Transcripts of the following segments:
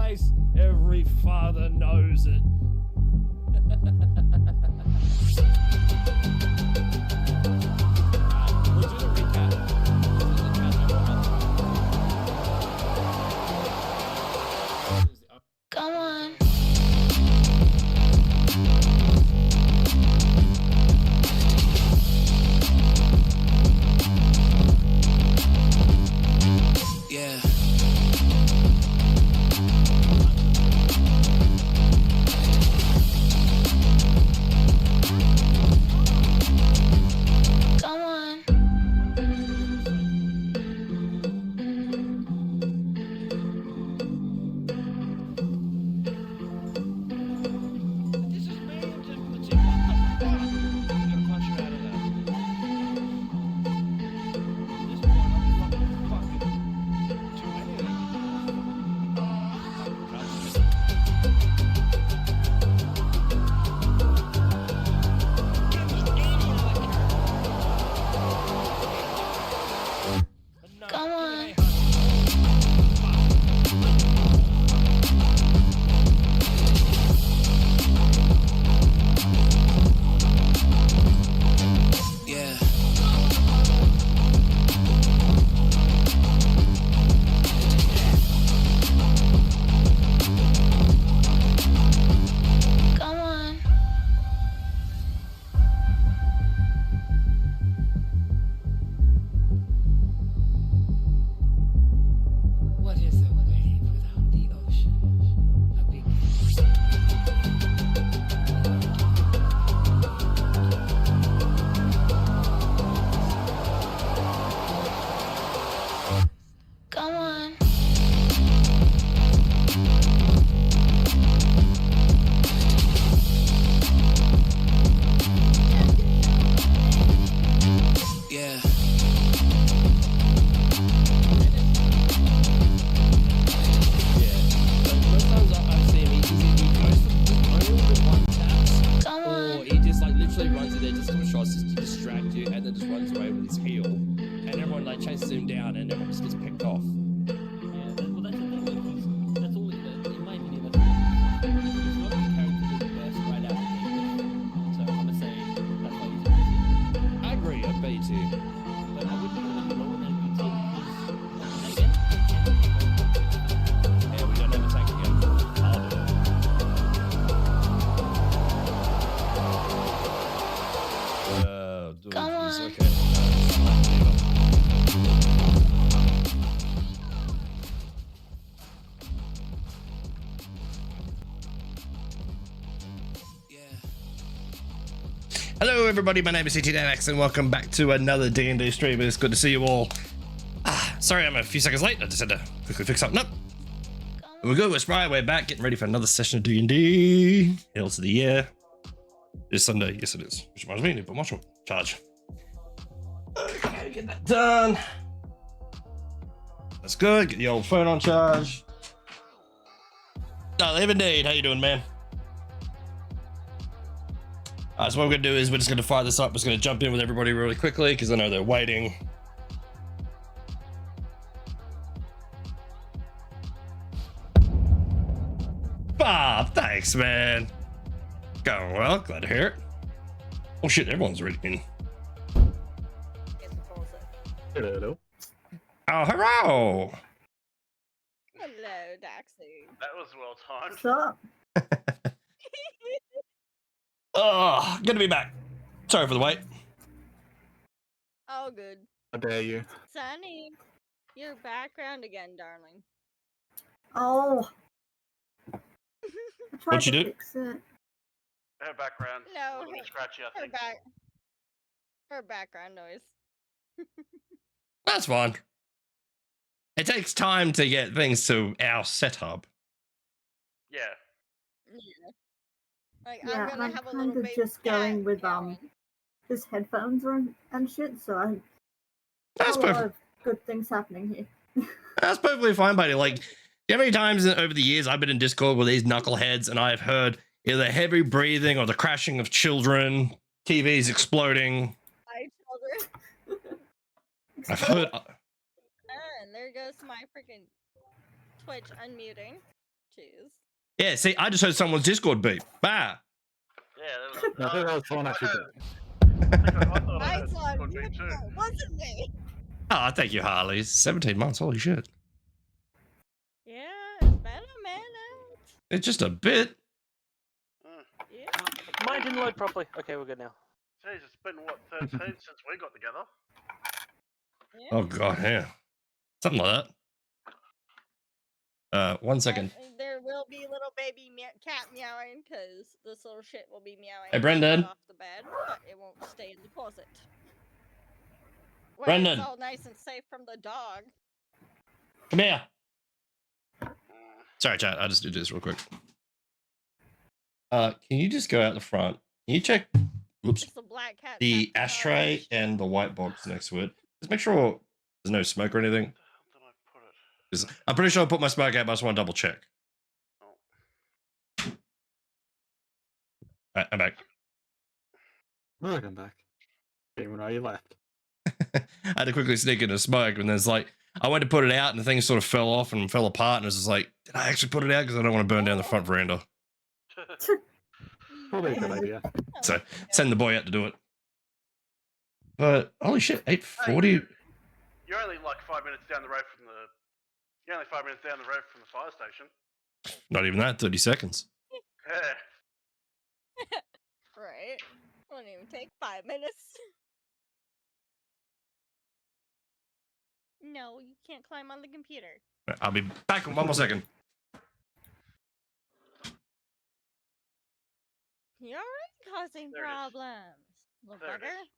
place. Every father knows it. We'll do the recap. Come on. Yeah. Come on. This is me and the chick. What the fuck? I'm gonna clutch her out of that. This point, I'm fucking too many of them. Come on. Yeah. Come on. What is a wave without the ocean? A big Come on. Yeah. Most times I've seen he goes for only the one taps, Come or on. he just like literally runs in there just for shots just to distract you, and then just runs away with his heel, and everyone like chases him down, and everyone just gets picked off. Yeah, well, that's the thing. Like, that's all. In my opinion, that's all. He's not the character that's best right out of the gate. So I'm gonna say that's why he's a PC. I agree, I bet you too. But I wouldn't put him any lower than a PC because then again, Yeah, we don't have a tank again. I'll do it. Come on. Okay. Yeah. Hello everybody, my name is CTDanX and welcome back to another D&D stream. It's good to see you all. Sorry I'm a few seconds late, I just had to quickly fix something up. We're good, we're spry, we're back, getting ready for another session of D&D. Hail to the year. It's Sunday, yes it is. Which reminds me, I need to put mushroom charge. Okay, get that done. That's good, get the old phone on charge. I live indeed, how you doing, man? So what we're gonna do is we're just gonna fire this up. We're just gonna jump in with everybody really quickly because I know they're waiting. Bob, thanks, man. Going well, glad to hear it. Oh shit, everyone's ready in. Hello. Oh, hello. Hello, Daxie. That was well timed. What's up? Oh, good to be back. Sorry for the wait. All good. How dare you? Sunny, your background again, darling. Oh. I tried What'd you to do? fix it. Her background. No, A little bit scratchy, I think. her background noise. That's fine. It takes time to get things to our setup. Yeah. Yeah. Like Yeah, I'm and gonna I'm have a kind little of bit just going with his headphones and shit, so I That's a lot perfect. of good things happening here. That's perfectly fine, buddy. Like, how many times over the years I've been in Discord with these knuckleheads and I've heard either heavy breathing or the crashing of children, TVs exploding. Hi, children. I've heard. And there goes my freaking Twitch unmuting. Jeez. Yeah, see, I just heard someone's Discord beep. Bah. Yeah, there was. No, I think that was someone actually. I thought I I heard saw Discord you, beep too. it wasn't me. Oh, thank you, Harley. 17 months. Holy shit. Yeah, it's been a minute. It's just a bit. Yeah. Mine didn't load properly. Okay, we're good now. Jeez, it's been what 13 since we got together. Yeah. Oh, God, yeah. Something like that. 1 second. There will be little baby cat meowing because this little shit will be meowing. Hey, Brendan. Off the bed, but it won't stay in the closet. Where Brendan. It's all nice and safe from the dog. Come here. Sorry, chat. I just did this real quick. Can you just go out the front? Can you check It's the black cat. the ashtray and the white box next to it? Just make sure there's no smoke or anything. How did I put it? 'Cause I'm pretty sure I put my smoke out, but I just want to double check. Oh. Alright, I'm back. Welcome back. Even though you left. I had to quickly sneak into smoke, and there's like, I went to put it out, and the thing sort of fell off and fell apart, and it was just like, did I actually put it out? Because I don't want to burn down the front veranda. Probably a good idea. So send the boy out to do it. But holy shit, 8:40. You're only like 5 minutes down the road from the. You're only 5 minutes down the road from the fire station. Not even that, 30 seconds. Yeah. Right. Won't even take 5 minutes. No, you can't climb on the computer. I'll be back in 1 more second. You're already causing There it is. problems. Little There it bugger.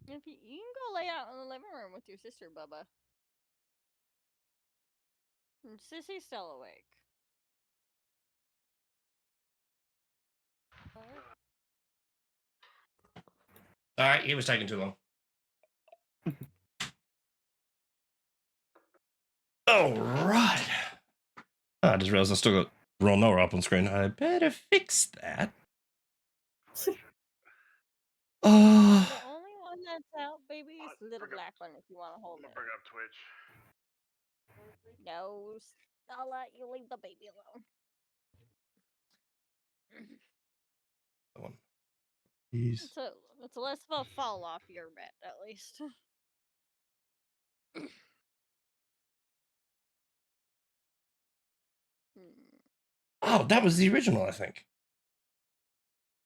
If you can go lay out in the living room with your sister, Bubba. And Sissy's still awake. Alright, he was taking too long. Alright. I just realized I still got Ron Noah up on screen. I better fix that. Oh. The only one that's out, baby, is the little Bring up- black one if you want to hold I'm gonna it. bring up Twitch. No, I'll let you leave the baby alone. That one. Jeez. It's less of a fall off your bet, at least. Oh, that was the original, I think.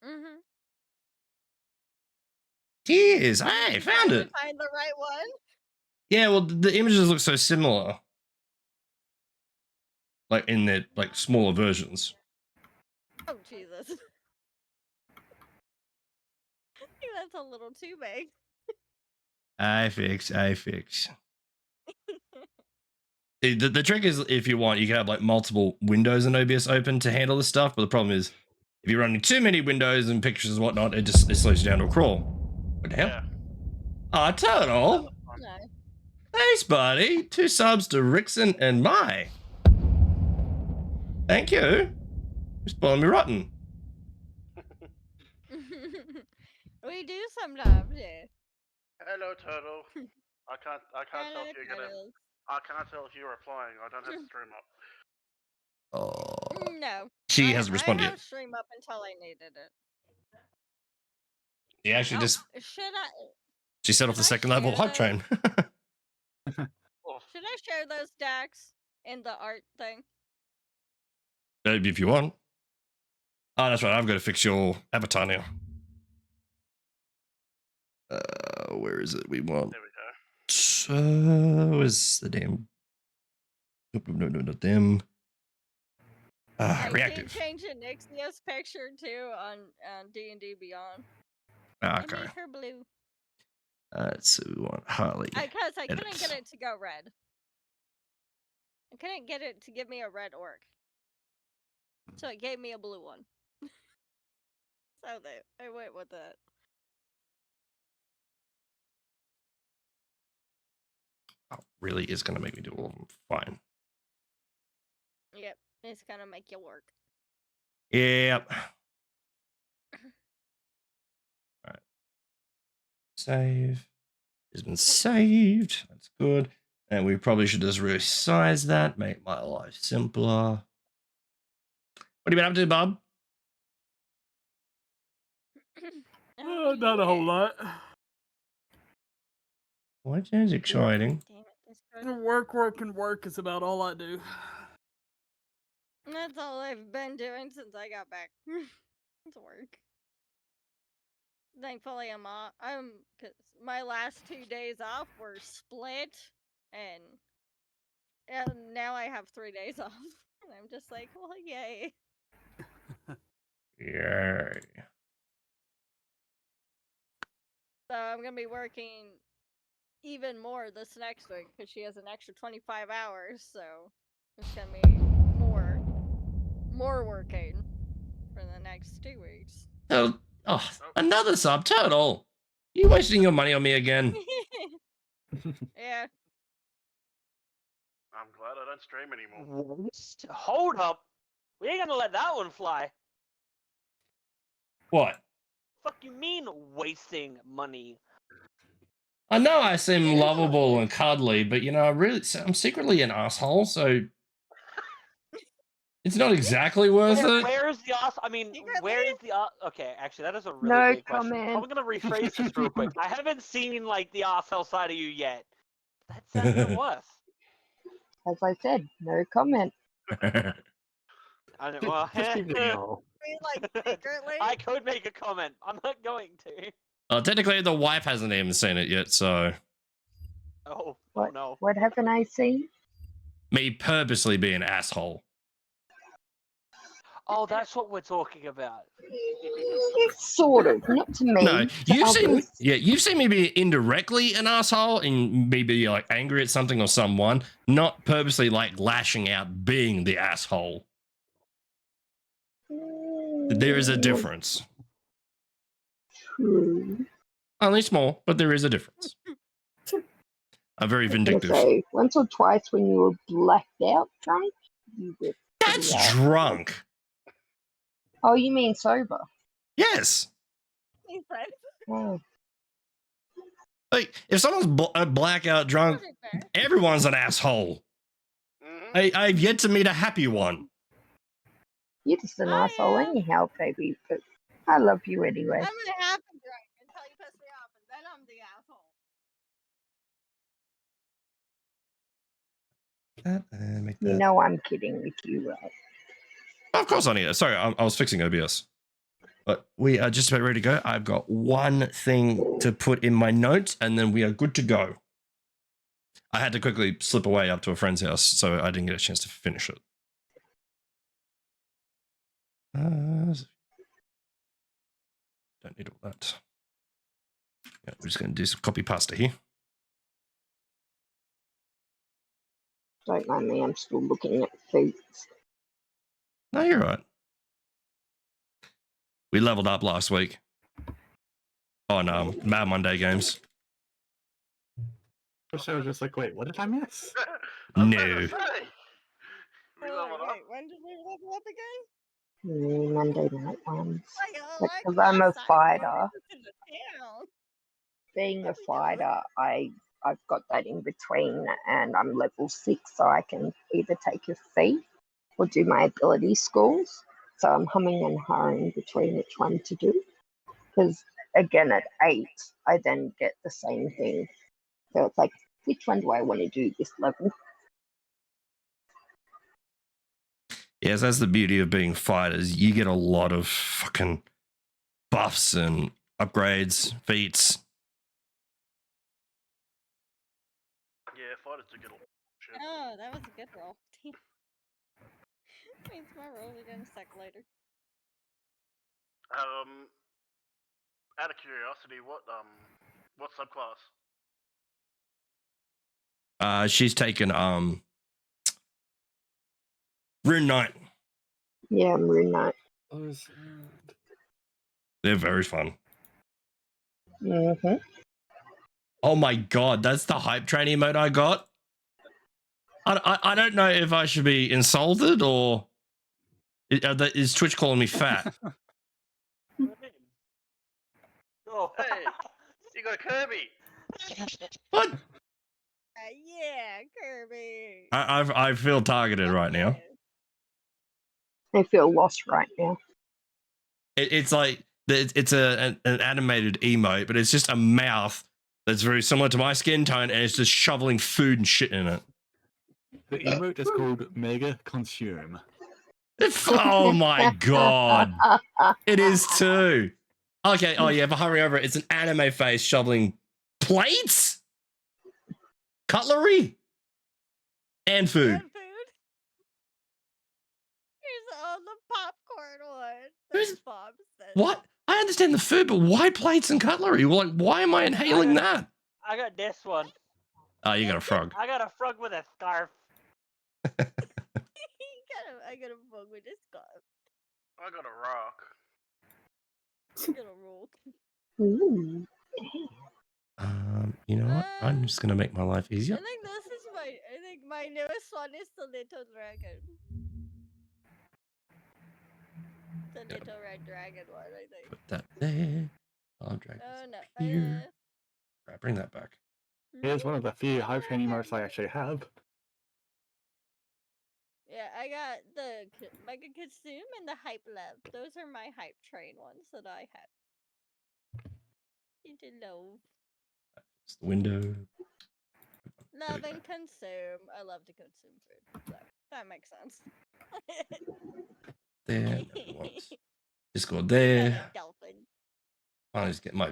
Mm-hmm. Jeez, I found it. Find the right one. Yeah, well, the images look so similar. Like in their like smaller versions. Oh Jesus! I think that's a little too big. I fix. The trick is, if you want, you can have like multiple windows in OBS open to handle this stuff. But the problem is, if you're running too many windows and pictures and whatnot, it slows you down to a crawl. What the hell? Yeah. Ah, Turtle. No. Thanks, buddy. 2 subs to Rickson and Mai. Thank you. You're spoiling me rotten. We do sometimes, yeah. Hello, Turtle. I can't tell if you're gonna. Turtles. I can't tell if you're replying. I don't have the stream up. Oh. No. She hasn't I responded have yet. stream up until I needed it. She actually Oh, just should I? she set off the Should I second level share hype those? train. Should I share those stacks in the art thing? Maybe if you want. Oh, that's right. I've got to fix your avatar now. Where is it? We want. There we go. So is the damn. No, not them. I Reactive. did change the Nixia's picture too on D&D Beyond. Ah, I okay. made her blue. So we want Harley. Because I couldn't edits. get it to go red. I couldn't get it to give me a red orc. So it gave me a blue one. So I went with it. Oh, really is going to make me do all of them. Fine. Yep, it's gonna make you work. Yep. All right. Save. has been saved. That's good. And we probably should just resize that, make my life simpler. What have you been up to, Bob? Not a whole lot. What is exciting? Damn it, Discord. Work is about all I do. That's all I've been doing since I got back. It's work. Thankfully, cause my last 2 days off were split, and now I have 3 days off. And I'm just like, well, yay. Yay. So I'm gonna be working even more this next week because she has an extra 25 hours. So it's gonna be more working for the next 2 weeks. Oh, another subtotal. You wasting your money on me again? Yeah. I'm glad I don't stream anymore. Hold up. We ain't gonna let that one fly. What? Fuck you mean wasting money? I know I seem lovable and cuddly, but you know, I'm secretly an asshole, so it's not exactly worth it. Where is the ass? I mean, where is the Okay, actually, that is a really No big question. comment. I'm gonna rephrase this real quick. I haven't seen like the arsehole side of you yet. That sounds even worse. As I said, no comment. I know, well, Just keep it no. Like secretly. I could make a comment. I'm not going to. Well, technically, the wife hasn't even seen it yet, so Oh, What? oh no. What haven't I seen? me purposely being an asshole. Oh, that's what we're talking about. Sort of, not to me. No, to you've seen me be indirectly an asshole and me be like angry at something or someone, not purposely like lashing out being the asshole. There is a difference. True. Only small, but there is a difference. I'm very vindictive. So, once or twice when you were blacked out drunk, you were. That's drunk. Oh, you mean sober? Yes. He said. Oh. Like, if someone's blackout drunk, everyone's an asshole. I've yet to meet a happy one. You're just an asshole anyhow, baby, but I love you anyway. I'm gonna happy drunk until you piss me off, and then I'm the asshole. Make You that. know I'm kidding with you, right? Of course I need it. Sorry, I was fixing OBS. But we are just about ready to go. I've got one thing to put in my notes, and then we are good to go. I had to quickly slip away up to a friend's house, so I didn't get a chance to finish it. Don't need all that. Yeah, we're just going to do some copy pasta here. Don't mind me, I'm still looking at food. No, you're right. We leveled up last week on Mad Monday games. I was just like, wait, what did I miss? No. We Oh, leveled up. wait, when did we level up again? Monday night ones. Like, Because I'm a last time fighter. we went to the town. Being a fighter, I've got that in between, and I'm level 6, so I can either take a feat or do my ability schools. So I'm humming and hawing between which one to do. Because again, at 8, I then get the same thing. So it's like, which one do I want to do this level? Yes, that's the beauty of being fighters. You get a lot of fucking buffs and upgrades, feats. Yeah, fighters do get a lot of shit. Oh, that was a good roll. Means my roll again a sec later. Out of curiosity, what subclass? She's taken Rune Knight. Yeah, I'm Rune Knight. They're very fun. Mm-hmm. Oh my god, that's the hype train emote I got. I don't know if I should be insulted or is Twitch calling me fat? Oh. Hey, you got Kirby. What? Yeah, Kirby. I feel targeted right now. I feel lost right now. It's like it's an animated emote, but it's just a mouth that's very similar to my skin tone, and it's just shoveling food and shit in it. The emote is called Mega Consume. Oh my god, it is too. Okay, oh yeah, but hurry over it. It's an anime face shoveling plates, cutlery, and food. And food. Here's all the popcorn one. Who's- That's Bob said. What? I understand the food, but why plates and cutlery? Well, like, why am I inhaling that? I got this one. Oh, you got a frog. I got a frog with a scarf. I got a bug with this guy. I got a rock. I got a roll. Ooh. You know what? I'm just gonna make my life easier. I think this is I think my newest one is the little dragon. The little red dragon one, I think. Put that there. I'll drag Oh this no. up here. Right, bring that back. Here's one of the few hype train emotes I actually have. Yeah, I got the Mega Consume and the Hype Love. Those are my hype train ones that I have. Into love. It's the window. Love we and consume. I love to consume food. So that makes sense. There. Discord there. Dolphin. I'll just get my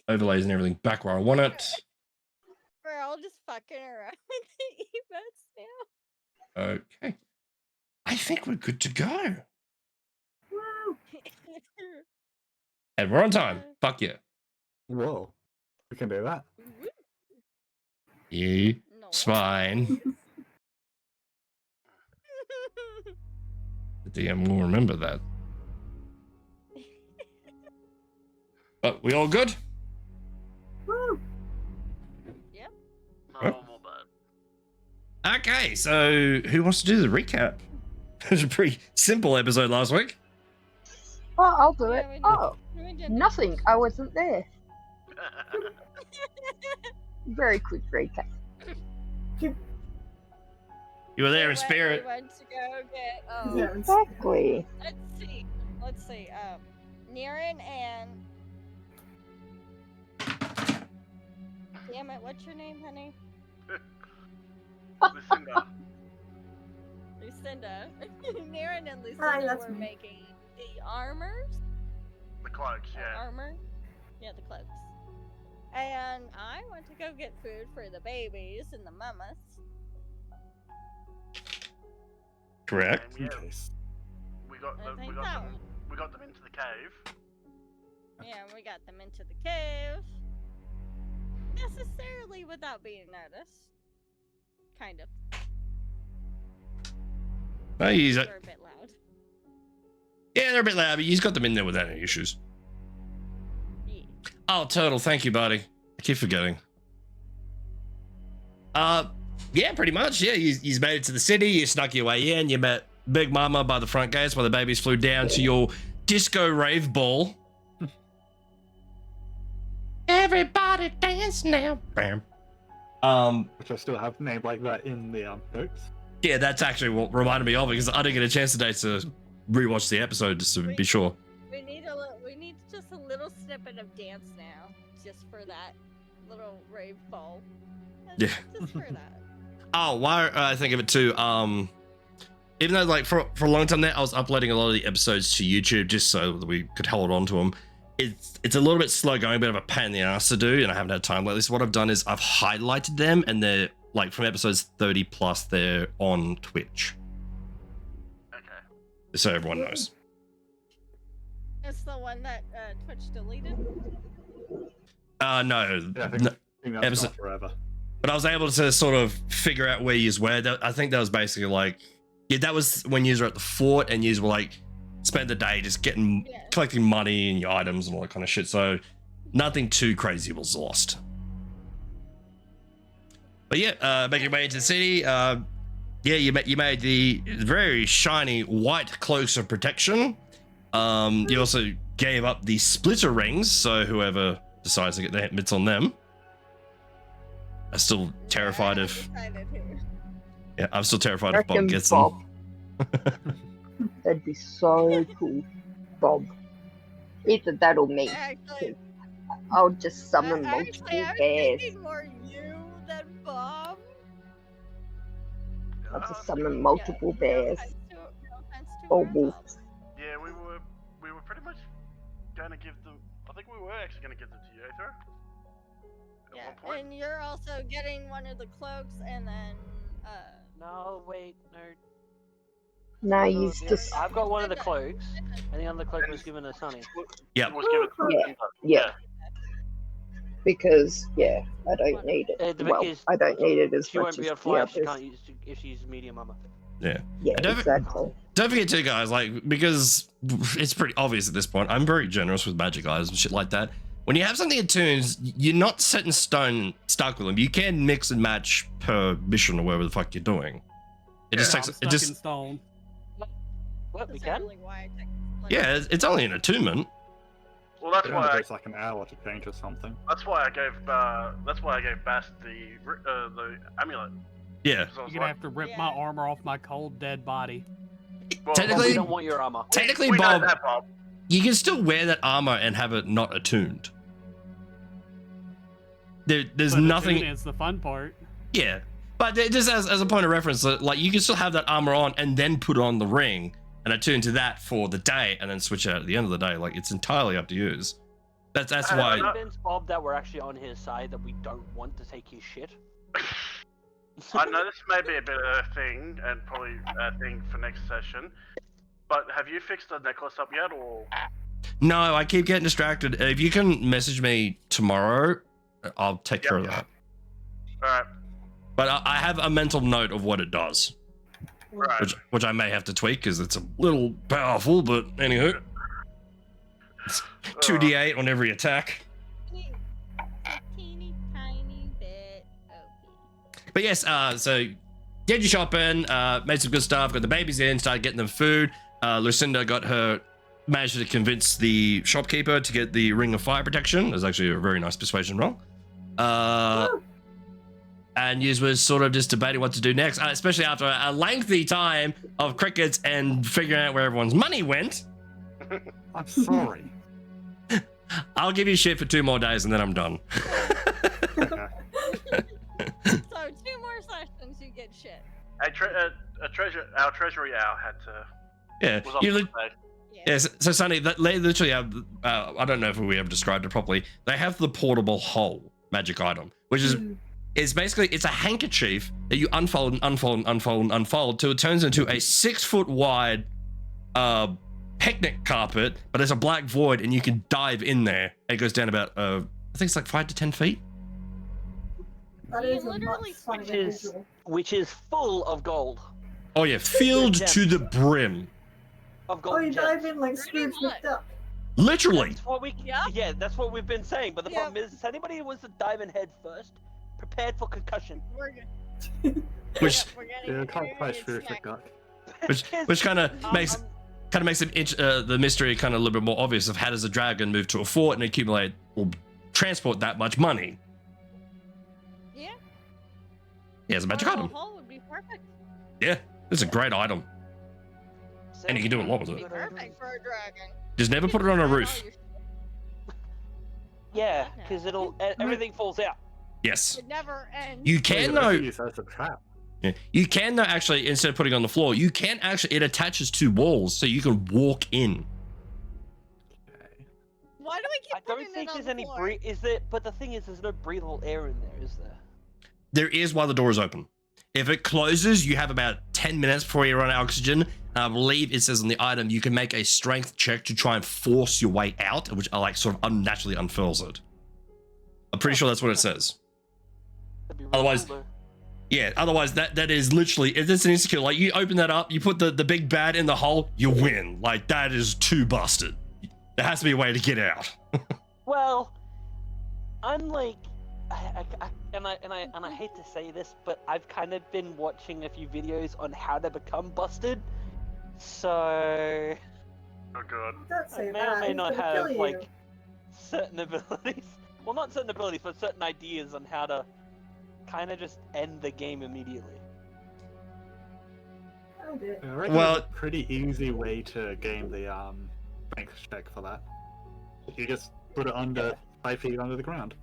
overlays and everything back where I want it. We're all just fucking around with the emotes now. Okay. I think we're good to go. And we're on time. Fuck yeah. Whoa. We can do that. You No. swine. The DM will remember that. But we all good? Yep. No, Huh? I'm all bad. Okay, so who wants to do the recap? It was a pretty simple episode last week. Oh, I'll do it. Yeah, we did. Oh, We did nothing. I wasn't there. Very quick recap. You were there in We spirit. went to go get. Yeah. Exactly. Let's see. Niren and. Damn it! What's your name, honey? Lucinda. Lucinda. Niren and Hi, Lucinda that's were me. making the armors. The cloaks, yeah. Armor. Yeah, the cloaks. And I went to go get food for the babies and the mamas. Correct. And In yeah, case. we got I them. think that one. We got them into the cave. Yeah, we got them into the cave. Necessarily without being noticed. Kind of. Oh, he's They're a bit loud. yeah, they're a bit loud, but he's got them in there without any issues. Yeah. Oh, Turtle, thank you, buddy. I keep forgetting. Yeah, pretty much. Yeah, you made it to the city. You snuck your way in. You met Big Mama by the front gates while the babies flew down to your disco rave ball. Everybody dance now. Bam. Which I still have named like that in the notes. Yeah, that's actually what reminded me of it because I didn't get a chance today to rewatch the episode just to be sure. We need just a little snippet of dance now, just for that little rave ball. Yeah. Just for that. Oh, why I think of it too. Even though like for a long time there, I was uploading a lot of the episodes to YouTube just so that we could hold on to them. It's a little bit slow going, a bit of a pain in the ass to do, and I haven't had time lately. So what I've done is I've highlighted them, and they're like from episodes 30 plus. They're on Twitch, Okay. so everyone knows. It's the one that Twitch deleted. No, Yeah, I think, no, I think that's episode- gone forever. but I was able to sort of figure out where yous were. I think that was basically like, yeah, that was when yous were at the fort and yous were like, spend the day just collecting money and your items and all that kind of shit. So nothing too crazy was lost. But yeah, making your way into the city. Yeah, you made the very shiny white cloaks of protection. You also gave up the splitter rings, so whoever decides to get their mitts on them. I'm still terrified of. Decided who. Yeah, I'm still terrified I if Bob reckon gets Bob. them. That'd be so cool. Bob. Either that or me. Actually, I'll just summon I multiple was bears. thinking more you than Bob. I'll just summon multiple bears. No offense to Or her, wolves. Yeah, we were pretty much going to give them. I think we were actually going to give them to you, Aether. At Yeah, one point. and you're also getting one of the cloaks, and then No, wait, no. No, No, he's just. I've got one of the cloaks, and the other cloak was given to Sunny. Yep. It was given to Yeah, yeah. Because, yeah, I don't need it. Well, Because I don't need it as she much won't be as able to the fly if she others. can't use if she uses medium armor. Yeah. Yeah, Don't- exactly. Don't forget too, guys, like, because it's pretty obvious at this point, I'm very generous with magic items and shit like that. When you have something in tunes, you're not set in stone stuck with them. You can mix and match per mission or whatever the fuck you're doing. It just takes, it just, stone. What, we that's can? really why I took this yeah, it's only an attunement. Well, that's It why. only I, takes like an hour to change or something. that's why I gave. That's why I gave Bast the amulet. Yeah. 'Cause I was You're gonna like, have to rip my armor off my cold dead body. well, Technically- We don't want your armor. Technically, we know Bob, that, Bob. you can still wear that armor and have it not attuned. There's But the nothing. tune is the fun part. Yeah, but just as a point of reference, like you can still have that armor on and then put on the ring and attune to that for the day, and then switch it out at the end of the day. Like it's entirely up to you. That's I why. don't know. Convince Bob that we're actually on his side, that we don't want to take his shit. I know this may be a bit of a thing, and probably a thing for next session. But have you fixed the necklace up yet, or? No, I keep getting distracted. If you can message me tomorrow, I'll take care of that. Alright. But I have a mental note of what it does, Right. which I may have to tweak because it's a little powerful. But anywho, it's 2d8 on every attack. a teeny tiny bit OP. But yes, so did your shopping, made some good stuff, got the babies in, started getting them food. Lucinda managed to convince the shopkeeper to get the Ring of Fire protection. It was actually a very nice persuasion roll. And you was sort of just debating what to do next, especially after a lengthy time of crickets and figuring out where everyone's money went. I'm sorry. I'll give you shit for 2 more days and then I'm done. Okay. So 2 more sessions, you get shit. Our treasury owl had to. Yeah, Was off you today. yes. So Sonny, they literally have. I don't know if we ever described it properly. They have the portable hole magic item, which is basically it's a handkerchief that you unfold and unfold and unfold and unfold till it turns into a 6-foot wide picnic carpet, but there's a black void and you can dive in there. It goes down about I think it's like 5 to 10 feet. That You is a much literally funnier visual. Which is full of gold. Oh yeah, filled to the brim. Of Oh, gold you gems. dive in like Pretty Scrooge much. McDuck. Literally. That's what we. Yeah. Yeah, that's what we've been saying. But the Yeah. problem is, anybody who wants to dive in head first, prepared for concussion. We're good. Which We're Yeah, getting, I can't we're play getting Scrooge snacked. McDuck. which kind of makes the mystery kind of a little bit more obvious of how does a dragon move to a fort and accumulate or transport that much money. Yeah. Yeah, it's a magic Portable item. hole would be perfect. Yeah, it's a great item. And you can do a lot with It'd it. be perfect for a dragon. Just never put it on a Hide all roof. your shit. Yeah, because everything falls out. Yes. It never ends. You can though. Use that as a trap. Yeah. You can though actually, instead of putting it on the floor, you can actually, it attaches to walls so you can walk in. Why do we keep I don't putting think it on there's the any floor? Is there? But the thing is, there's no breathable air in there, is there? There is while the door is open. If it closes, you have about 10 minutes before you run out of oxygen. And I believe it says on the item, you can make a strength check to try and force your way out, which like sort of unnaturally unfurls it. I'm pretty sure that's what it says. That'd be really Otherwise, cool, though. yeah, otherwise that is literally, it's an insecure. Like you open that up, you put the big bad in the hole, you win. Like that is too busted. There has to be a way to get out. Well, I'm like, I hate to say this, but I've kind of been watching a few videos on how to become busted. So Oh god. Don't say I may that. or may he's not gonna have kill you. like certain abilities. Well, not certain abilities, but certain ideas on how to kind of just end the game immediately. Oh dear. I reckon Well- there's a pretty easy way to game the strength check for that. You just put it under 5 feet under the ground.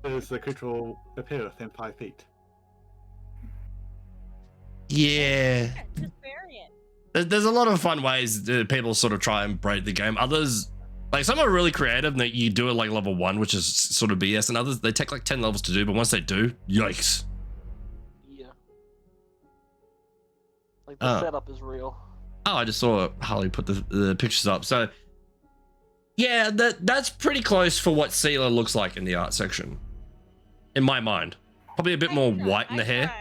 Because the creature will appear within 5 feet. Yeah. Yeah, just bury it. There's a lot of fun ways that people sort of try and break the game. Others, like some are really creative and that you do it like level 1, which is sort of BS, and others they take like 10 levels to do, but once they do, yikes. Yeah. Like the setup is real. Oh, I just saw Harley put the pictures up. So yeah, that's pretty close for what Sealer looks like in the art section. In my mind. Probably a bit more white in the hair.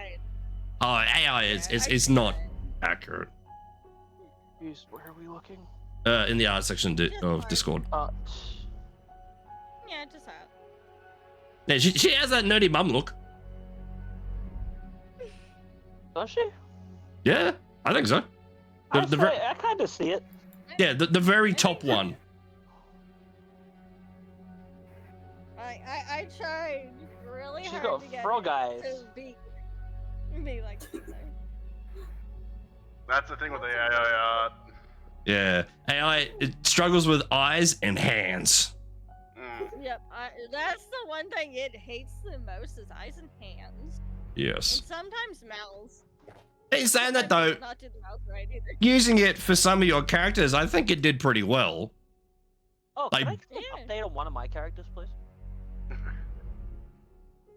Oh, AI is not accurate. Where are we looking? In the art section of Discord. Yeah, just that. Yeah, she has that nerdy mum look. Does she? Yeah, I think so. I kind of see it. Yeah, the very top one. I tried really She's hard got to get frog eyes. to be like Caesar. That's the thing with the AI art. Yeah, AI it struggles with eyes and hands. Yep, that's the one thing it hates the most is eyes and hands. Yes. And sometimes mouths. Hey, saying that though, Not do the mouth right either. using it for some of your characters, I think it did pretty well. Oh, Like- can I get an update on one of my characters, please?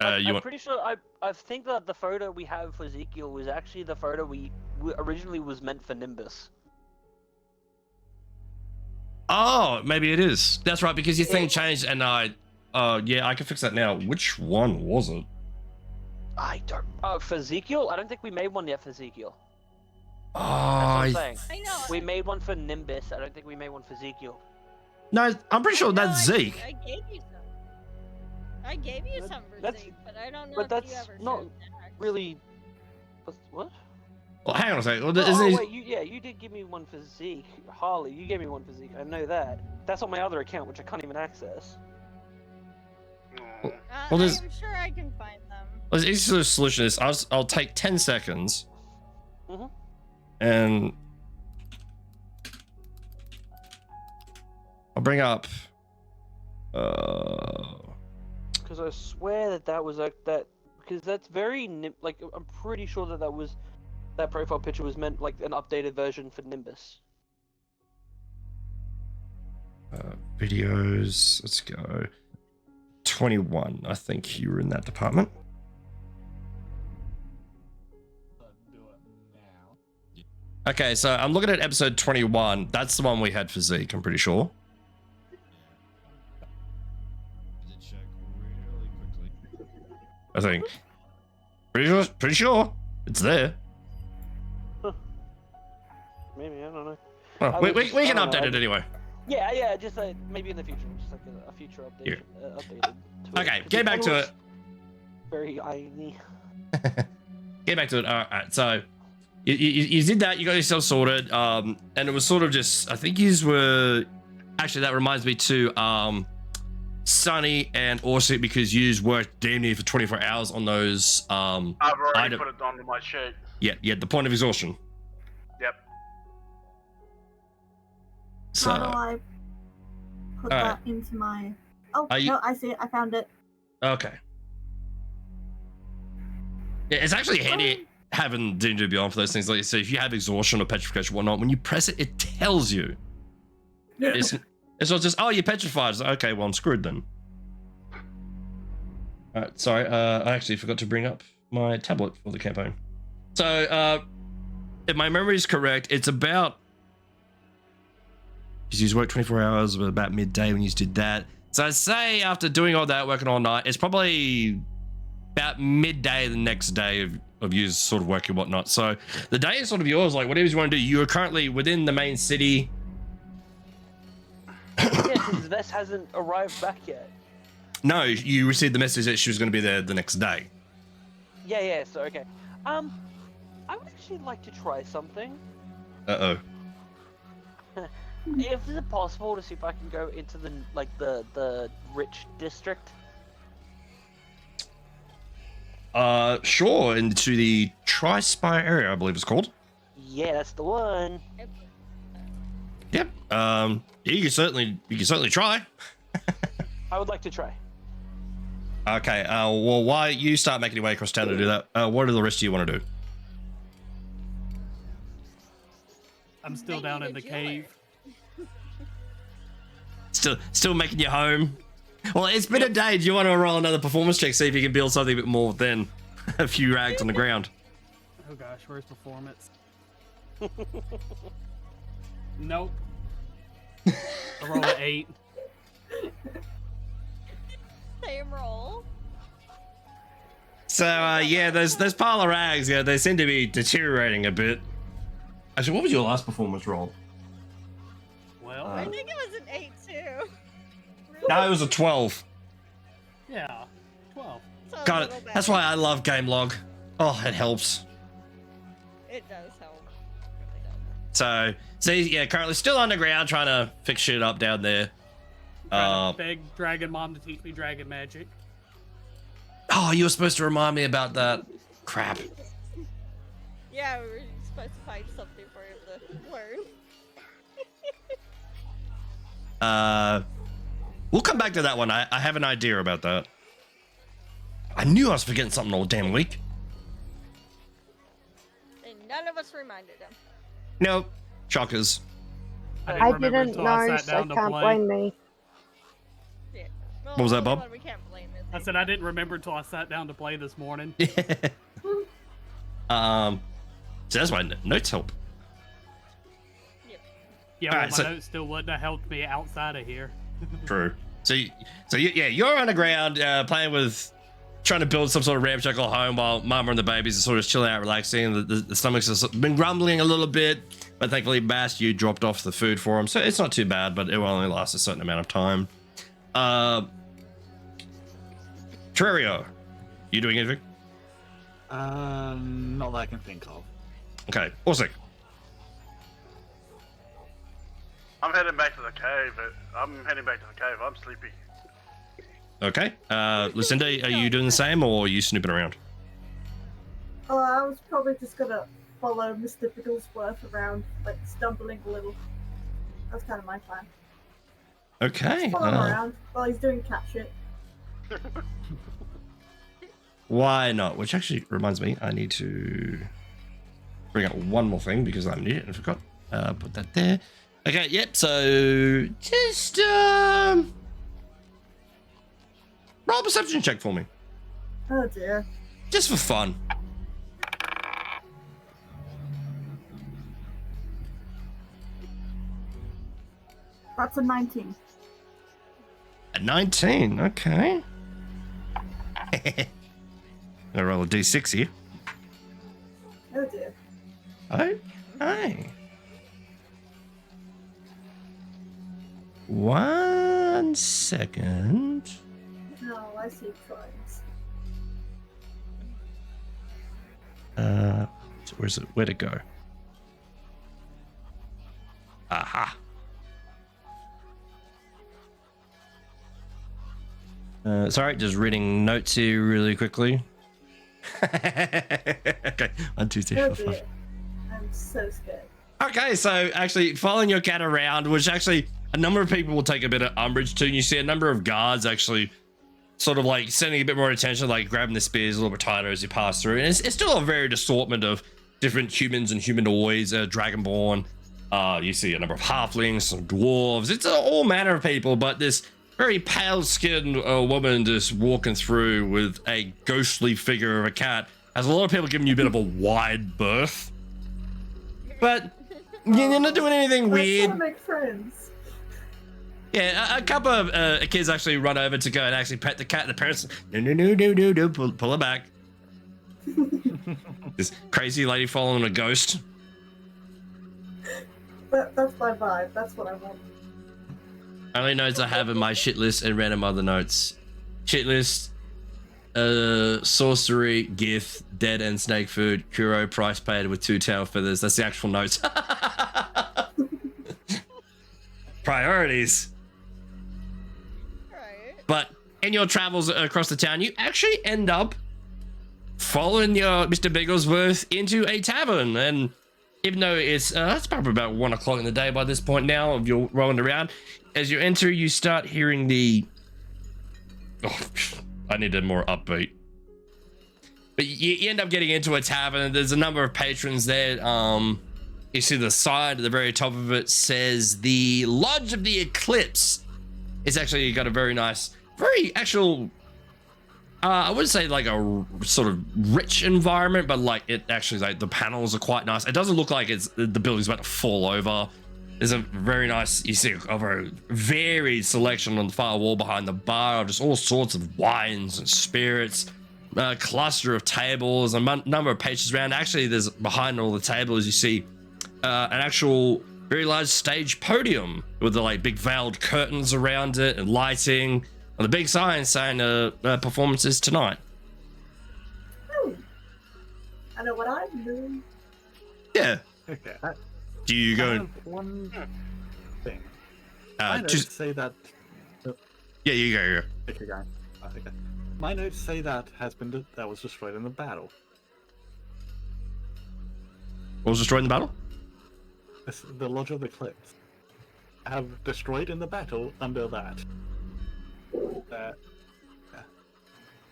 You I'm want? pretty sure I think that the photo we have for Ezekiel was actually the photo we originally was meant for Nimbus. Oh, maybe it is. That's right, because your thing changed, and yeah, I can fix that now. Which one was it? I don't. For Ezekiel, I don't think we made one yet for Ezekiel. Oh, That's what I'm saying. I know. We made one for Nimbus. I don't think we made one for Ezekiel. no, I'm pretty sure No, that's Zeke. I gave you some. I gave you some for that's- Zeke, but I don't know but if that's you ever not showed that. really. What? Well, hang on a second. Well, Oh, isn't he- wait, you did give me one for Zeke. Harley, you gave me one for Zeke. I know that. That's on my other account, which I can't even access. well, there's- I'm sure I can find them. well, the easiest solution is I'll take 10 seconds, Mhm. and I'll bring up. Because I swear that was like that. Because that's very like I'm pretty sure that that profile picture was meant like an updated version for Nimbus. Videos. Let's go. 21. I think you were in that department. Okay, so I'm looking at episode 21. That's the one we had for Zeke, I'm pretty sure. I think. Pretty sure. It's there. Maybe, I don't know. Oh, we can update it anyway. Yeah, just maybe in the future, just like a future update. Updated. To Okay, it. get back to it. Very irony. Get back to it. All right, so you did that. You got yourself sorted. And it was sort of just. I think yous were. Actually, that reminds me to Sunny and Orsic, because yous worked damn near for 24 hours on those. I've already put it onto my sheet. Yeah, the point of exhaustion. Yep. So. How do I put Alright. that into my... Oh, Are you- no, I see it. I found it. Okay. Yeah, it's actually handy having D&D Beyond for those things. Like, so if you have exhaustion or petrification or whatnot, when you press it, it tells you. Yeah. It's not just, oh, you're petrified. It's like, okay, well, I'm screwed then. Alright, sorry. I actually forgot to bring up my tablet for the campaign. So, if my memory is correct, it's about... Because you worked 24 hours, about midday when you did that. So I'd say after doing all that, working all night, it's probably about midday the next day of you sort of working and whatnot. So the day is sort of yours, like whatever you want to do. You are currently within the main city. Yeah, because Vess hasn't arrived back yet. No, you received the message that she was going to be there the next day. Yeah, so okay. I would actually like to try something. Uh-oh. If it's possible to see if I can go into the rich district. Sure, into the Tri-Spire area, I believe it's called. Yeah, that's the one. Yep. You can certainly try. I would like to try. Okay. Well, why you start making your way across town to do that? What do the rest of you want to do? I'm still down in the cave. Still making you home. Well, it's been a day. Do you want to roll another performance check, see if you can build something a bit more than a few rags on the ground? Oh gosh, where's performance? Nope. I rolled an 8. Same roll. So yeah, those pile of rags, yeah, they seem to be deteriorating a bit. Actually, what was your last performance roll? Well, I think it was an 8 too. No, it was a 12. Yeah, 12. So a Got little it. better. That's why I love game log. Oh, it helps. It does help. It really does. So yeah, currently still underground trying to fix shit up down there. Trying to beg Dragon Mom to teach me dragon magic. Oh, you were supposed to remind me about that. Crap. Yeah, we were supposed to find something for him to learn. We'll come back to that one. I have an idea about that. I knew I was forgetting something all damn week. And none of us reminded him. Nope. Shockers. I didn't know, so can't blame me. Yeah. Well, What was that, the only Bob? one we can't blame is I said I didn't remember until I sat down to play this morning. So that's why notes help. Yeah, All well, right, my so- notes still wouldn't have helped me outside of here. True. So yeah, you're underground playing with, trying to build some sort of ramshackle home while Mama and the babies are sort of chilling out, relaxing. The stomachs have been grumbling a little bit, but thankfully, Bass, you dropped off the food for them, so it's not too bad, but it will only last a certain amount of time. Terrario, you doing anything? Not that I can think of. Okay, Orsic. I'm heading back to the cave. I'm sleepy. Okay, Lucinda, are you doing the same, or are you snooping around? Oh, I was probably just gonna follow Mr. Bigglesworth around, like stumbling a little. That's kind of my plan. Okay. Follow him around while he's doing cat shit. Why not? Which actually reminds me, I need to bring up one more thing because I'm an idiot and forgot. Put that there. Okay, yep, so just roll a perception check for me. Oh dear. Just for fun. That's a 19. A 19, okay. I'll roll a d6 here. Oh dear. Okay. 1 second. No, I see crimes. Where's it? Where'd it go? Aha. Sorry, just reading notes here really quickly. Okay, 1, 2, 3, Oh 4, 5. dear. I'm so scared. Okay, so actually following your cat around, which actually a number of people will take a bit of umbrage to, and you see a number of guards actually sort of like sending a bit more attention, like grabbing the spears a little bit tighter as you pass through. And it's still a varied assortment of different humans and humanoids, dragonborn. You see a number of halflings, some dwarves. It's all manner of people, but this very pale-skinned woman just walking through with a ghostly figure of a cat has a lot of people giving you a bit of a wide berth. But you're not doing anything I weird. want to make friends. Yeah, a couple of kids actually run over to go and actually pet the cat. The parents, no, pull it back. This crazy lady following a ghost. That's my vibe. That's what I want. Only notes I have in my shit list and random other notes. Shit list, sorcery, gift, dead and snake food, Kuro, price paid with 2 tail feathers. That's the actual notes. Priorities. Right. But in your travels across the town, you actually end up following your Mr. Bigglesworth into a tavern. And even though it's probably about 1 o'clock in the day by this point now, if you're rolling around, as you enter, you start hearing the... Oh, I needed more upbeat. But you end up getting into a tavern, and there's a number of patrons there. You see the sign at the very top of it says the Lodge of the Eclipse. It's actually got a very nice, very actual, I wouldn't say like a sort of rich environment, but like it actually, like the panels are quite nice. It doesn't look like the building's about to fall over. There's a very nice, you see a very varied selection on the far wall behind the bar, just all sorts of wines and spirits. A cluster of tables, a number of patrons around. Actually, there's behind all the tables, you see an actual very large stage podium with the like big veiled curtains around it and lighting, and the big sign saying performances tonight. I know what I'm doing. Yeah. Okay. Do you go? One thing. Uh, just say that. Yeah, you go. Okay, go. Okay. My notes say that that was destroyed in the battle. What was destroyed in the battle? The Lodge of the Eclipse. Have destroyed in the battle under that.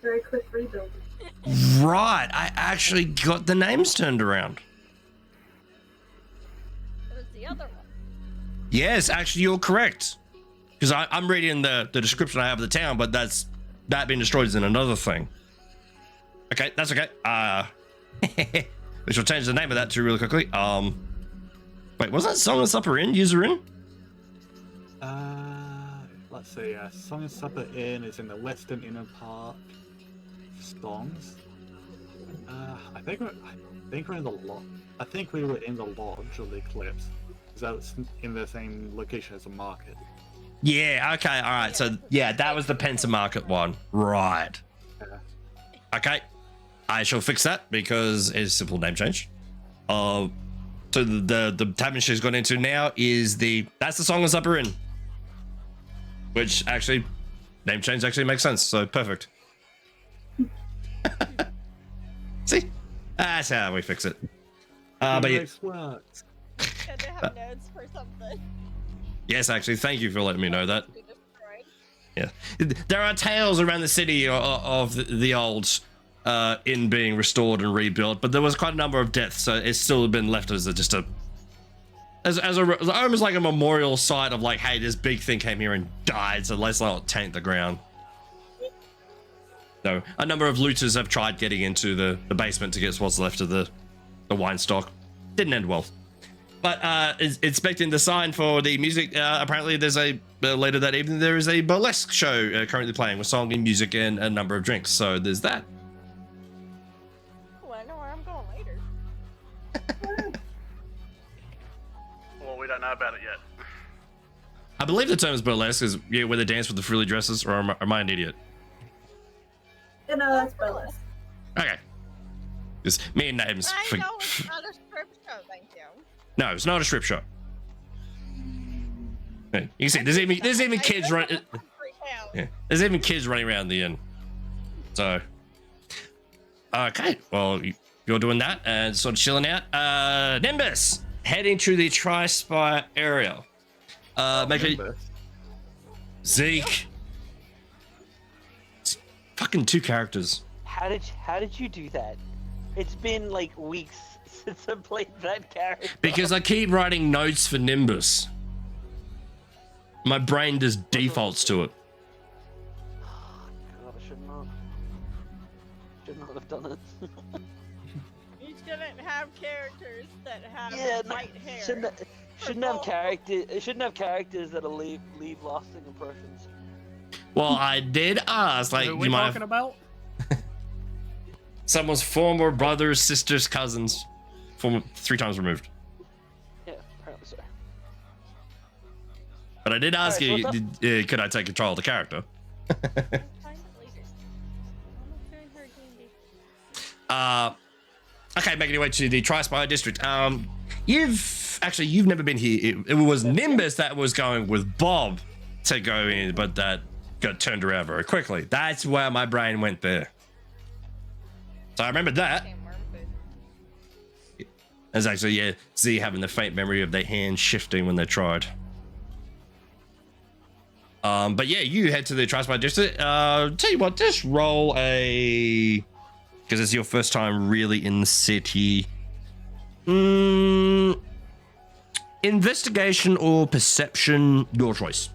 Very quick rebuild. Right, I actually got the names turned around. It was the other one. Yes, actually, you're correct. Because I'm reading the description I have of the town, but that being destroyed is in another thing. Okay, that's okay. We shall change the name of that too really quickly. Wait, wasn't it Song and Supper Inn, User Inn? Let's see. Song and Supper Inn is in the Western Inner Park. Songs. I think we're in the lodge. I think we were in the Lodge of the Eclipse. Because that's in the same location as the market. Yeah, okay, alright. So, yeah, that was the Pensa Market one. Right. Yeah. Okay. I shall fix that because it's a simple name change. So the tavern she's gone into now is that's the Song and Supper Inn. Which actually, name change actually makes sense. So, perfect. See? That's how we fix it. But yeah. Works. Had to have notes for something. Yes, actually, thank you for letting me know that. Yeah, there are tales around the city of the old inn being restored and rebuilt, but there was quite a number of deaths, so it's still been left as almost like a memorial site of like, hey, this big thing came here and died, so let's not taint the ground. So a number of looters have tried getting into the basement to get what's left of the wine stock. Didn't end well. But inspecting the sign for the music, apparently there's later that evening there is a burlesque show currently playing with song and music and a number of drinks. So there's that. Oh, I know where I'm going later. Well, we don't know about it yet. I believe the term is burlesque is where they dance with the frilly dresses, or am I an idiot? You know, that's burlesque. Okay. Just me and names. I know it's not a strip show, thank you. No, it's not a strip show. You can see there's even kids running. Yeah, there's even kids running around the inn. So, okay, well you're doing that and sort of chilling out. Nimbus heading to the Tri-Spire area. Zeke. It's fucking 2 characters. How did you do that? It's been like weeks since I played that character. Because I keep writing notes for Nimbus. My brain just defaults to it. God, I should not have done it. You shouldn't have characters that have white hair. Shouldn't have characters that'll leave lasting impressions. Well, I did ask, like, What are we talking about? Someone's former brothers, sisters, cousins, 3 times removed. Yeah, apparently so. But I did ask Alright, you, could I take control of the character? Okay, making your way to the Tri-Spire district. You've never been here. It was Nimbus that was going with Bob to go in, but that got turned around very quickly. That's where my brain went there. So I remember that. Damn worm food. There's actually, yeah, Z having the faint memory of their hands shifting when they tried. But yeah, you head to the Tri-Spy District. Tell you what, just roll a... Because it's your first time really in the city. Investigation or perception, your choice.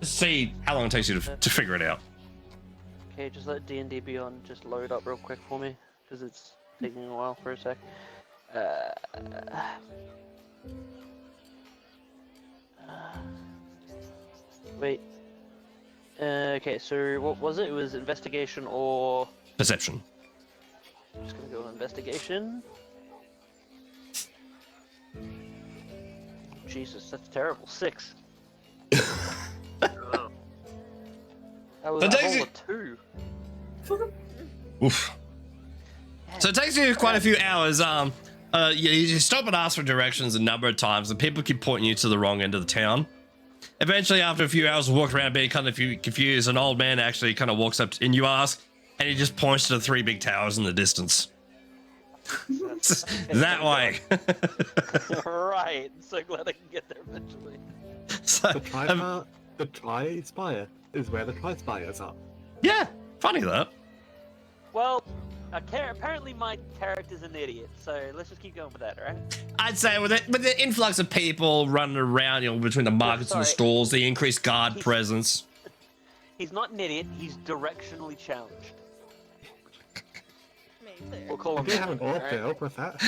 See how long it takes you to figure it out. Okay, just let D&D Beyond just load up real quick for me, because it's taking a while for a sec. Wait. Okay, so what was it? It was investigation or... Perception. I'm just gonna go with investigation. Jesus, that's terrible. 6. That was a roll of 2. Oof. So it takes you quite a few hours. You stop and ask for directions a number of times, and people keep pointing you to the wrong end of the town. Eventually, after a few hours of walking around being kind of confused, an old man actually kind of walks up and you ask, and he just points to the 3 big towers in the distance. That way. Right. So glad I can get there eventually. So, the Tri-Spire is where the Tri-Spires are. Yeah, funny that. Well, apparently my character's an idiot, so let's just keep going with that, alright? I'd say with the influx of people running around, you know, between the markets and the stalls, the increased guard presence. He's not an idiot, he's directionally challenged. Me too. We'll call him. You have an orc to help with that.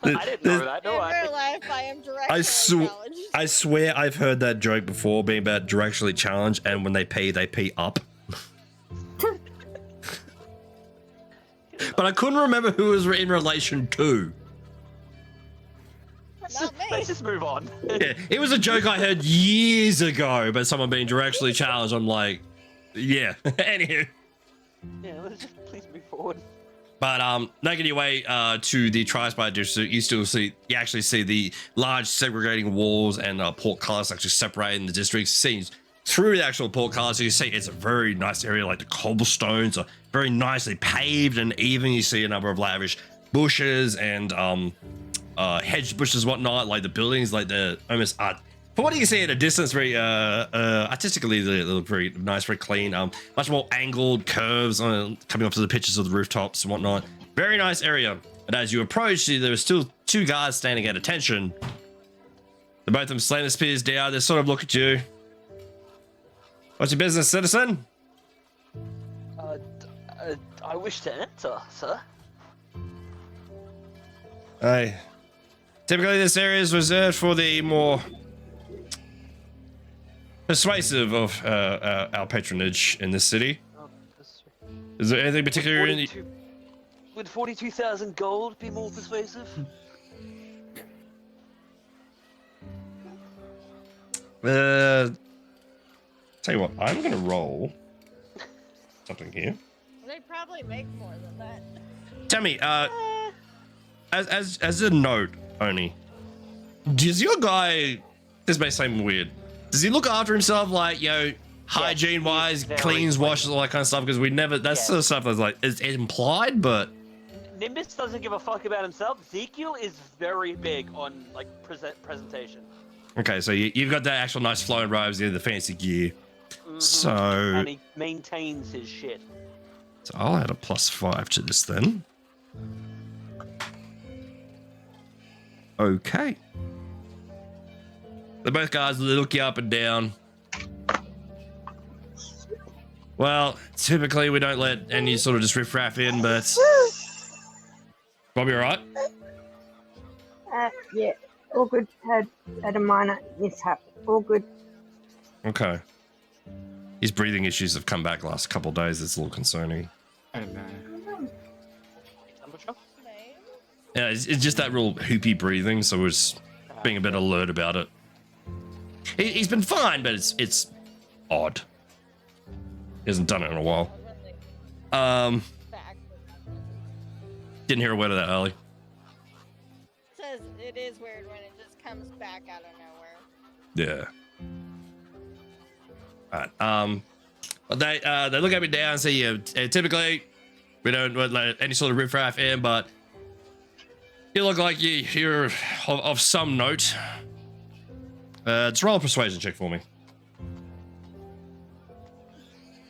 I didn't know that, In no, real life, I am directionally challenged. I swear I've heard that joke before, being about directionally challenged, and when they pee up. But I couldn't remember who it was in relation to. Not me. Let's just move on. Yeah, it was a joke I heard years ago, but someone being directionally challenged. I'm like, yeah. Anywho. Yeah, let's just please move forward. But making your way to the Tri-Spire District, you actually see the large segregating walls and portcullis actually separating the districts. Scenes through the actual portcullis, you see it's a very nice area. Like the cobblestones are very nicely paved, and even you see a number of lavish bushes and hedge bushes, whatnot. Like the buildings, like the almost art. From what you can see at a distance, very artistically, they look very nice, very clean. Much more angled curves coming up to the pictures of the rooftops and whatnot. Very nice area. But as you approach, there are still 2 guards standing at attention. Both of them slam their spears down. They sort of look at you. What's your business, citizen? I wish to enter, sir. Hey. Typically, this area is reserved for the more persuasive of our patronage in this city. Is there anything particular in the... Would 42,000 gold be more persuasive? Tell you what, I'm gonna roll something here. They probably make more than that. Tell me, as a note only, does your guy? This may seem weird. Does he look after himself, like, you know, hygiene wise, cleans, washes, all that kind of stuff? Because we never. That's sort of stuff that's like it's implied, but. Nimbus doesn't give a fuck about himself. Ezekiel is very big on like presentation. Okay, so you've got that actual nice flowing robes, the fancy gear. So. And he maintains his shit. So I'll add a +5 to this then. Okay. They're both guys, they look you up and down. Well, typically we don't let any sort of just riffraff in, but... Bobby, alright? Yeah, all good. Had a minor mishap. All good. Okay. His breathing issues have come back last couple of days. It's a little concerning. Oh no. Yeah, it's just that real hoopy breathing, so we're just being a bit alert about it. He's been fine, but it's odd. He hasn't done it in a while. Didn't hear a word of that, Ali. Says it is weird when it just comes back out of nowhere. Yeah. Alright. They look at me down and say, yeah, typically We don't let any sort of riffraff in, but you look like you're of some note. Just roll a persuasion check for me.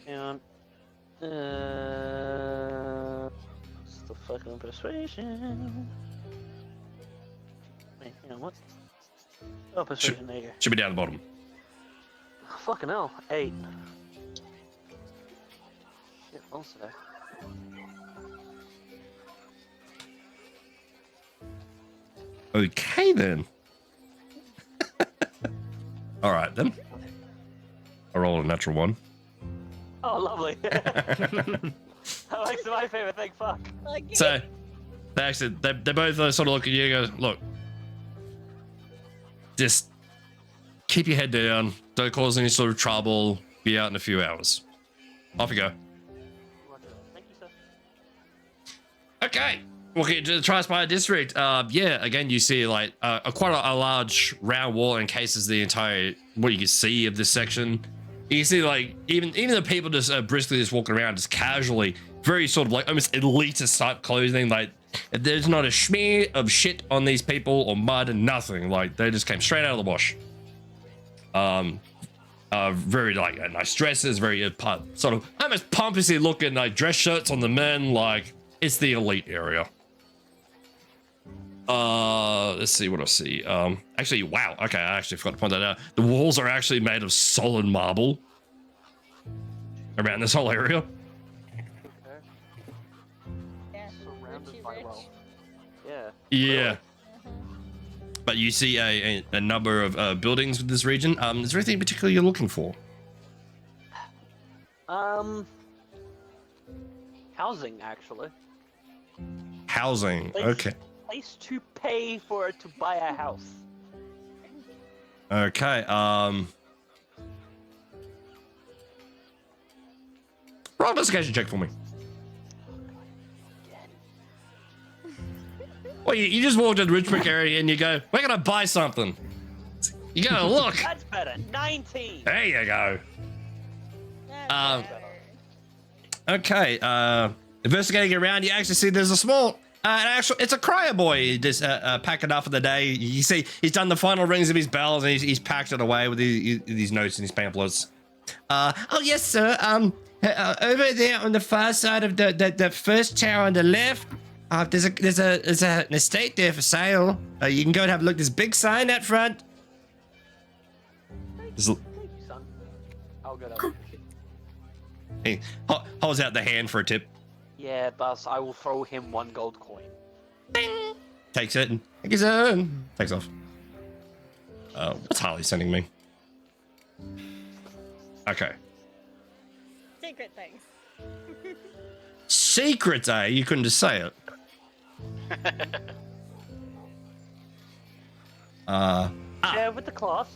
And what's the fucking persuasion? Wait, hang on, what? Oh, persuasion, there you go. Should be down the bottom. Oh, fucking hell, 8. Shit, rolls today. Okay then. All right then. I rolled a natural 1. Oh, lovely. That makes it my favorite thing. Fuck. So they both sort of look at you and go, look, just keep your head down. Don't cause any sort of trouble. Be out in a few hours. Off you go. Thank you, sir. Okay. Walking into the Tri-Spire district. Yeah, again, you see like quite a large round wall encases the entire, what you can see of this section. You can see like even the people just briskly just walking around just casually, very sort of like almost elitist type clothing. Like there's not a smear of shit on these people or mud and nothing. Like they just came straight out of the wash. Very like nice dresses, very sort of almost pompously looking like dress shirts on the men. Like it's the elite area. Let's see what I see. Actually, wow. Okay, I actually forgot to point that out. The walls are actually made of solid marble around this whole area. Yeah. Surrounded by well. Yeah. Yeah. But you see a number of buildings with this region. Is there anything in particular you're looking for? Housing, actually. Housing. Okay. Place to pay for it to buy a house. Okay. Roll investigation check for me. Well, you just walked in the Rich Brick area and you go, we're gonna buy something. You gotta look. That's better. 19. There you go. That's Okay. Investigating around, you actually see there's a small. It's a crier boy just packing up for the day. You see he's done the final rings of his bells and he's packed it away with these notes and his pamphlets. Oh yes, sir. Over there on the far side of the first tower on the left, there's an estate there for sale. You can go and have a look. There's a big sign out front. Thank you, son. I'll go down. He holds out the hand for a tip. Yeah, thus I will throw him 1 gold coin. Ding. Takes it and takes off. What's Harley sending me? Okay. Secret things. Secrets, eh? You couldn't just say it. Yeah, with the class.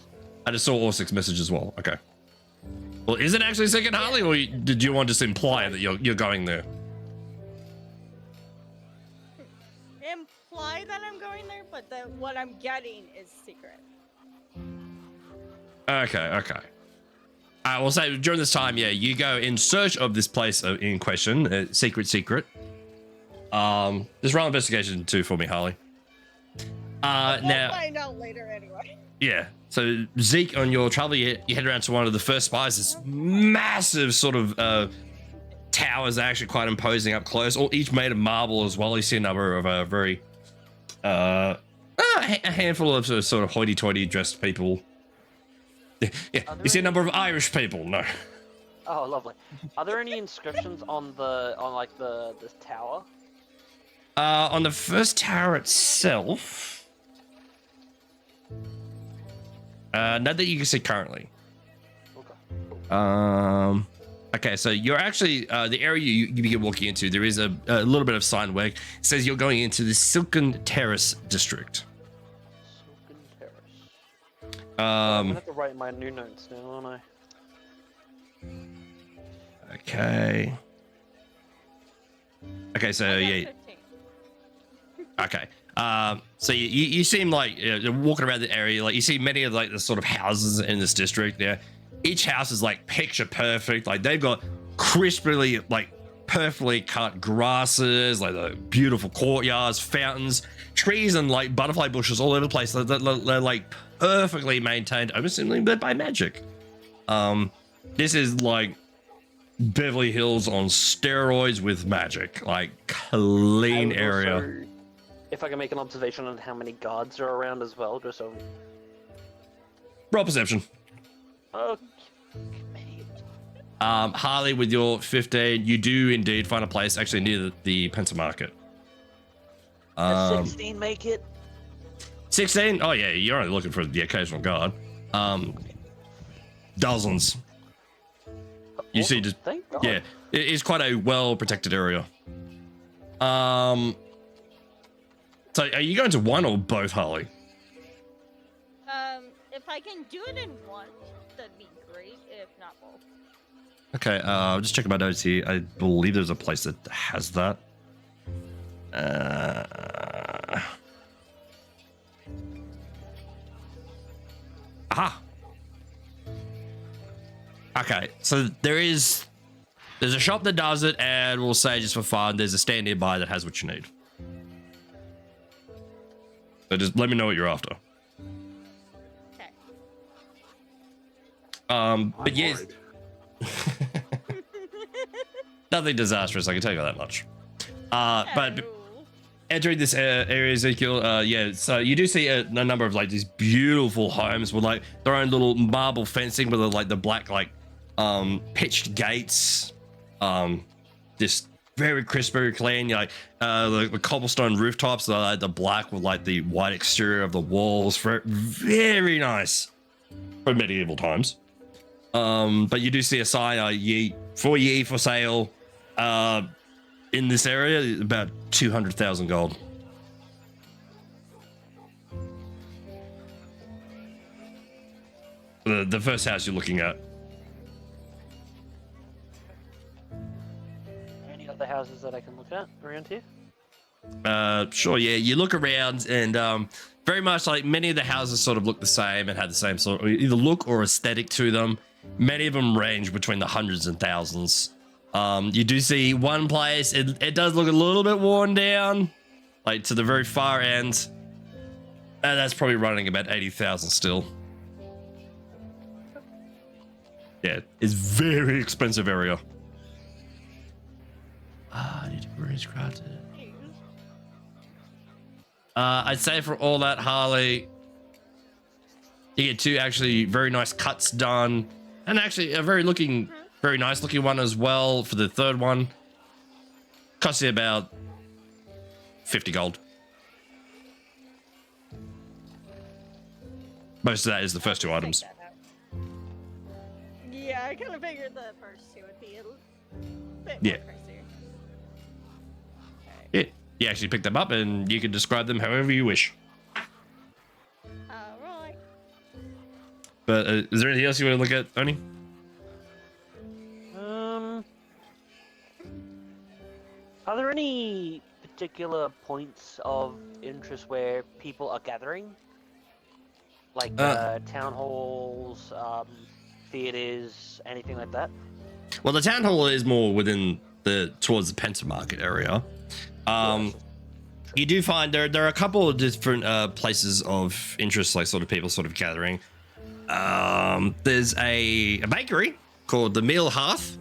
I just saw Orsick's message as well. Okay. Well, is it actually second Harley, or did you want to just imply that you're going there? Imply that I'm going there, but what I'm getting is secret. Okay. I will say during this time, yeah, you go in search of this place in question, secret. Just roll investigation 2 for me, Harley. We'll Now, find out later anyway. yeah. So Zeke, on your travel, you head around to one of the first spires. This massive sort of towers, actually quite imposing up close. All each made of marble as well. You see a number of very a handful of sort of hoity-toity dressed people. Yeah, you see a number of Irish people. No. Oh, lovely. Are there any inscriptions on this tower? On the first tower itself, none that you can see currently. Okay. Okay, so you're actually the area you begin walking into. There is a little bit of sign work. It says you're going into the Silken Terrace district. Silken Terrace. I'm gonna have to write my new notes now, aren't I? Okay. Okay, so yeah. 15. Okay. So you seem like you're walking around the area, like you see many of like the sort of houses in this district. Yeah, each house is like picture perfect. Like they've got crisply like perfectly cut grasses, like the beautiful courtyards, fountains, trees, and like butterfly bushes all over the place. They're like perfectly maintained, almost seemingly by magic. This is like Beverly Hills on steroids with magic, like clean area. Also, if I can make an observation on how many guards are around as well, just so. Roll perception. Okay. Harley, with your 15, you do indeed find a place actually near the Pensa Market. Does 16 make it? 16? Oh yeah, you're only looking for the occasional guard. Dozens. You see, just Thank God. yeah, it is quite a well protected area. So are you going to one or both, Harley? If I can do it in one, that'd be great. If not both. Okay, I'm just checking my notes here. I believe there's a place that has that. Aha. Okay, so there's a shop that does it, and we'll say just for fun, there's a stand nearby that has what you need. So just let me know what you're after. Okay. But yes. Nothing disastrous, I can tell you that much. But entering this area, Ezekiel, yeah, so you do see a number of like these beautiful homes with like their own little marble fencing with like the black like pitched gates, just very crisp, very clean. You know, like the cobblestone rooftops, the black with like the white exterior of the walls, very nice for medieval times. But you do see a sign, ye for sale, in this area, about 200,000 gold. The first house you're looking at. Any other houses that I can look at around here? Sure, yeah. You look around and very much like many of the houses sort of look the same and have the same sort of either look or aesthetic to them. Many of them range between the hundreds and thousands. You do see one place, it does look a little bit worn down, like to the very far end. And that's probably running about 80,000 still. Yeah, it's very expensive area. I need to bridge crafted. I'd say for all that, Harley, you get two actually very nice cuts done, and actually a very nice looking one as well for the third one. Costs you about 50 gold. Most of that is the first two items. Yeah, I kind of figured the first two would be a bit Yeah. more pricier. Yeah, you actually pick them up and you can describe them however you wish. Right. But is there anything else you want to look at, Oni? Are there any particular points of interest where people are gathering? Like town halls, theaters, anything like that? Well, the town hall is more within towards the Pensa Market area. You do find there are a couple of different places of interest, like sort of people sort of gathering. There's a bakery called the Meal Hearth.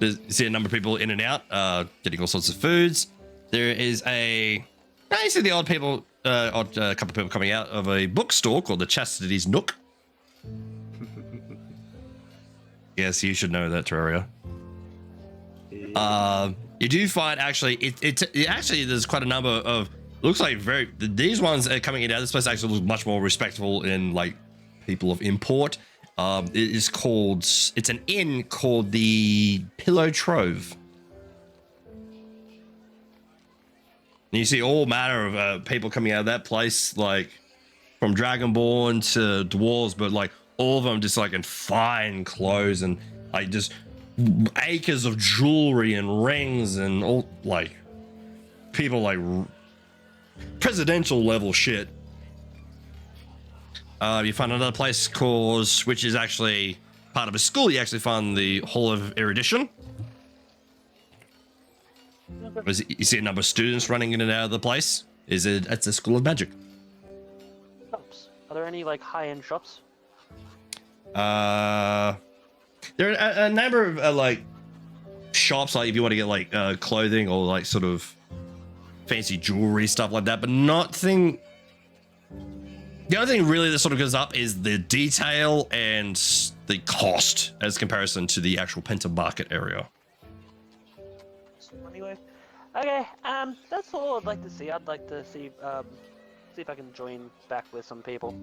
You see a number of people in and out, getting all sorts of foods. There is you see the odd couple of people coming out of a bookstore called the Chastity's Nook. Yes, you should know that, Terraria. You do find actually, it actually there's quite a number of, looks like these ones are coming in out. This place actually looks much more respectable in like people of import. It's an inn called the Pillow Trove. And you see all manner of people coming out of that place, like from Dragonborn to dwarves, but like all of them just like in fine clothes and like just acres of jewelry and rings and all like people like presidential level shit. You find another place which is actually part of a school. You actually find the Hall of Erudition. You see a number of students running in and out of the place. It's a school of magic. Shops. Are there any like high-end shops? There are a number of like shops, like if you want to get like clothing or like sort of fancy jewelry, stuff like that, but nothing. The only thing really that sort of goes up is the detail and the cost as comparison to the actual Penta market area. Anyway, okay. That's all I'd like to see. I'd like to see if I can join back with some people.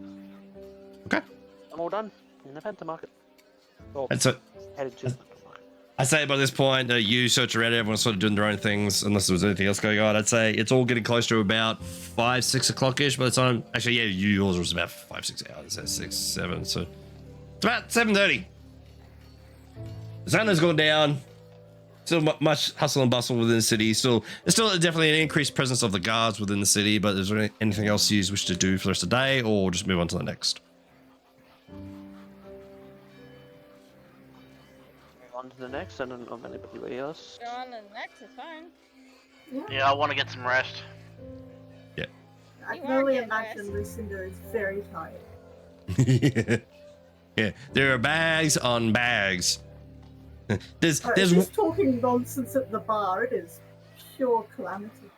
Okay. I'm all done in the Penta market. Oh, And so headed to. I'd say by this point, you search around, everyone's sort of doing their own things, unless there was anything else going on. I'd say it's all getting close to about 5, 6 o'clock-ish by the time. Actually, yeah, yours was about 5, 6 hours. So 6, 7. So it's about 7:30. The sun has gone down. Still much hustle and bustle within the city. There's still definitely an increased presence of the guards within the city. But is there anything else you wish to do for the rest of the day, or just move on to the next? On to the next, and then of anybody else. Go on to the next, it's fine. Yeah, I want to get some rest. Yeah. I You can are only getting imagine Lucinda is very tired. Yeah. There are bags on bags. There's She's talking nonsense at the bar. It is pure calamity.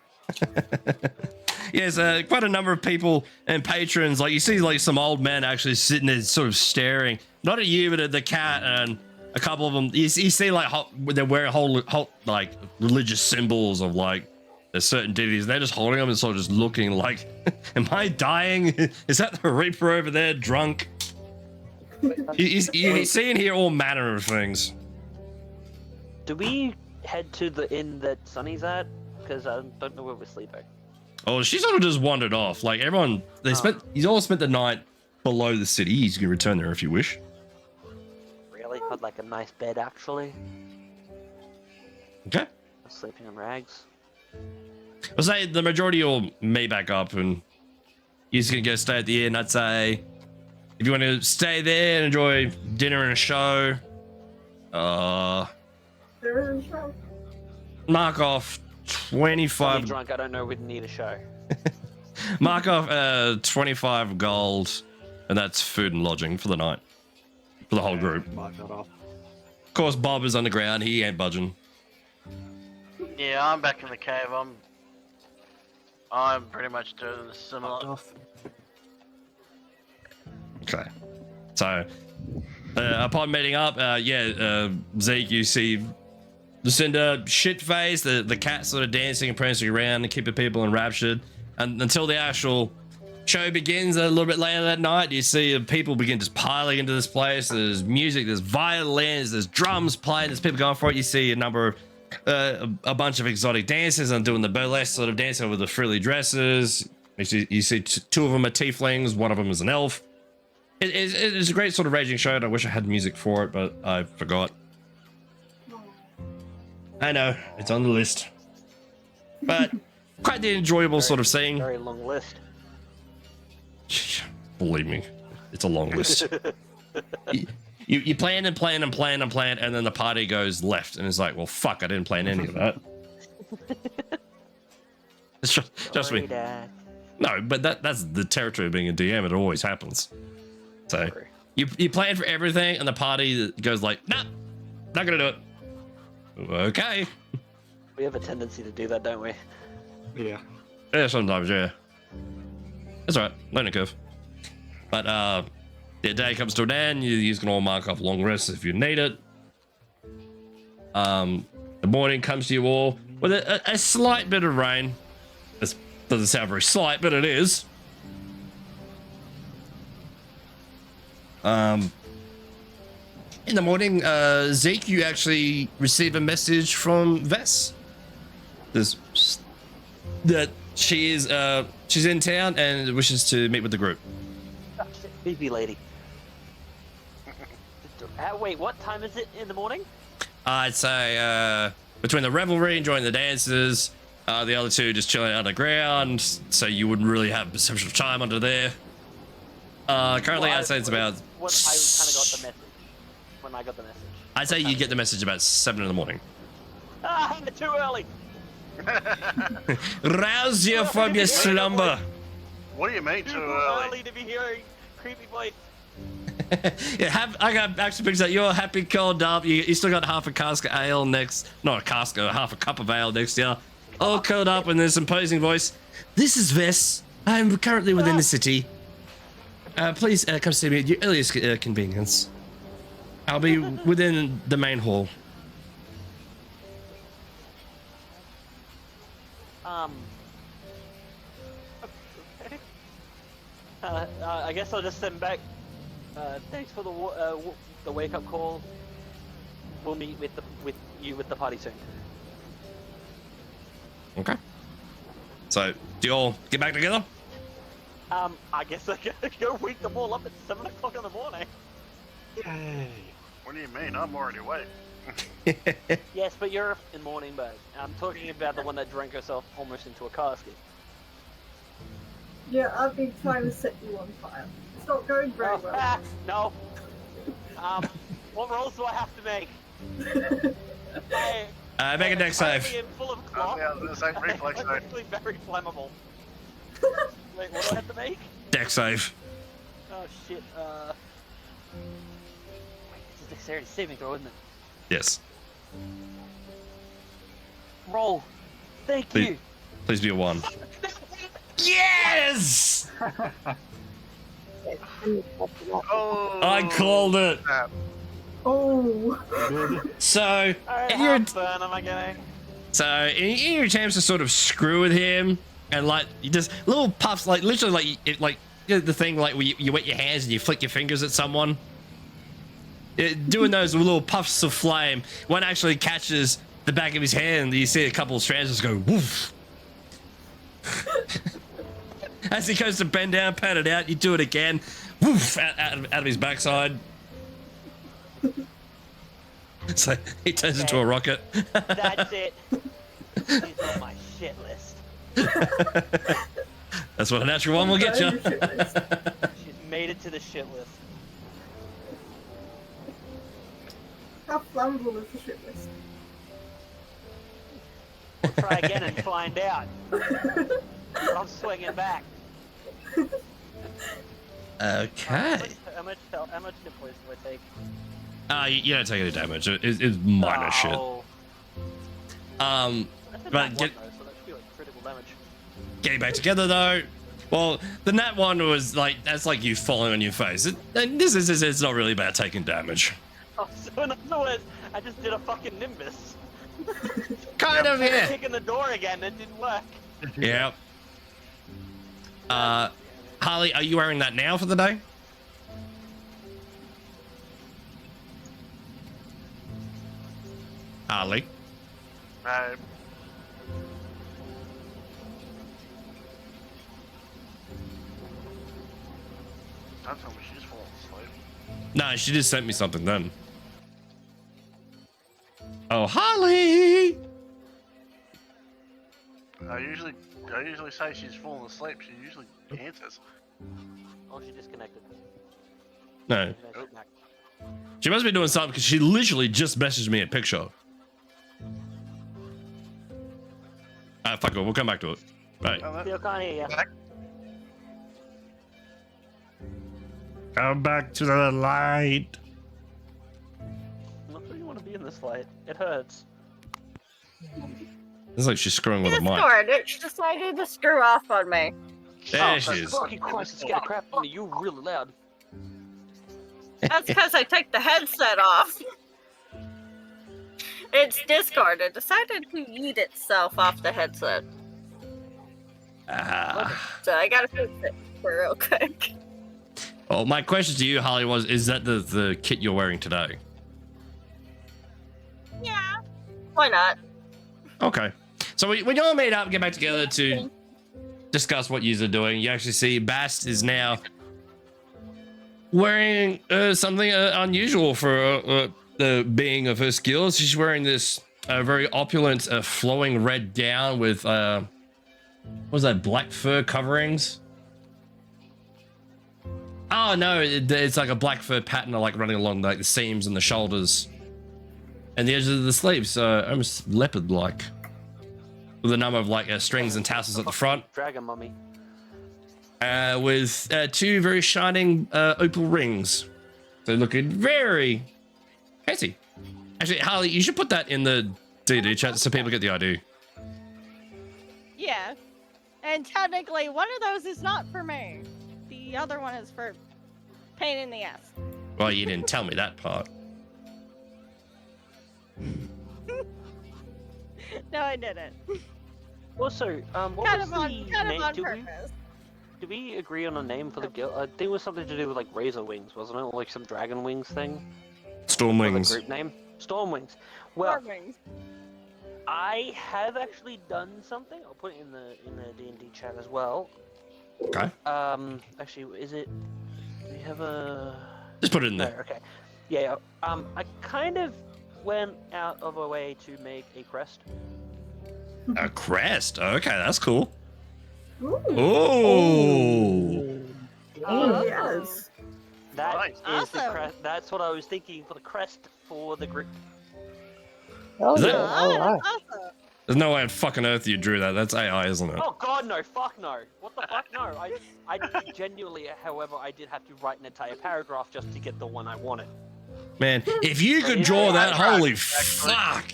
Yes, quite a number of people and patrons. Like you see, like some old men actually sitting there, sort of staring, not at you, but at the cat, and a couple of them. You see, like they're wearing whole like religious symbols of like there's certain deities. And they're just holding them and sort of just looking like, "Am I dying? Is that the Reaper over there, drunk?" You see and hear all manner of things. Do we head to the inn that Sunny's at? Because I don't know where we're sleeping. Oh, she sort of just wandered off. Like everyone, he's all spent the night below the city. He's gonna return there if you wish. Really? I'd like a nice bed, actually. Okay. I'm sleeping on rags. I'll say the majority will meet back up, and you're just gonna go stay at the inn. I'd say if you want to stay there and enjoy dinner and a show, There is a show. mark off I'm 25. drunk. I don't know. We'd need a show. Mark off 25 gold, and that's food and lodging for the night for the whole group. Mark that off. Of course, Bob is underground. He ain't budging. Yeah, I'm back in the cave. I'm pretty much doing similar. Off. Okay. So, upon meeting up, Zeke, you see Lucinda shit-faced, the cat sort of dancing and prancing around and keeping people enraptured. And until the actual show begins a little bit later that night, you see people begin just piling into this place. There's music, there's violins, there's drums playing, there's people going for it. You see a number of, a bunch of exotic dancers and doing the burlesque sort of dancing with the frilly dresses. You see two of them are tieflings, one of them is an elf. It's a great sort of raging show, and I wish I had music for it, but I forgot. I know, it's on the list. But quite the enjoyable sort of scene. Very long list. Believe me, it's a long list. You plan and plan and plan and plan, and then the party goes left, and it's like, well, fuck, I didn't plan any of that. It's just me. Dad. No, but that's the territory of being a DM. It always happens. So you plan for everything, and the party goes like, nah, not gonna do it. Okay. We have a tendency to do that, don't we? Yeah. Yeah, sometimes, yeah. That's alright, learning curve. But the day comes to an end. You can all mark off long rests if you need it. The morning comes to you all with a slight bit of rain. This doesn't sound very slight, but it is. In the morning, Zeke, you actually receive a message from Vess. That she is she's in town and wishes to meet with the group. Busy lady. Wait, what time is it in the morning? I'd say between the revelry, enjoying the dances, the other two just chilling underground, so you wouldn't really have perception of time under there. Currently, I'd say it's about. What I kind of got the message. When I got the message. I'd say you get the message about 7 in the morning. Ah, too early. Rouse you from your slumber. What do you mean too Too early? early to be hearing creepy voice. Yeah, I got actually pictures that you're happy cold up. You still got half a cask of ale next, not a cask, half a cup of ale next to you. All curled up in this imposing voice. This is Vess. I'm currently within the city. Please come see me at your earliest convenience. I'll be within the main hall. Okay. I guess I'll just send back. Thanks for the wake up call. We'll meet with you at the party soon. Okay. So, do you all get back together? I guess I gotta go wake them all up at 7 o'clock in the morning. Yay. What do you mean? I'm already awake. Yes, but you're in morning bird. I'm talking about the one that drank herself almost into a casket. Yeah, I've been trying to set you on fire. It's not going very well. No. What rolls do I have to make? Make a deck save. Full of cloth. It's like reflex I'm save. actually very flammable. Wait, what do I have to make? Deck save. Oh shit. It's a dexterity saving throw, isn't it? Yes. Roll. Thank you. Please be a 1. Yes! Oh, I called it. snap. Oh. So, Alright, in how your much burn am I getting? in your attempts to sort of screw with him, and like you just little puffs, like literally, like you know, the thing like where you wet your hands and you flick your fingers at someone. Doing those little puffs of flame. One actually catches the back of his hand. You see a couple of strands just go woof. As he goes to bend down, pat it out, you do it again. Woof, out of his backside. So he turns into a rocket. That's it. He's on my shit list. That's what a natural one will get you. She's made it to the shit list. How flammable is the shit list? We'll try again and find out. I'm swinging back. Okay. How much hit points do I take? You don't take any damage. It's minor shit. Oh. But That's a nat one, though, so that should be like critical damage. getting back together though. Well, the nat one was like that's like you falling on your face. And this is it's not really about taking damage. Oh, so in other words, I just did a fucking Nimbus. Kind of, yeah. Kicking the door again, it didn't work. Yeah. Harley, are you wearing that now for the day? Harley. No. Don't tell me she's falling asleep. No, she just sent me something then. Oh, Harley! I usually say she's falling asleep. She usually answers. Oh, she disconnected. No. Oh. She must be doing something because she literally just messaged me a picture. Fuck it, we'll come back to it. Right. Still can't hear you. Come back to the light. Not sure you want to be in this light. It hurts. It's like she's screwing with her mic. Discord, it decided to screw off on me. There she is. Fucking Christ, it's getting crap on you really loud. That's because I took the headset off. It's Discord. It decided to yeet itself off the headset. So I gotta fix it for real quick. Well, my question to you, Holly, is that the kit you're wearing today? Yeah. Why not? Okay. So we all meet up, get back together to discuss what yous are doing. You actually see Bast is now wearing something unusual for the being of her skills. She's wearing this very opulent flowing red gown with what was that, black fur coverings? Oh no, it's like a black fur pattern like running along like the seams and the shoulders and the edges of the sleeves, almost leopard like. with a number of like strings and tassels at the front, Dragon mummy. with 2 very shining opal rings. So looking very fancy. Actually, Harley, you should put that in the D&D chat so people get the idea. Yeah. And technically, one of those is not for me. The other one is for pain in the ass. Well, you didn't tell me that part. No, I didn't. Also, what Kind was of on, the kind of name? on purpose. Did we agree on a name for the guild? I think it was something to do with like razor wings, wasn't it? Or like some dragon wings thing. Storm Or the wings. group name. Storm wings. Well, Storm wings. I have actually done something. I'll put it in the D&D chat as well. Okay. Actually, is it? Do we have a? Just put it in there. Oh, okay. Yeah. I kind of went out of our way to make a crest. A crest. Okay, that's cool. Ooh. Oh. Oh, yes. That Nice. is the Awesome. crest. That's what I was thinking for the crest for the group. Oh, Is yeah. it? All right. Awesome. There's no way on fucking earth you drew that. That's AI, isn't it? Oh God, no! Fuck no! What the fuck no! I genuinely, however, I did have to write an entire paragraph just to get the one I wanted. Man, if you could It's draw AI, that, holy actually. fuck.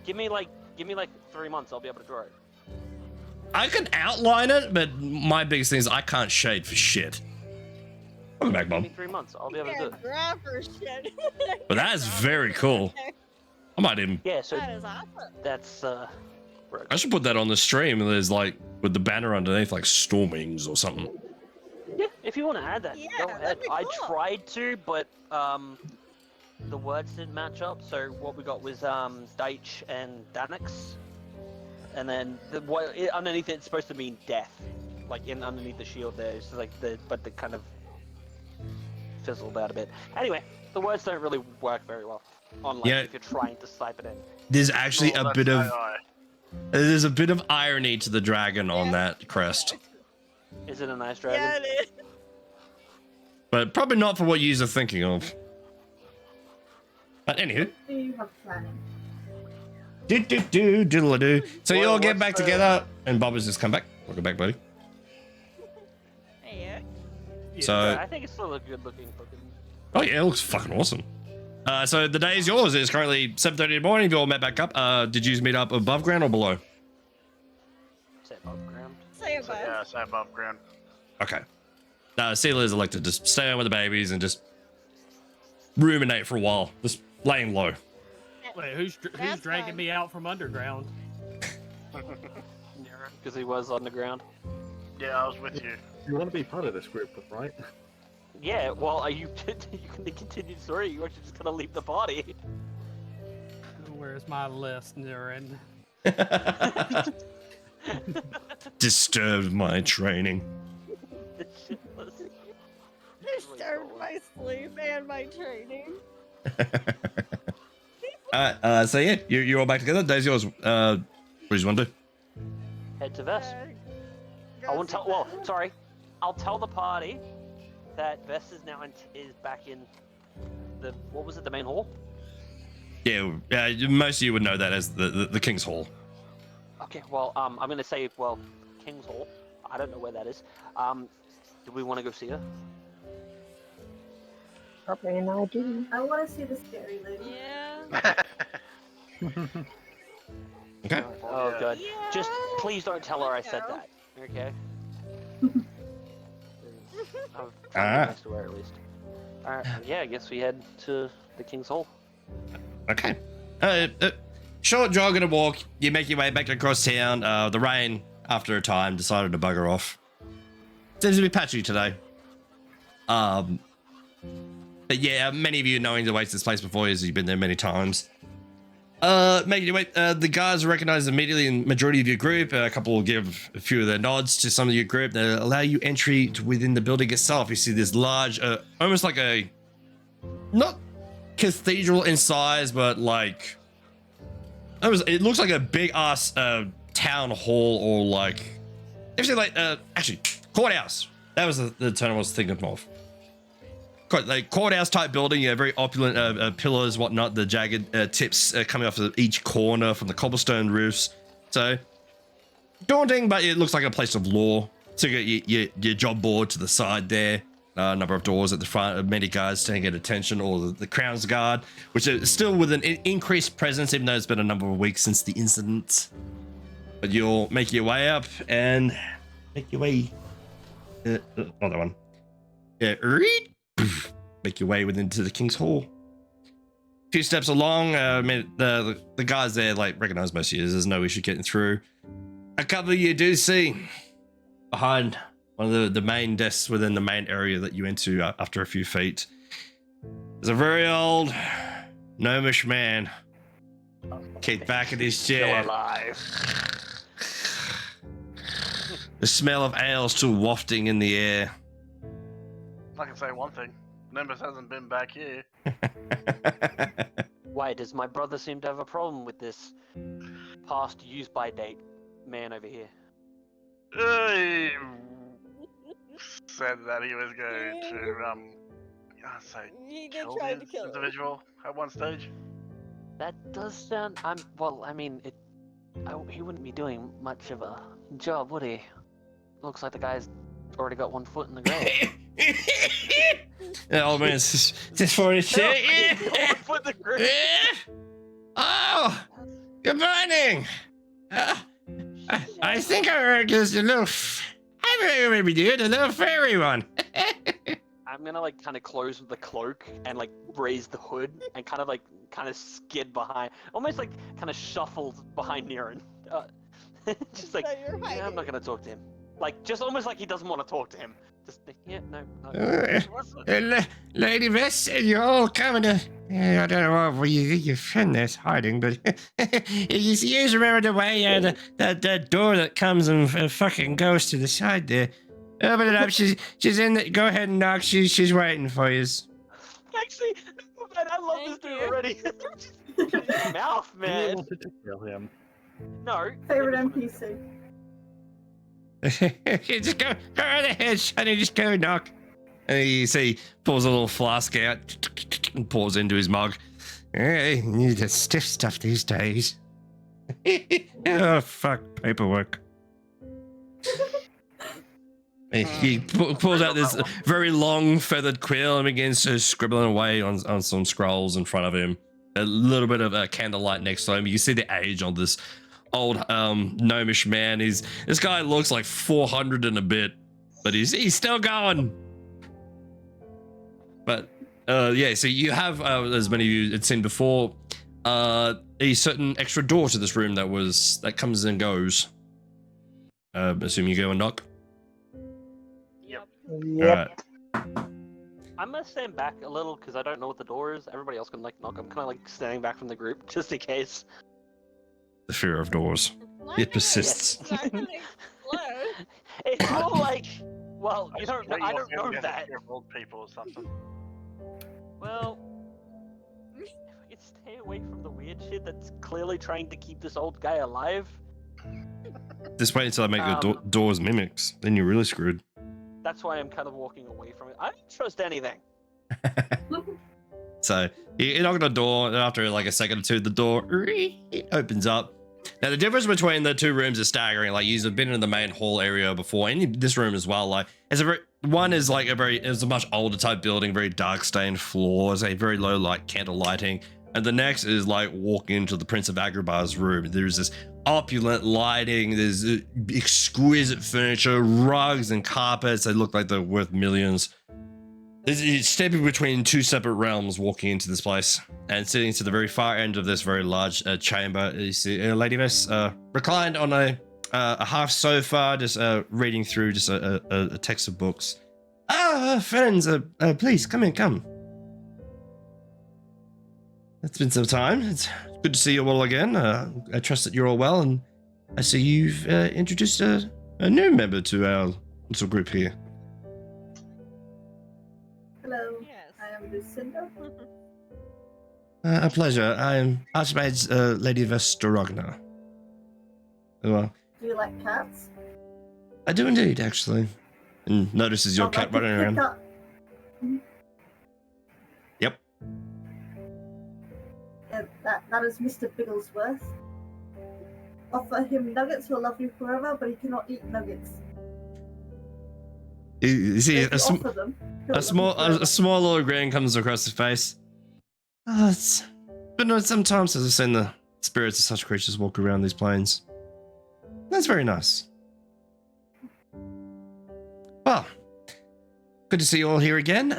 Give me like 3 months. I'll be able to draw it. I can outline it, but my biggest thing is I can't shade for shit. Welcome back, Give Bob. me 3 months. I'll be able to do Yeah, it. draw for shit. But that is very cool. I might even. Yeah. So That is awesome. that's broke. I should put that on the stream. And there's like with the banner underneath, like Stormings or something. Yeah, if you want to add that, Yeah, go that'd ahead. be I cool. tried to, but the words didn't match up. So what we got was Deitch and Danix, and then underneath it's supposed to mean death, like underneath the shield there. It's like the kind of fizzled out a bit. Anyway, the words don't really work very well on like Yeah. if you're trying to type it in. There's actually Oh, a that's bit of AI. there's a bit of irony to the dragon on that crest, Is it a nice dragon? Yeah, it is. but probably not for what you are thinking of. But anywho, Do you have planning? diddle-a-doo. So you Well, all get what's back the- together, and Bob has just come back. Welcome back, buddy. Yeah. So, Yeah, I think it's still a good looking fucking. oh yeah, it looks fucking awesome. So the day is yours. It's currently 7:30 in the morning. You all met back up. Did you meet up above ground or below? Say above ground. Say So, above. yeah, it's above ground. Okay. Celia is elected to just stay home with the babies and just ruminate for a while, just laying low. Wait, who's That's dragging fine. me out from underground? Because he was on the ground. Yeah, I was with you. You want to be part of this group, right? Yeah, well, are you you can continue the story? You actually just gonna leave the party. Where's my list, Niren? Disturbed my training. Disturbed my sleep and my training. So yeah, you're all back together. Day's yours. What do you want to do? Head to Vest. Go I won't see tell. Well, sorry. I'll tell the party that Vest is now is back in the what was it? The main hall. Yeah, most of you would know that as the King's Hall. Okay. Well, I'm gonna say King's Hall. I don't know where that is. Do we want to go see her? Probably an idea. I want to see the scary lady. Yeah. Okay. Oh yeah. god. Yeah. Just please don't tell her I said No. that. Okay. I've Alright. tried to her at least. Alright. Yeah. I guess we head to the King's Hall. Okay. Short jog and a walk. You make your way back across town. The rain, after a time, decided to bugger off. Seems to be patchy today. But yeah, many of you knowing the way to this place before, as you've been there many times. Making your way, the guards recognize immediately in majority of your group. A couple will give a few of their nods to some of your group that allow you entry to within the building itself. You see this large, almost like a, not cathedral in size, but like, it looks like a big ass town hall or like, actually courthouse. That was the term I was thinking of. Like courthouse type building, yeah, very opulent pillars, whatnot, the jagged tips coming off of each corner from the cobblestone roofs. So daunting, but it looks like a place of law. So you got your job board to the side there. A number of doors at the front, many guards staying at attention, or the Crown's Guard, which is still with an increased presence, even though it's been a number of weeks since the incident. But you'll make your way up and make your way. Another one. Yeah, make your way into the King's Hall. A few steps along, the guys there like recognize most of you. There's no issue getting through. A couple of you do see behind one of the main desks within the main area that you enter after a few feet. There's a very old gnomish man kicked back in his chair. Still alive. The smell of ale still wafting in the air. I can say one thing. Nimbus hasn't been back here. Why does my brother seem to have a problem with this past use by date man over here? He said that he was going to He did kill try this to kill him. individual at one stage. That does sound. He wouldn't be doing much of a job, would he? Looks like the guy's already got one foot in the grave. The old man's just for his shit. One foot in the grave. Oh, good morning. I think I heard there's a little. I remember you, the little fairy one. I'm gonna like kind of close the cloak and like raise the hood and kind of skid behind, almost like kind of shuffled behind Niran. Just like, yeah, I'm not gonna talk to him. Like, just almost like he doesn't want to talk to him. Just, yeah, no. Lady Vess, you're all coming to. I don't know where your friend is hiding, but you remember the way that door that comes and fucking goes to the side there. Open it up. She's in. Go ahead and knock. She's waiting for you. Actually, man, I love this dude already. His mouth, I man. wanted to kill him. No. Favorite NPC. Just go right ahead, Shiny. Just go knock. And you see, pulls a little flask out and pours into his mug. Hey, you need the stiff stuff these days. Oh, fuck, paperwork. He pulls out this very long feathered quill and begins to scribbling away on some scrolls in front of him. A little bit of a candlelight next to him. You see the age on this old gnomish man. This guy looks like 400 and a bit, but he's still going. But yeah, so you have, as many of you had seen before, a certain extra door to this room that comes and goes. Assume you go and knock. Yep. I'm gonna stand back a little because I don't know what the door is. Everybody else can like knock. I'm kind of like standing back from the group just in case. The fear of doors. It persists. It's not gonna explode. It's more like, well, I don't know Get that. fear of old people or something. Well, if I could stay away from the weird shit that's clearly trying to keep this old guy alive. Just wait until I make the doors mimics. Then you're really screwed. That's why I'm kind of walking away from it. I don't trust anything. So you knock on the door, and after like a second or two, the door it opens up. Now the difference between the two rooms is staggering. Like you've been in the main hall area before, and this room as well. Like it's a much older type building, very dark stained floors, a very low light candle lighting. And the next is like walking into the Prince of Agrabah's room. There's this opulent lighting, there's exquisite furniture, rugs and carpets. They look like they're worth millions. It's stepping between two separate realms walking into this place. And sitting to the very far end of this very large chamber, you see Lady Vess reclined on a half sofa, just reading through just a text of books. Friends, please come. It's been some time. It's good to see you all again. I trust that you're all well, and I see you've introduced a new member to our little group here. Hello, I am Lucinda. A pleasure. I am Archmage's Lady Vestorogna. Well, Do you like cats? I do indeed, actually. And notices your cat running around. Yep. Yeah, that is Mr. Bigglesworth. offer him nuggets, he'll love you forever, but he cannot eat nuggets. You see, If you offer them, he'll a love small, you forever. a small little grin comes across his face. Oh, but no, sometimes, as I've seen the spirits of such creatures walk around these plains. That's very nice. Well, good to see you all here again.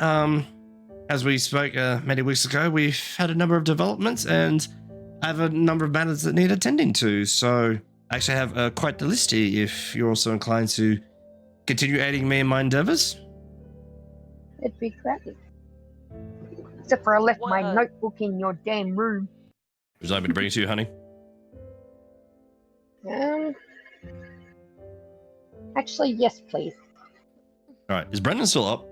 As we spoke many weeks ago, we've had a number of developments, and I have a number of matters that need attending to. So I actually have quite the list here if you're also inclined to continue aiding me in my endeavors. It'd be great. Except for I left What, my notebook in your damn room. Would you like me to bring it to you, honey? Actually, yes, please. All right. Is Brendan still up?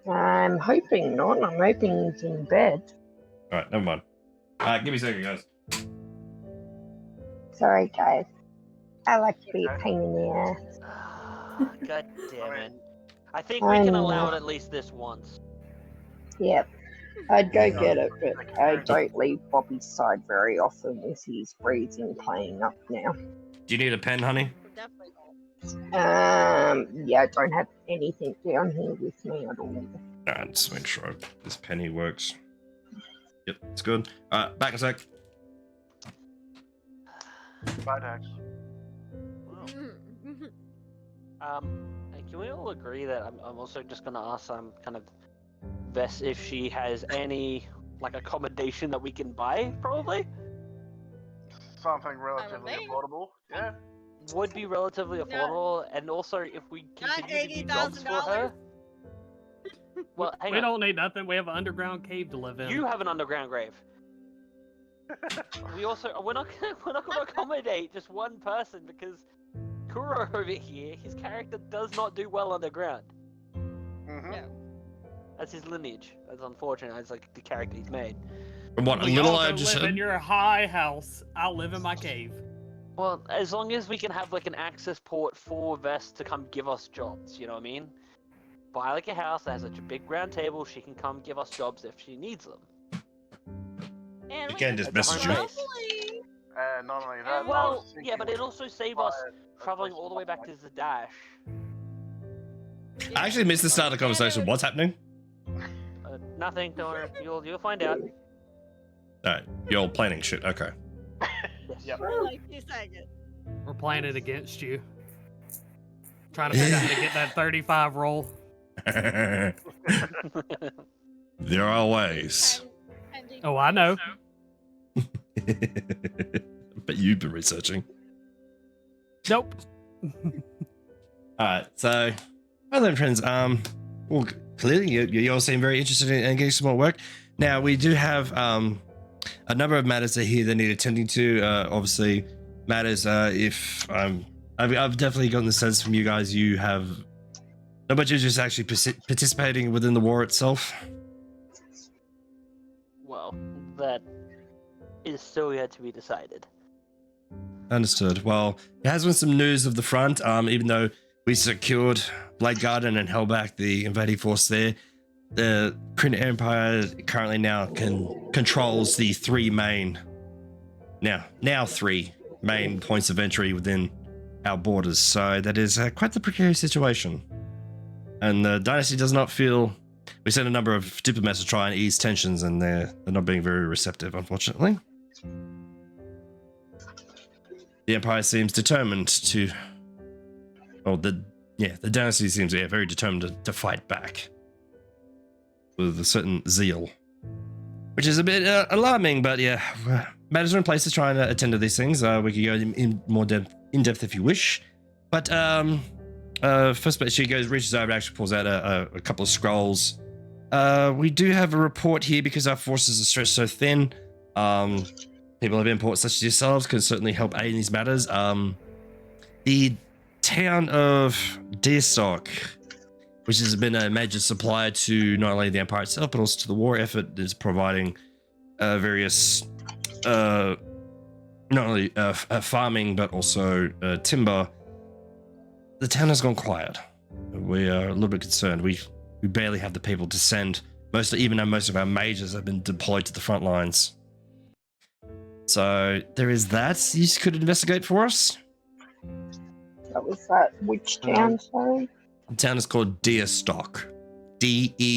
I'm hoping not. I'm hoping he's in bed. All right. Never mind. Give me a second, guys. Sorry, guys. I like to be a pain in the ass. God damn it. I think we can allow it at least this once. Yep. I'd go get it, but I don't leave Bobby's side very often as he's breathing playing up now. Do you need a pen, honey? Definitely. Yeah, I don't have anything down here with me at all. Alright, just make sure this penny works. Yep, it's good. Alright, back in a sec. Bye, Dax. And can we all agree that I'm also just gonna ask kind of Vess if she has any like accommodation that we can buy, probably? Something relatively affordable. Yeah. Would be relatively affordable, and also if we continue to do jobs for her. Well, hang we on. don't need nothing. We have an underground cave to live in. You have an underground grave. We're not gonna accommodate just one person because Kuro over here, his character does not do well underground. No. That's his lineage. That's unfortunate. It's like the character he's made. From what a We little all I go just live in said. your high house. I'll live in my cave. Well, as long as we can have like an access port for Vest to come give us jobs, you know what I mean? Buy like a house that has such a big round table, she can come give us jobs if she needs them. And You can't just message you. And not only that, Well, yeah, but it also saved us traveling all the way back to Zadash. I actually missed the start of the conversation. What's happening? Nothing, don't worry. You'll find out. Alright, you're planning shit. Okay. Yep. For like 2 seconds. We're playing it against you. Trying to figure out how to get that 35 roll. There are ways. Oh, I know. But you've been researching. Nope. Alright, so well then, friends, well, clearly you all seem very interested in getting some more work. Now we do have a number of matters that here that need attending to. Obviously, matters if I've definitely gotten the sense from you guys you have not much interest actually participating within the war itself. Well, that is still yet to be decided. Understood. Well, there has been some news of the front. Even though we secured Blade Garden and held back the invading force there, the Kryn Empire currently now controls the three main points of entry within our borders. So that is quite the precarious situation. And the dynasty does not feel. We sent a number of diplomats to try and ease tensions, and they're not being very receptive, unfortunately. The Empire seems determined to. Well, the dynasty seems very determined to fight back with a certain zeal, which is a bit alarming. But yeah, matters are in place to try and attend to these things. We could go in more in depth if you wish. But first, but she reaches over and actually pulls out a couple of scrolls. We do have a report here because our forces are stretched so thin. People of import such as yourselves can certainly help aid in these matters. The town of Deerstock, which has been a major supplier to not only the Empire itself, but also to the war effort, is providing various, not only farming, but also timber. The town has gone quiet. We are a little bit concerned. We barely have the people to send. Most of our majors have been deployed to the front lines. So there is that you could investigate for us. That was that. Which town, sorry? The town is called Deerstock. Deastok.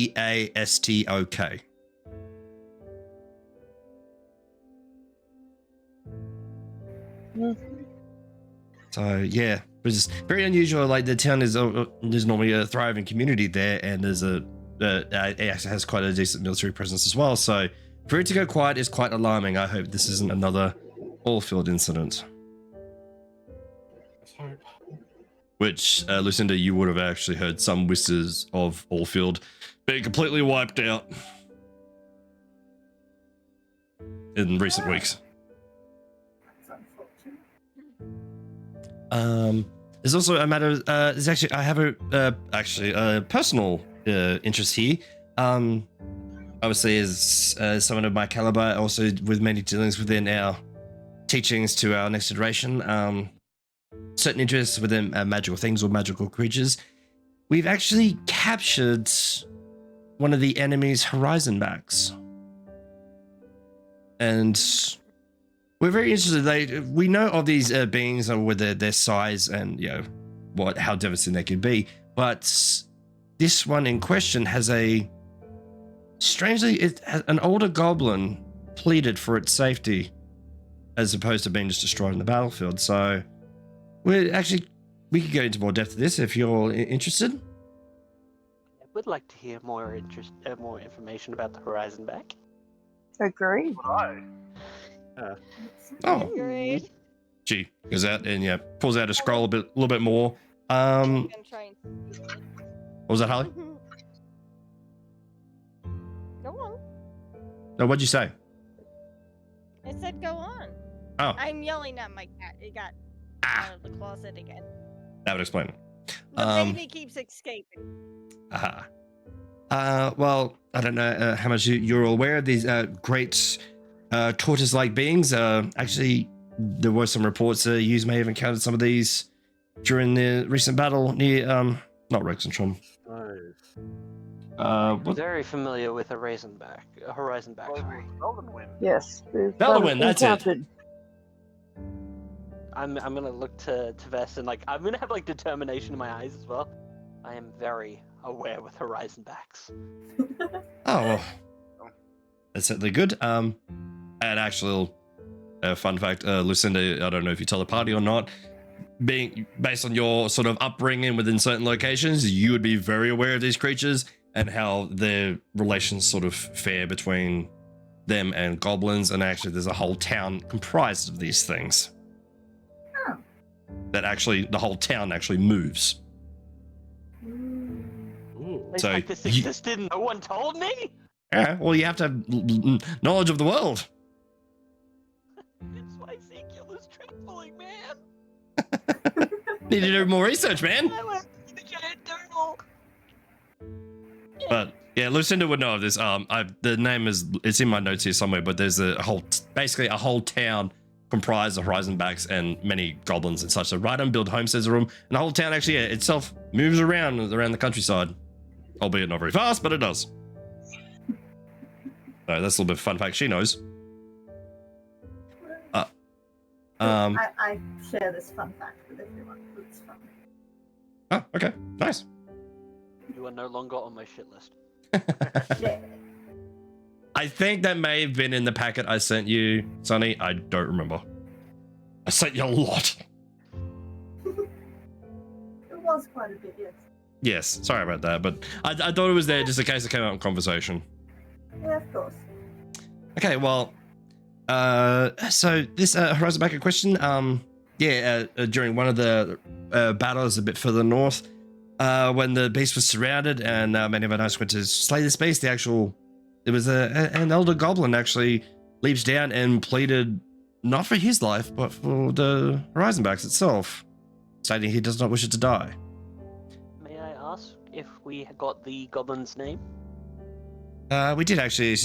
So yeah, it's very unusual. Like the town is there's normally a thriving community there, and there's it actually has quite a decent military presence as well. So for it to go quiet is quite alarming. I hope this isn't another Allfield incident. Let's hope. Which Lucinda, you would have actually heard some whispers of Allfield being completely wiped out in recent weeks. That's unfortunate. There's also a matter. There's actually I have a personal interest here. Obviously, as someone of my caliber, also with many dealings within our teachings to our next generation, certain interests within magical things or magical creatures. We've actually captured one of the enemy's horizon backs, and we're very interested. We know of these beings and with their size and how devastating they could be, but this one in question has an older goblin pleaded for its safety, as opposed to being just destroyed in the battlefield. So we could go into more depth of this if you're interested. I would like to hear more information about the Horizon back. Agreed. Why? Agreed. She goes out and pulls out a scroll a little bit more. I'm gonna try and see it. What was that, Harley? Go on. No, what'd you say? I said go on. Oh. I'm yelling at my cat. It got out of the closet again. That would explain it. The baby keeps escaping. Well, I don't know how much you're aware of these great tortoise-like beings. Actually, there were some reports you may have encountered some of these during the recent battle near, not Rexentrum. Very familiar with a Horizon back. Sorry. Yes. Velderwin, that's it. I'm gonna look to Vess and I'm gonna have determination in my eyes as well. I am very aware with Horizon backs. Oh, well, that's certainly good. And actually, fun fact, Lucinda, I don't know if you tell the party or not, being based on your sort of upbringing within certain locations, you would be very aware of these creatures and how their relations sort of fare between them and goblins. And actually, there's a whole town comprised of these things. Oh. That actually, the whole town actually moves. So this existed and no one told me? Yeah, well, you have to have knowledge of the world. It's why Ezekiel is trembling, man. Need to do more research, man. I went to the giant turtle. But yeah, Lucinda would know of this. The name it's in my notes here somewhere, but there's basically a whole town comprised of Horizon backs and many goblins and such. So right on build homesteads room, and the whole town actually itself moves around the countryside, albeit not very fast, but it does. So that's a little bit of fun fact she knows. I share this fun fact with everyone. It's fun. Oh, okay, nice. You are no longer on my shit list. Yeah. I think that may have been in the packet I sent you, Sonny. I don't remember. I sent you a lot. It was quite a bit, yes. Yes, sorry about that, but I thought it was there just in case it came up in conversation. Yeah, of course. Okay, well, so this Horizon back in question, during one of the battles a bit further north, when the beast was surrounded and many of our knights went to slay this beast, it was an elder goblin actually leaps down and pleaded not for his life, but for the Horizon backs itself, stating he does not wish it to die. May I ask if we got the goblin's name? We did actually,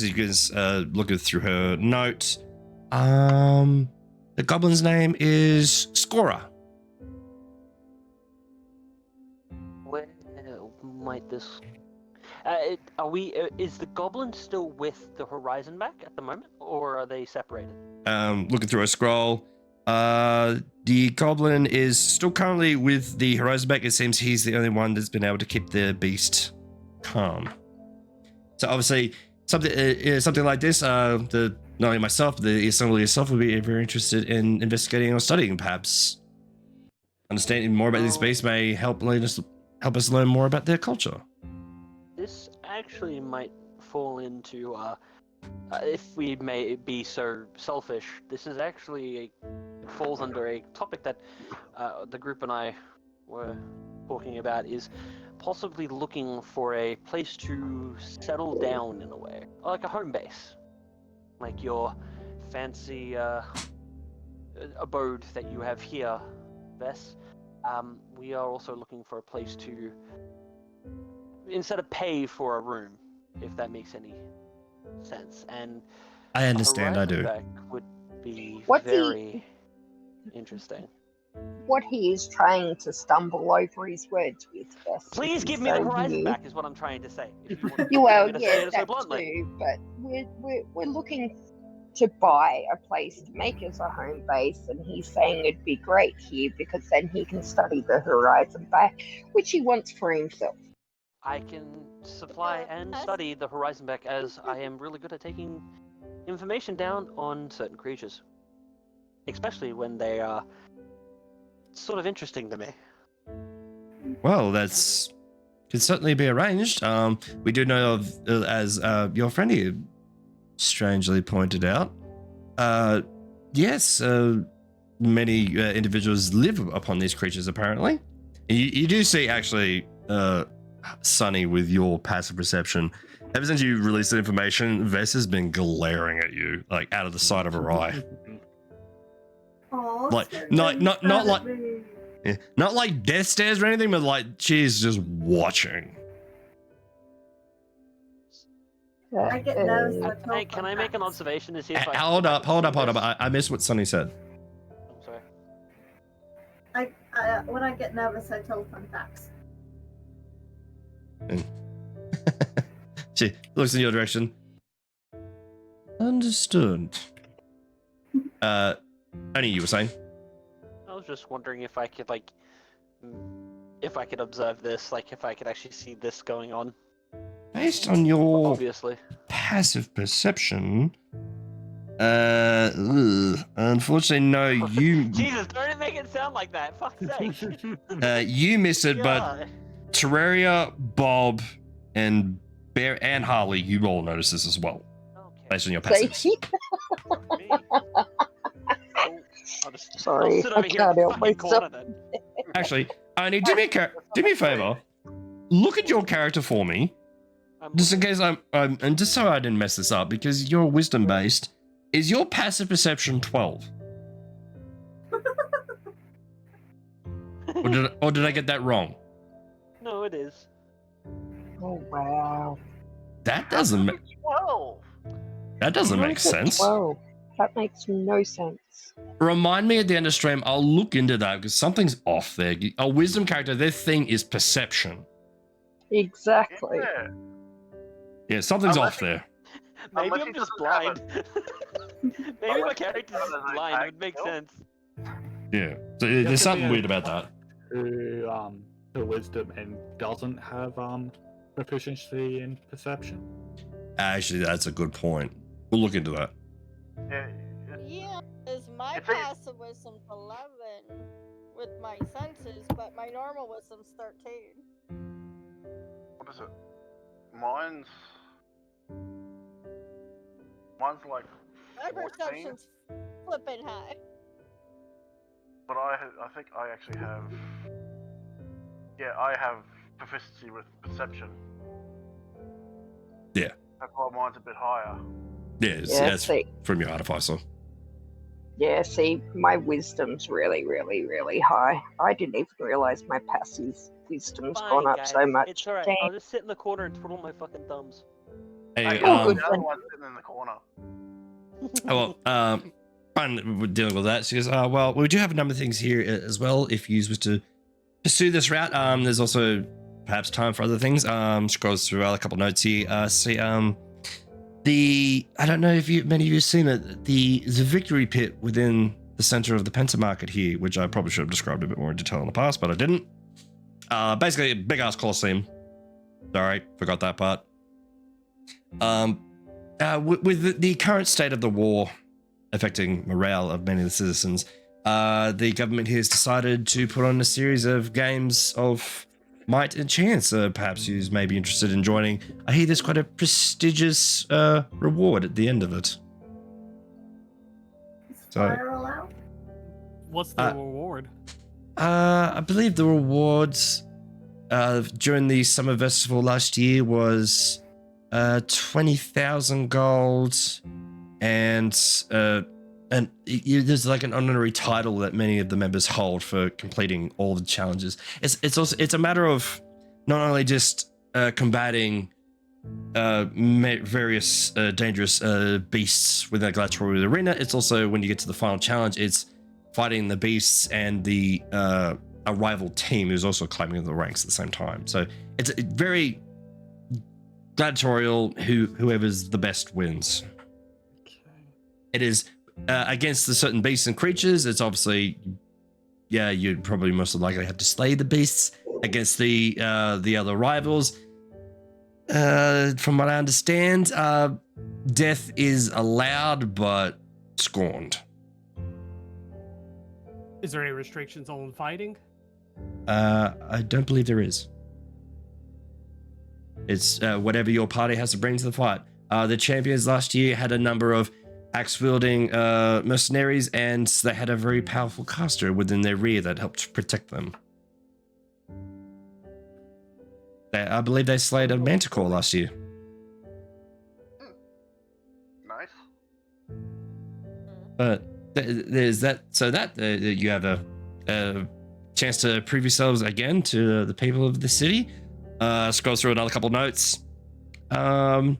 looking through her notes. The goblin's name is Scora. Where might this... is the goblin still with the Horizon back at the moment, or are they separated? looking through a scroll. The goblin is still currently with the Horizonback. It seems he's the only one that's been able to keep the beast calm. So obviously, something like this, not only myself, the assembly itself would be very interested in investigating or studying. Perhaps understanding more about this beast may help us learn more about their culture. This actually might fall into, if we may be so selfish, this is actually falls under a topic that the group and I were talking about, is possibly looking for a place to settle down in a way, like a home base, like your fancy abode that you have here, Vess. We are also looking for a place to, instead of pay for a room, if that makes any sense. And I understand, I do. Horizonback would be What's very interesting. What he is trying to stumble over his words with. Vess, Please give me the Horizon back, is what I'm trying to say. If you want Well, me to say yes, it so that bluntly. too, but we're looking to buy a place to make as a home base, and he's saying it'd be great here because then he can study the Horizon back, which he wants for himself. I can supply and study the Horizon back, as I am really good at taking information down on certain creatures, especially when they are sort of interesting to me. Well, that's could certainly be arranged. We do know of, as your friend here strangely pointed out, yes, many individuals live upon these creatures apparently. You do see actually, Sunny, with your passive perception, ever since you released the information, Vess has been glaring at you, like out of the side of her eye. Aw, Like, so not like, me. yeah, not like death stares or anything, but like she's just watching. I get nervous. when I Can tell I, can I make an observation to see if I Hold if I up. can see this? I missed what Sunny said. I'm sorry. when I get nervous, I tell fun facts. She looks in your direction. Understood. Only you were saying? I was just wondering if I could, like, if I could observe this, like, if I could actually see this going on. Based on your Obviously. passive perception, unfortunately, no. You Jesus, don't make it sound like that. Fuck's sake. you missed it, but God. Terraria, Bob, and Bear and Harley, you all noticed this as well, based on your passives. Sorry, I'll sit over I here can't in the help fucking corner myself. then. Actually, Oni, do me a favor. Look at your character for me, just in case and just so I didn't mess this up, because you're wisdom based. Is your passive perception 12? or did I get that wrong? No, it is. Oh wow. That doesn't make 12. that doesn't make How's it sense. 12? That makes no sense. Remind me at the end of stream. I'll look into that because something's off there. A wisdom character, their thing is perception. Exactly. Yeah. Yeah, something's off there. Maybe Unless I'm he just doesn't have blind. Maybe my character's just blind. It would make sense. Yeah, so You have there's to something be weird about that. The wisdom and doesn't have proficiency in perception. Actually, that's a good point. We'll look into that. Yeah, because my It's a- passive wisdom's 11 with my senses, but my normal wisdom's 13. What is it? Mine's like My 14, perception's flipping high. but I think I actually have. Yeah, I have proficiency with perception. Yeah. That's why mine's a bit higher. Yeah, Yeah, that's see. from your artificer. Yeah, see, my wisdom's really, really, really high. I didn't even realize my passive wisdom's Fine, gone up guys. so much. It's alright. Dang. I'll just sit in the corner and twiddle my fucking thumbs. Hey, Oh, good The other one's sitting in the corner. Fine, we're dealing with that. She goes, well, we do have a number of things here as well. If you was to pursue this route, there's also perhaps time for other things. Scrolls through a couple notes here. I don't know if many of you have seen it, the victory pit within the center of the Penta Market here, which I probably should have described a bit more in detail in the past, but I didn't. Basically a big ass Colosseum. Sorry, forgot that part. With the current state of the war affecting morale of many of the citizens, the government here has decided to put on a series of games of might and chance. Perhaps you may be interested in joining. I hear there's quite a prestigious reward at the end of it. Fire allowed? What's the reward? I believe the rewards during the summer festival last year was 20,000 gold, and there's like an honorary title that many of the members hold for completing all the challenges. It's a matter of not only just combating various dangerous beasts within a gladiatorial arena. It's also, when you get to the final challenge, it's fighting the beasts and a rival team who's also climbing the ranks at the same time. So it's very gladiatorial. Whoever's the best wins. It is against the certain beasts and creatures. It's obviously, you'd probably most likely have to slay the beasts against the other rivals. From what I understand, death is allowed but scorned. Is there any restrictions on fighting? I don't believe there is. It's whatever your party has to bring to the fight. The champions last year had a number of axe-wielding mercenaries, and they had a very powerful caster within their rear that helped protect them. I believe they slayed a manticore last year. Nice. But there's that. So that you have a chance to prove yourselves again to the people of the city. Scroll through another couple notes. Some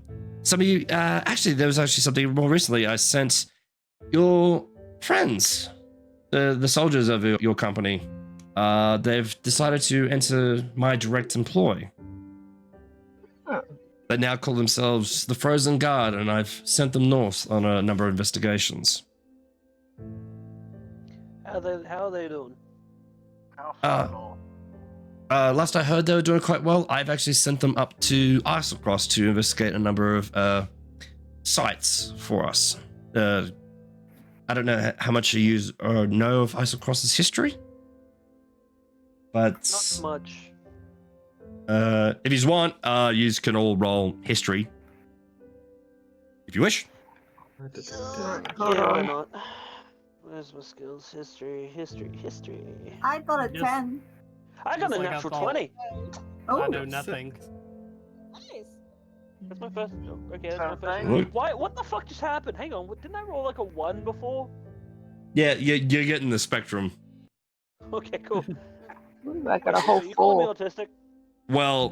of you, actually, there was actually something more recently. I sent your friends, the soldiers of your company. They've decided to enter my direct employ. They now call themselves the Frozen Guard, and I've sent them north on a number of investigations. How are they doing? How far Last I heard, they were doing quite well. I've actually sent them up to Islecross to investigate a number of sites for us. I don't know how much you know of Islecross's history, but Not much. if you want, you can all roll history if you wish. Yeah, why not? Where's my skills? History. I got a 10. I got a Like I natural thought. 20. Oh, I know nothing. Nice. That's my first. Okay, that's my Something. first. Why? What the fuck just happened? Hang on. Didn't I roll like a 1 before? Yeah, you're getting the spectrum. Okay, cool. I got a whole You call me 4. autistic? Well,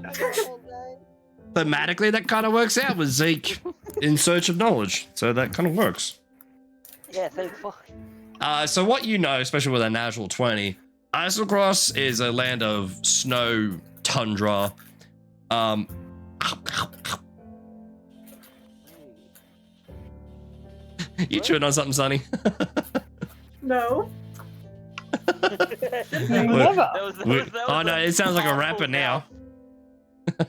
thematically, that kind of works out with Zeke in search of knowledge. So that kind of works. Yeah, thank fuck. So what you know, especially with a natural 20, Islecross is a land of snow, tundra. You chewing on something, Sonny? no. Never. Oh no, it sounds like a rapper now.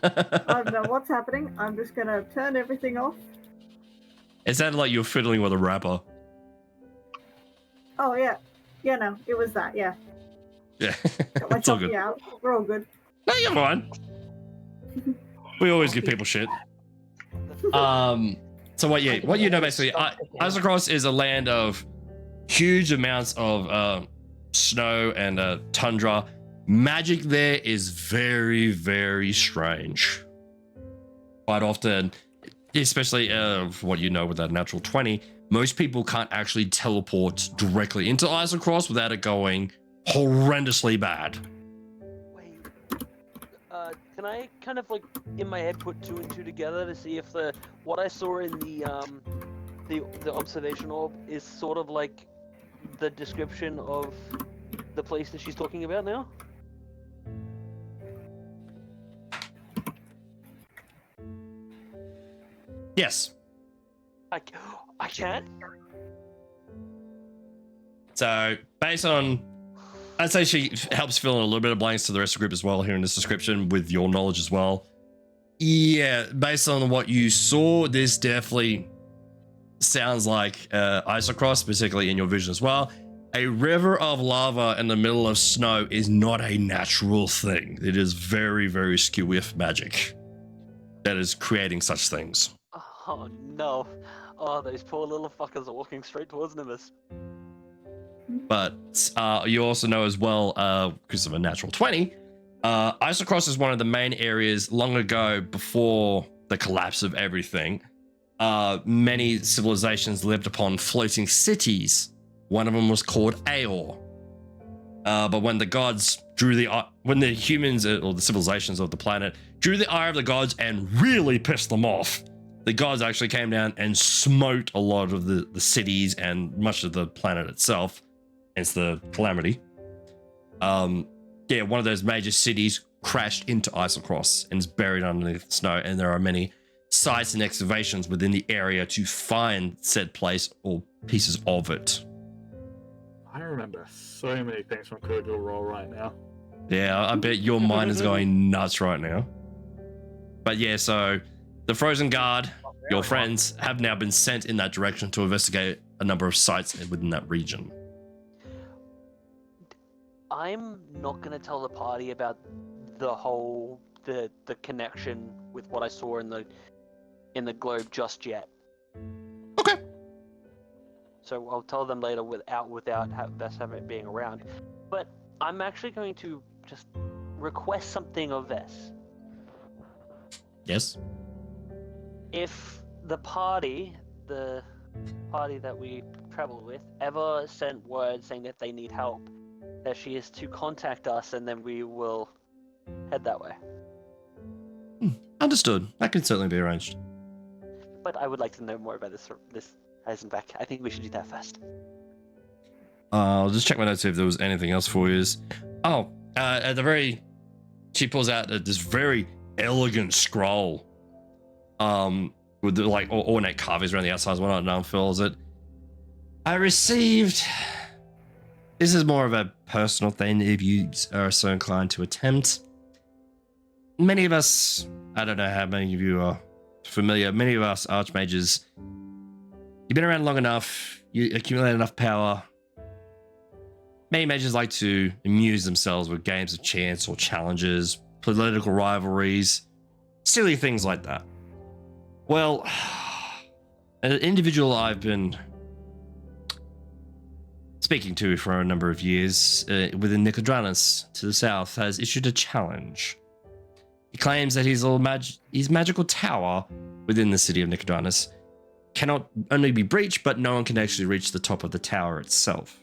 I don't know what's happening. I'm just gonna turn everything off. It sounded like you were fiddling with a rapper. Oh, yeah. Yeah, no, it was that, yeah. Yeah, Got my it's all choppy good. out. We're all good. No, you're fine. We always give people shit. So what you know basically, Islecross is a land of huge amounts of snow and tundra. Magic there is very, very strange. Quite often, especially what you know with that natural 20, most people can't actually teleport directly into Islecross without it going horrendously bad. Wait. Can I kind of like in my head put 2 and 2 together to see if what I saw in the observation orb is sort of like the description of the place that she's talking about now? Yes. I can't. So, based on, I'd say she helps fill in a little bit of blanks to the rest of the group as well here in this description with your knowledge as well. Yeah, based on what you saw, this definitely sounds like Isocross, particularly in your vision as well. A river of lava in the middle of snow is not a natural thing. It is very, very skewed with magic that is creating such things. Oh no. Oh, those poor little fuckers are walking straight towards Nimbus. But you also know as well, because of a natural 20, Isocross is one of the main areas long ago before the collapse of everything. Many civilizations lived upon floating cities. One of them was called Aor. But when the gods when the humans or the civilizations of the planet drew the ire of the gods and really pissed them off, the gods actually came down and smote a lot of the cities and much of the planet itself. Hence the calamity. One of those major cities crashed into Isocross and is buried underneath snow, and there are many sites and excavations within the area to find said place or pieces of it. I remember so many things from Critical Role right now. Yeah, I bet your mind is going nuts right now. But yeah, so the Frozen Guard, your friends, have now been sent in that direction to investigate a number of sites within that region. I'm not gonna tell the party about the whole the connection with what I saw in the globe just yet. Okay. So I'll tell them later without Vess having it being around. But I'm actually going to just request something of Vess. Yes. If the party that we travel with, ever sent word saying that they need help, that she is to contact us, and then we will head that way. Understood. That can certainly be arranged. But I would like to know more about this Eisenbach. I think we should do that first. I'll just check my notes see if there was anything else for you. At the very, she pulls out this very elegant scroll, with the, like ornate carvings around the outside and whatnot, and unfurls it. I received. This is more of a personal thing if you are so inclined to attempt. Many of us, I don't know how many of you are familiar, many of us archmages, you've been around long enough, you accumulate enough power. Many mages like to amuse themselves with games of chance or challenges, political rivalries, silly things like that. Well, an individual I've been speaking to for a number of years within Nicodranus to the south has issued a challenge. He claims that his magical tower within the city of Nicodranus cannot only be breached, but no one can actually reach the top of the tower itself.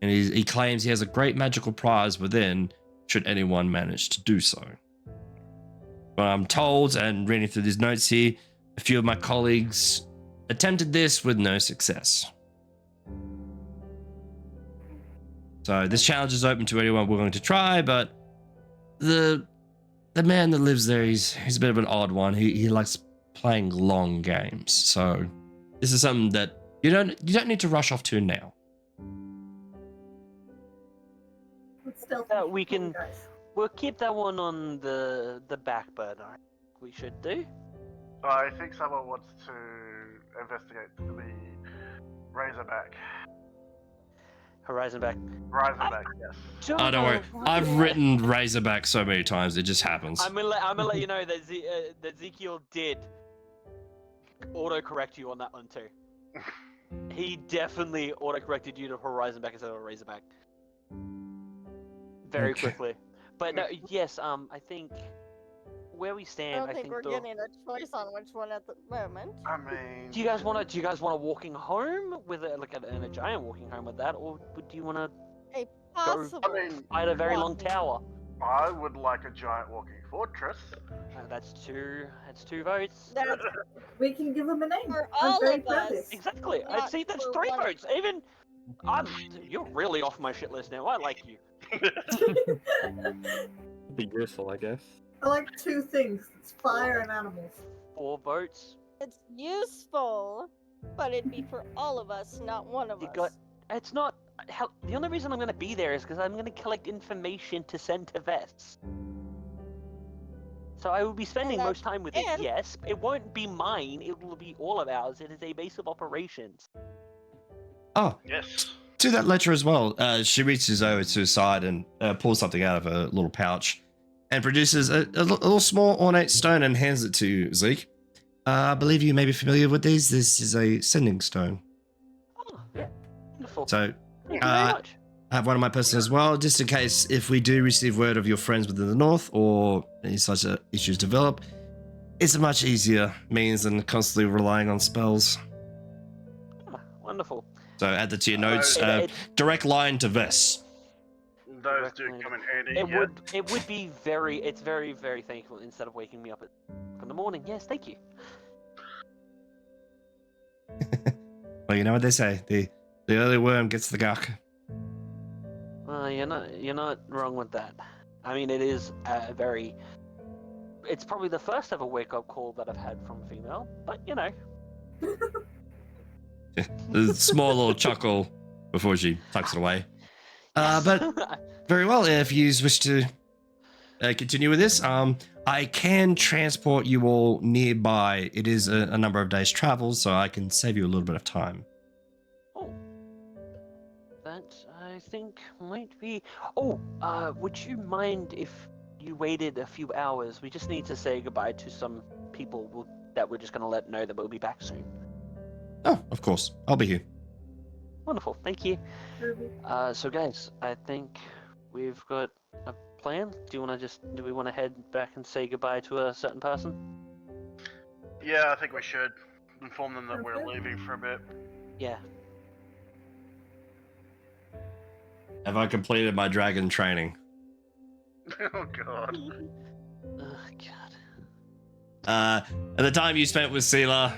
And he claims he has a great magical prize within, should anyone manage to do so. But I'm told, and reading through these notes here, a few of my colleagues attempted this with no success. So this challenge is open to anyone willing to try, but the man that lives there, he's a bit of an odd one. He likes playing long games. So this is something that you don't need to rush off to now. We'll keep that one on the back burner. We should do. I think someone wants to investigate the Razorback. Razorback, yes. Oh, don't worry. I've written Razorback so many times, it just happens. I'm gonna let you know that that Ezekiel did autocorrect you on that one too. He definitely autocorrected you to Horizonback instead of Razorback. Very quickly. But no, yes, I think where we stand, I don't think we're getting a choice on which one at the moment. I mean, do you guys want a walking home with a giant walking home with that, or do you want to Possible. fight a very long tower? I would like a giant walking fortress. That's two votes. We can give them a name. For all of us. Exactly. I'd say that's 3 votes. Even you're really off my shit list now. I like you. Be useful, I guess. I like 2 things. It's fire and animals. 4 votes. It's useful, but it'd be for all of us, not one of us. It's not. Hell, the only reason I'm going to be there is because I'm going to collect information to send to VES. So I will be spending most time with it, yes. It won't be mine, it will be all of ours. It is a base of operations. Oh, yes. To that letter as well, she reaches over to her side and pulls something out of a little pouch and produces a little small ornate stone and hands it to Zeke. I believe you may be familiar with these. This is a sending stone. Oh, yeah. Wonderful. So, thank you very much. I have one of my person as well, just in case if we do receive word of your friends within the north or any such issues develop, it's a much easier means than constantly relying on spells. Ah, wonderful. So add that to your notes. Direct line to VES. Those do come in handy. It would be very. It's very, very thankful instead of waking me up in the morning. Yes, thank you. Well, you know what they say. The early worm gets the gawk. You're not wrong with that. I mean, it is very. It's probably the first ever wake up call that I've had from a female, but you know. A small little chuckle before she tucks it away. But very well, if you wish to continue with this, I can transport you all nearby. It is a number of days travel, so I can save you a little bit of time. Oh, that I think might be. Oh, would you mind if you waited a few hours? We just need to say goodbye to some people that we're just going to let know that we'll be back soon. Oh, of course. I'll be here. Wonderful, thank you. So guys, I think we've got a plan. Do we want to head back and say goodbye to a certain person? Yeah, I think we should inform them that we're leaving for a bit. Yeah. Have I completed my dragon training? Oh god. Oh god. At the time you spent with Seela,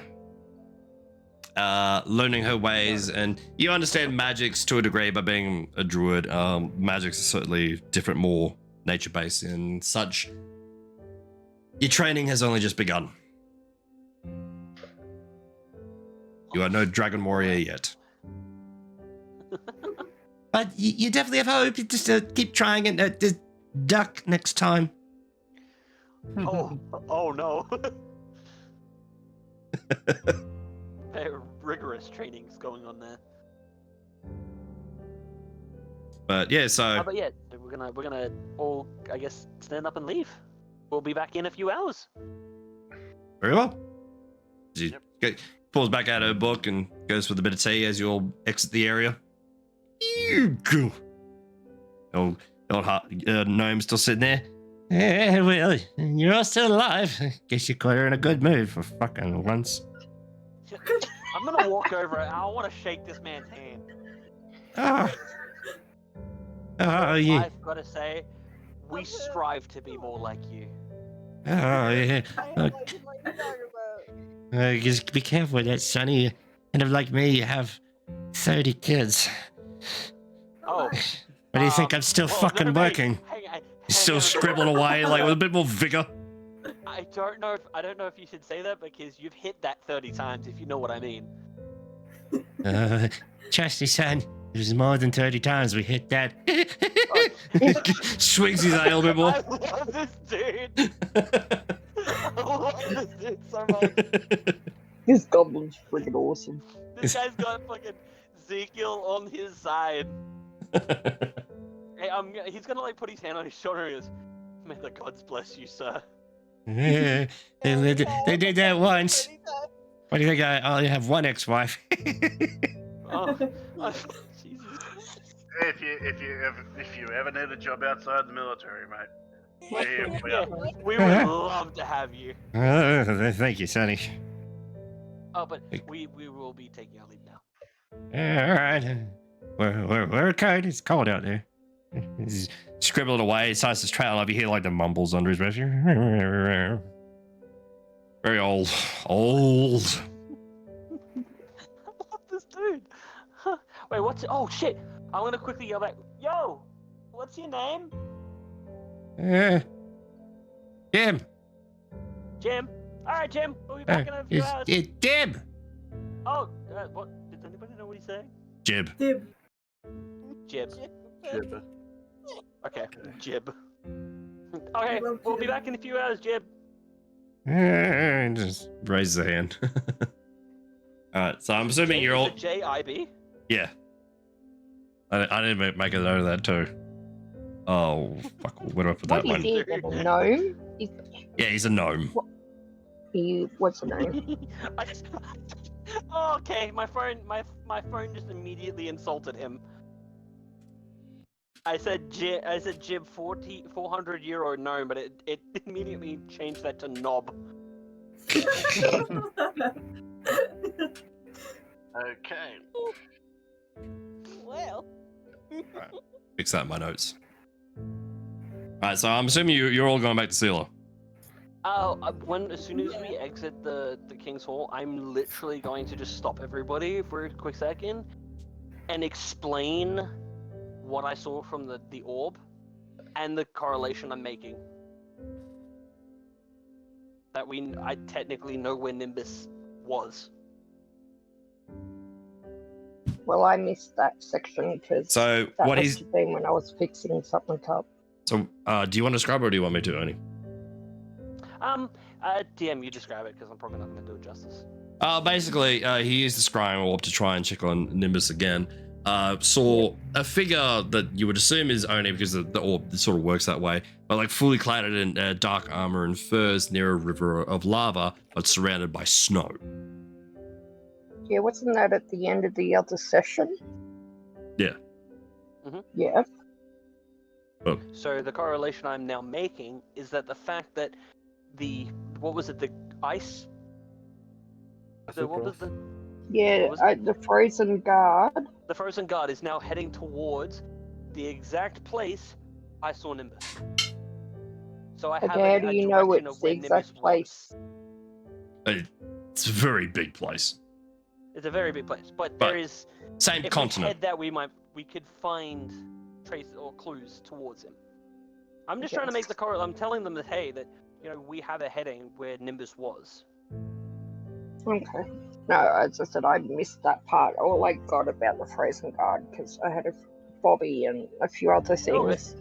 learning her ways, and you understand magics to a degree by being a druid. Magics are certainly different, more nature-based and such. Your training has only just begun. You are no dragon warrior yet. But you definitely have hope. You just keep trying and just duck next time. Oh no. Very rigorous trainings going on there. But yeah, so we're gonna all, I guess, stand up and leave. We'll be back in a few hours. Very well. She pulls back out her book and goes with a bit of tea as you all exit the area. Old gnome still sitting there. Yeah, well, you're all still alive. Guess you caught her in a good mood for fucking once. I'm gonna walk over and I want to shake this man's hand. Yeah. I've got to say, we strive to be more like you. Yeah. Just be careful with that, Sonny. Kind of like me, you have 30 kids. Oh. But do you think I'm still fucking working? You're still scribbling away like with a bit more vigor. I don't know if you should say that because you've hit that 30 times, if you know what I mean. Trust me, son. There's more than 30 times we hit that. Swings his eye a little bit more. I love this dude. I love this dude so much. This goblin's freaking awesome. This guy's got fucking Ezekiel on his side. Hey, he's gonna like put his hand on his shoulder and he goes, "May the gods bless you, sir." Yeah, they did that once. What do you think? I only have one ex-wife. Oh, Jesus. If you ever need a job outside the military, mate, we would love to have you. Thank you, Sonny. Oh, but we will be taking our leave now. All right. We're okay. It's cold out there. He's scribbling away. He starts to trail up. You hear like the mumbles under his breath. Very old. Old. I love this dude. Wait, what's it? Oh, shit. I'm going to quickly yell back. Yo, what's your name? Jim. Jim? Alright, Jim, we'll be back in a few hours. It's Jib. Oh, what? Does anybody know what he's saying? Jib. Dib. Jib. Jib. Okay, Jib. Okay, we'll be back in a few hours, Jib. Just raise the hand. Alright, so I'm assuming you're all. J-I-B? Yeah. I didn't make a note of that too. Oh, fuck. Where do I put that What one? is he? A gnome? Yeah, he's a gnome. What's a gnome? I just... Oh, okay, my phone just immediately insulted him. I said Jib 400-year gnome, but it immediately changed that to knob. Okay. Well. Fix that in my notes. Alright, so I'm assuming you're all going back to Sealer. As soon as we exit the King's Hall, I'm literally going to just stop everybody for a quick second and explain what I saw from the orb and the correlation I'm making. That I technically know where Nimbus was. Well, I missed that section because So that what must he's have been when I was fixing something up. so do you want to describe it or do you want me to, Ernie? DM, you describe it because I'm probably not going to do it justice. Basically, he used the scrying orb to try and check on Nimbus again. Saw a figure that you would assume is Oni because the orb sort of works that way, but like fully clad in dark armor and furs near a river of lava, but surrounded by snow. Yeah, wasn't that at the end of the other session? Yeah. Mm-hmm. Yeah. Oh. So the correlation I'm now making is that the fact that the ice? Yeah, the frozen guard. The frozen guard is now heading towards the exact place I saw Nimbus. So I have how do you know direction it's of the where exact Nimbus place? It's a very big place. It's a very big place, but there is same if continent. We head that we could find traces or clues towards him. I'm just trying to make the correlation. I'm telling them that hey, that we have a heading where Nimbus was. Okay. No, as I said, I missed that part. All I got about the frozen guard, because I had a Bobby and a few other things,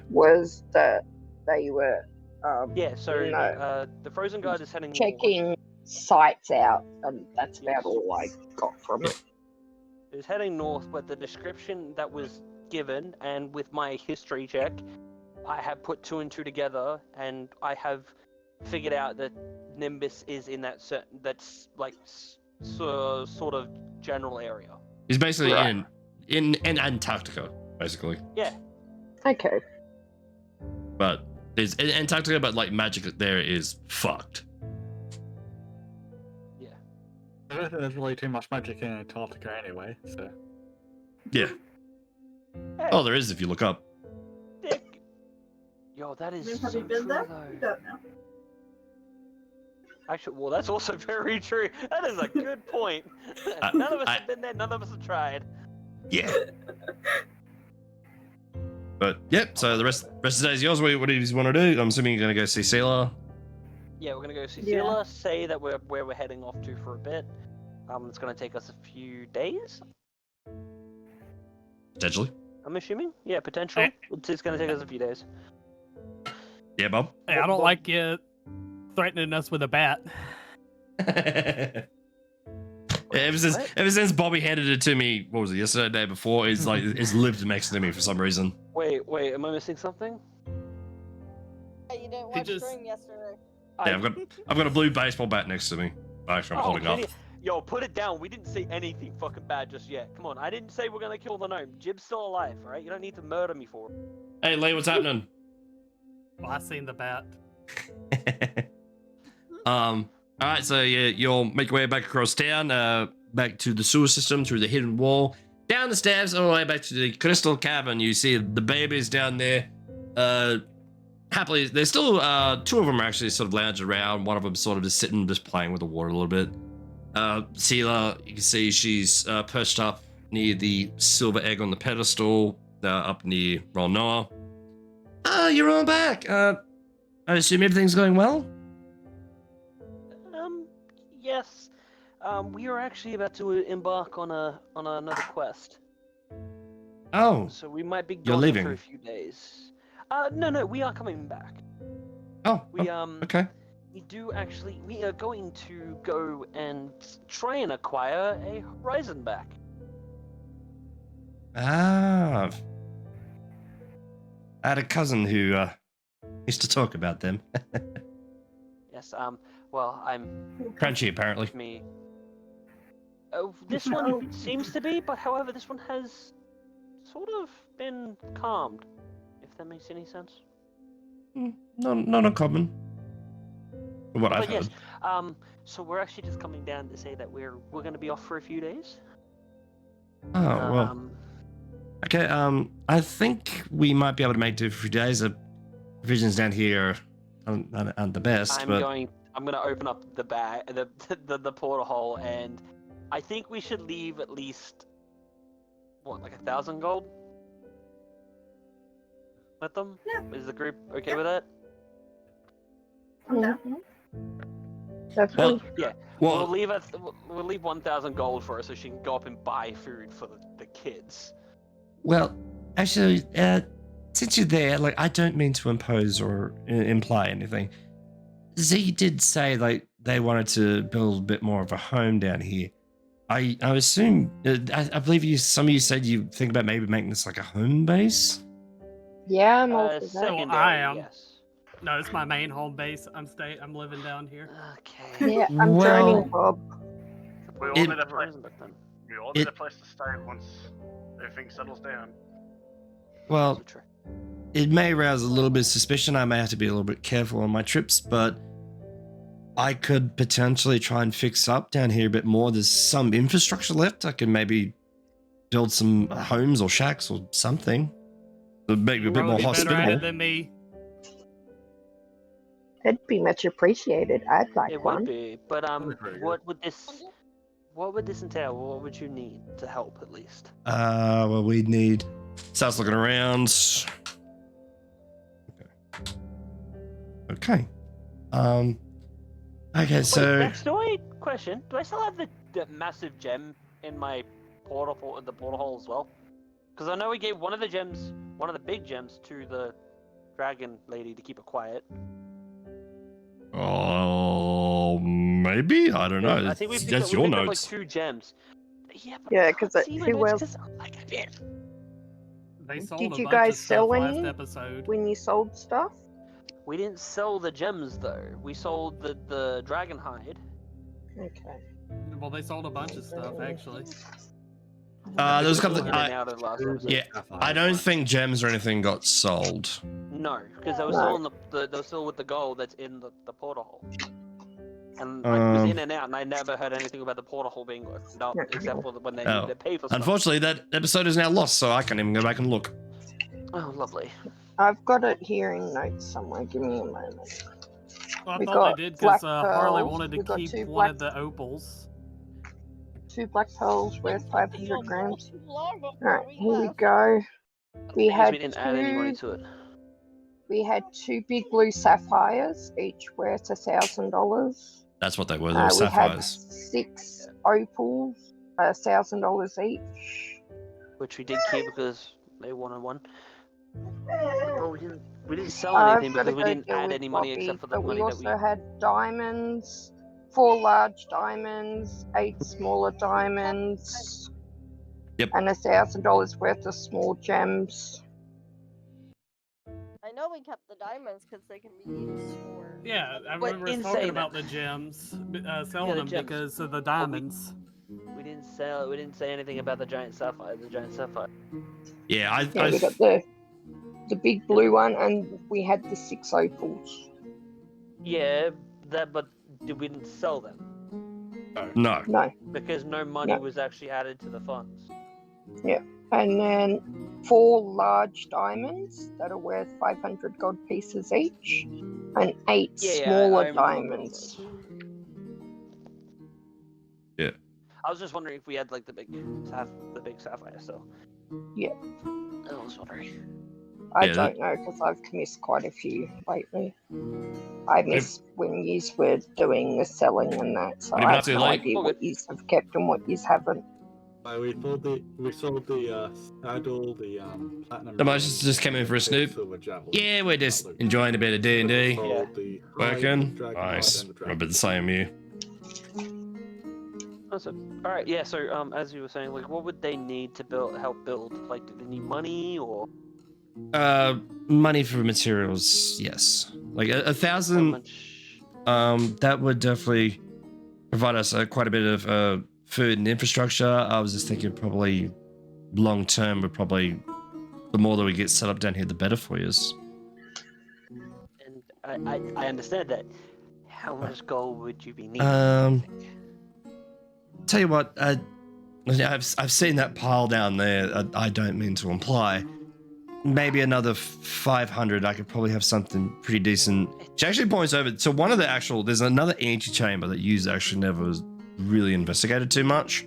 was that they were the frozen guard is heading checking sites out, and that's about all I got from it. It was heading north, but the description that was given, and with my history check, I have put 2 and 2 together, and I have figured out that Nimbus is in that sort of general area. He's basically in Antarctica, basically. Yeah. Okay. But there's in Antarctica, but like magic there is fucked. Yeah. I don't think there's really too much magic in Antarctica anyway, so. Yeah. Hey. Oh, there is if you look up. Dick. Yo, that is Have so you been true, there? though. You don't know. Actually, well, that's also very true. That is a good point. None of us have been there. None of us have tried. Yeah. But yep. So the rest of the day is yours. What do you want to do? I'm assuming you're gonna go see Sealer. Yeah, we're gonna go see Sealer. Say that we're where we're heading off to for a bit. It's gonna take us a few days. Potentially. I'm assuming. Yeah, potential. It's gonna take us a few days. Yeah, Bob. Hey, I don't like you threatening us with a bat. Ever since Bobby handed it to me, what was it, yesterday, the day before, it's lived next to me for some reason. Wait, am I missing something? You didn't watch stream yesterday. Yeah, I've got a blue baseball bat next to me. Actually, I'm holding up. Yo, put it down. We didn't say anything fucking bad just yet. Come on, I didn't say we're gonna kill the gnome. Jib's still alive, alright? You don't need to murder me for it. Hey, Lee, what's happening? Well, I seen the bat. Alright, so yeah, you'll make your way back across town, back to the sewer system, through the hidden wall, down the stairs, all the way back to the crystal cavern. You see the babies down there. Happily, there's still 2 of them are actually sort of lounging around. One of them sort of just sitting, just playing with the water a little bit. Seela, you can see she's perched up near the silver egg on the pedestal, up near Rolnoa. You're all back. I assume everything's going well? yes. We are actually about to embark on another quest. Oh, So we might be you're gone leaving. for a few days. No, we are coming back. Oh, We okay. we are going to go and try and acquire a Horizon back. Ah, I had a cousin who used to talk about them. Yes, well, I'm Crunchy, apparently. me. Oh, this one seems to be, but however, this one has sort of been calmed, if that makes any sense. Not uncommon. From what I've But yes, heard. so we're actually just coming down to say that we're going to be off for a few days. Oh, well. Okay, I think we might be able to make do for a few days. The provisions down here aren't the best, I'm but... going to open up the bag, the portal, and I think we should leave at least, what, like 1,000 gold? With them? Yeah. Is the group okay with that? Well, Yeah. well, We'll leave 1,000 gold for her so she can go up and buy food for the kids. well, actually, since you're there, like, I don't mean to impose or imply anything. Z did say, like, they wanted to build a bit more of a home down here. I assume, I believe some of you said you think about maybe making this like a home base? Yeah, I'm all for that. Secondary, I am. yes. No, it's my main home base. I'm living down here. Okay. Yeah, I'm joining Bob. We all need a place. We all need a place to stay once everything settles down. Well, it may arouse a little bit of suspicion. I may have to be a little bit careful on my trips, but I could potentially try and fix up down here a bit more. There's some infrastructure left. I could maybe build some homes or shacks or something. Maybe a bit more hospitable. Better at it than me. It'd be much appreciated. I'd like It one. would be, but what would this entail? What would you need to help at least? Well, we'd need... Starts looking around. Okay. Okay, so... Wait, question. Do I still have the massive gem in my the portal hole as well? Because I know we gave one of the big gems to the dragon lady to keep it quiet. Oh, maybe? I don't know. I think we That's your picked up, notes. like 2 gems. Yeah, but Yeah, because who else? They sold Did a you bunch guys of stuff sell last any episode. when you sold stuff? We didn't sell the gems though. We sold the dragon hide. Okay. Well, they sold a bunch of stuff actually. There's a couple In and out of last episode. Yeah, I don't think gems or anything got sold. No, because they were still in they were still with the gold that's in the portal hole. And I was in and out, and I never heard anything about the portal hole being opened up, except for when they needed to pay for stuff. Unfortunately, that episode is now lost, so I can't even go back and look. Oh, lovely. I've got it here in notes somewhere. Give me a moment. Well, I We thought got they did black because Harley pearls. wanted We to got keep 2 one black, of the opals. 2 black pearls worth 500 grams. Alright, here we go. We Because had we didn't add any money to it. We had 2 big blue sapphires, each worth $1,000. That's what they were. They were sapphires. We had 6 opals, $1,000 each. Which we did keep because they wanted one. But we didn't sell anything because we didn't add any money except for the money that we... We also had diamonds, 4 large diamonds, 8 smaller diamonds. Yep. And $1,000 worth of small gems. I know we kept the diamonds because they can be used for. Yeah, I remember us talking about the gems, selling them gems. because of the diamonds. We didn't say anything about the giant sapphire. Yeah, we got the big blue one, and we had the 6 opals. Yeah, but we didn't sell them. No. No. Because no money was actually added to the funds. Yeah. And then 4 large diamonds that are worth 500 gold pieces each, and 8 smaller diamonds. Yeah. I was just wondering if we had like the big sapphire still. Yeah. I was wondering. I Yeah, don't know because I've missed quite a few lately. I missed when you were doing the selling and that, so What have you been I up have to no lately? idea what you have kept and what you haven't. We sold the saddle, the platinum. The Moses just came in for a snoop. Silver javelin. Yeah, we're just enjoying a bit of D&D. Sold the Working. dragon Nice. and the I'm a bit the same you. Awesome. All right, yeah. So, as you were saying, like, what would they need to help build? Like, do they need money or? Money for materials, yes. Like 1,000. That would definitely provide us quite a bit of food and infrastructure. I was just thinking probably long term, but probably the more that we get set up down here, the better for you. And I understand that. How much gold would you be needing? Tell you what, I've seen that pile down there. I don't mean to imply. Maybe another 500. I could probably have something pretty decent. She actually points over. So one of the actual, there's another antechamber that you actually never really investigated too much.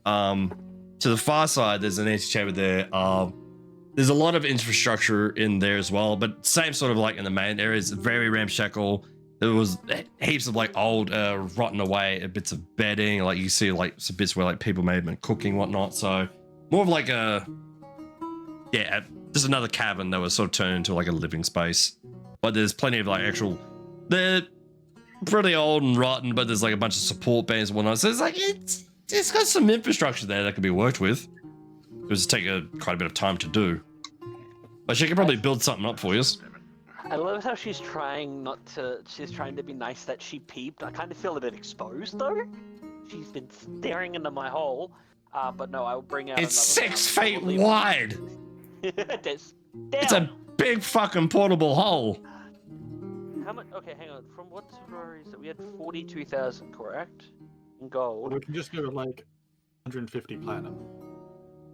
To the far side, there's an antechamber there. There's a lot of infrastructure in there as well, but same sort of like in the main area. It's very ramshackle. There was heaps of like old, rotten away bits of bedding. Like you see like some bits where like people may have been cooking, whatnot. So more of like just another cabin that was sort of turned into like a living space. But there's plenty of like they're pretty old and rotten, but there's like a bunch of support bands and whatnot. So it's like, it's got some infrastructure there that could be worked with. It was take quite a bit of time to do. But she could probably build something up for you. I love how she's trying to be nice that she peeped. I kind of feel a bit exposed though. She's been staring into my hole. But no, I will bring out It's another 6 feet wide. It's a big fucking portable hole. How much? Okay, hang on. From what stories that we had 42,000, correct? In gold. We can just go with like 150 platinum.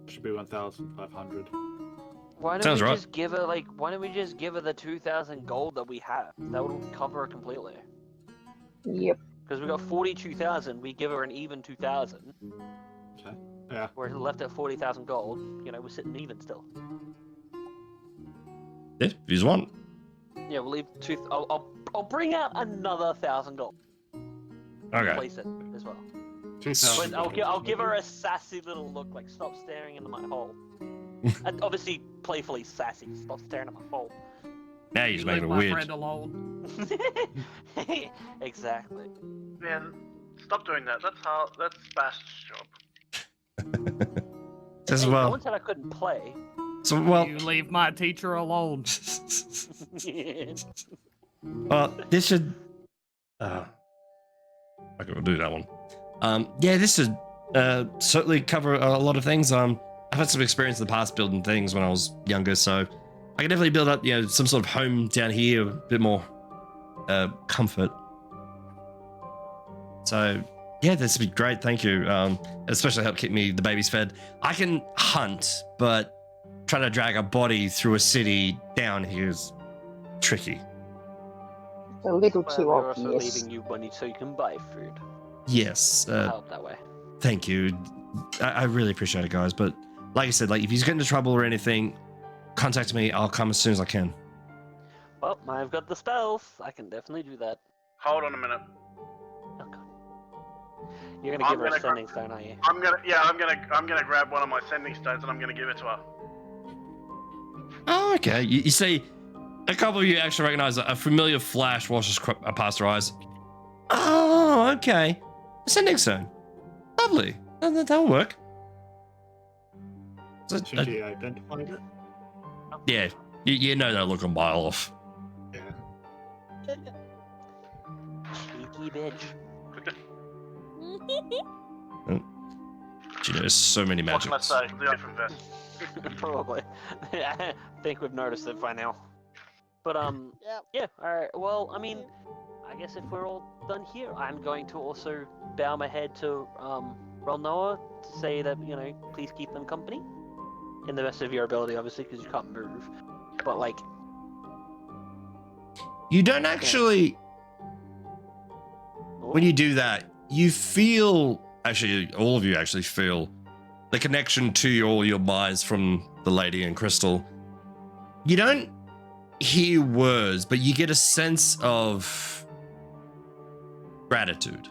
Should be 1,500. Why don't Sounds we right. just give her why don't we just give her the 2,000 gold that we have? That would cover her completely. Yep. Because we got 42,000, we give her an even 2,000. Okay. Yeah. We're left at 40,000 gold. You know, we're sitting even still. Yeah, if you want. Yeah, we'll leave I'll bring out another 1,000 gold. Okay. Replace it as well. 2,000. But I'll give her a sassy little look, like stop staring into my hole. And obviously, playfully sassy. Stop staring at my hole. Now you're just making it my weird. friend alone. Exactly. Man, stop doing that. That's hard. That's Bast's job. As Hey, no well. one said I couldn't play. So well. You leave my teacher alone. Well, this should. Okay, we'll do that one. Yeah, this should certainly cover a lot of things. I've had some experience in the past building things when I was younger, so I can definitely build up, some sort of home down here, a bit more comfort. So yeah, this would be great. Thank you. Especially help keep the babies fed. I can hunt, but trying to drag a body through a city down here is tricky. It's a little Well, too we're also obvious. leaving you money so you can buy food. Yes. Help that way. Thank you. I really appreciate it, guys. But like I said, like if you get into trouble or anything, contact me. I'll come as soon as I can. Well, I've got the spells. I can definitely do that. Hold on a minute. Oh, God. You're gonna give her a sending stone, are you? I'm gonna grab one of my sending stones and I'm gonna give it to her. Oh, okay. You see, a couple of you actually recognize a familiar flash washes past her eyes. Oh, okay. Sending stone. Lovely. That'll work. Should you identify it? Yeah, you know that look a mile off. Yeah. Cheeky bitch. She knows so many What can I magics. say? The different vest. Probably. I think we've noticed it by now. But Yep. yeah. All right. Well, I mean, I guess if we're all done here, I'm going to also bow my head to Rolnoa to say that please keep them company, in the best of your ability, obviously, because you can't move. But like, You don't actually. When you do that, you feel. Actually, all of you actually feel the connection to all your minds from the lady in crystal. You don't hear words, but you get a sense of gratitude.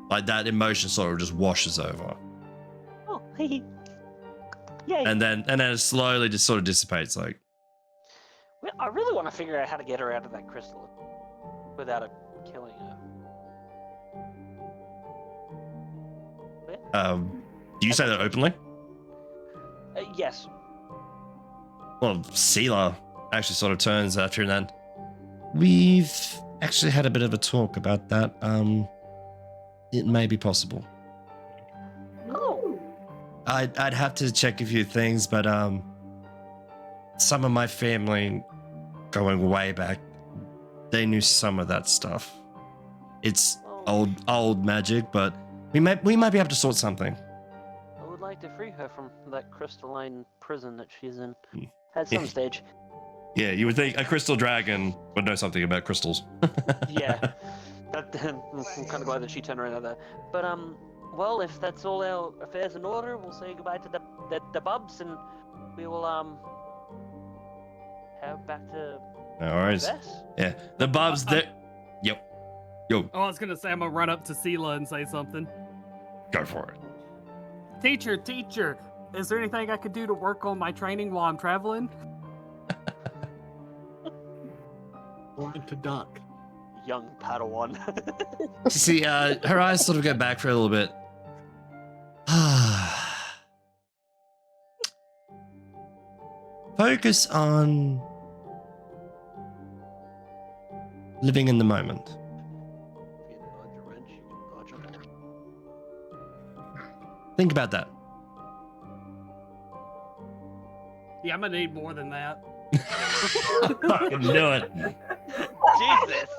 Like that emotion sort of just washes over. Oh, hey. Yay. And then it slowly just sort of dissipates. Like, Well, I really want to figure out how to get her out of that crystal without it killing her. do you say that openly? Yes. Well, Seela actually sort of turns after that. We've actually had a bit of a talk about that. It may be possible. Oh. I'd have to check a few things, but some of my family, going way back, they knew some of that stuff. It's old magic, but we might be able to sort something. I would like to free her from that crystalline prison that she's in at some stage. Yeah, you would think a crystal dragon would know something about crystals. Yeah. I'm kind of glad that she turned around at that. But well, if that's all our affairs in order, we'll say goodbye to the bubs, and we will head back to. No worries. Yeah, the bubs. Yo. Oh, I was gonna say I'm gonna run up to Seela and say something. Go for it. Teacher, is there anything I could do to work on my training while I'm traveling? Learn to duck. Young Padawan. See, her eyes sort of go back for a little bit. Focus on living in the moment. Think about that. Yeah, I'm gonna need more than that. Fucking do it. Jesus.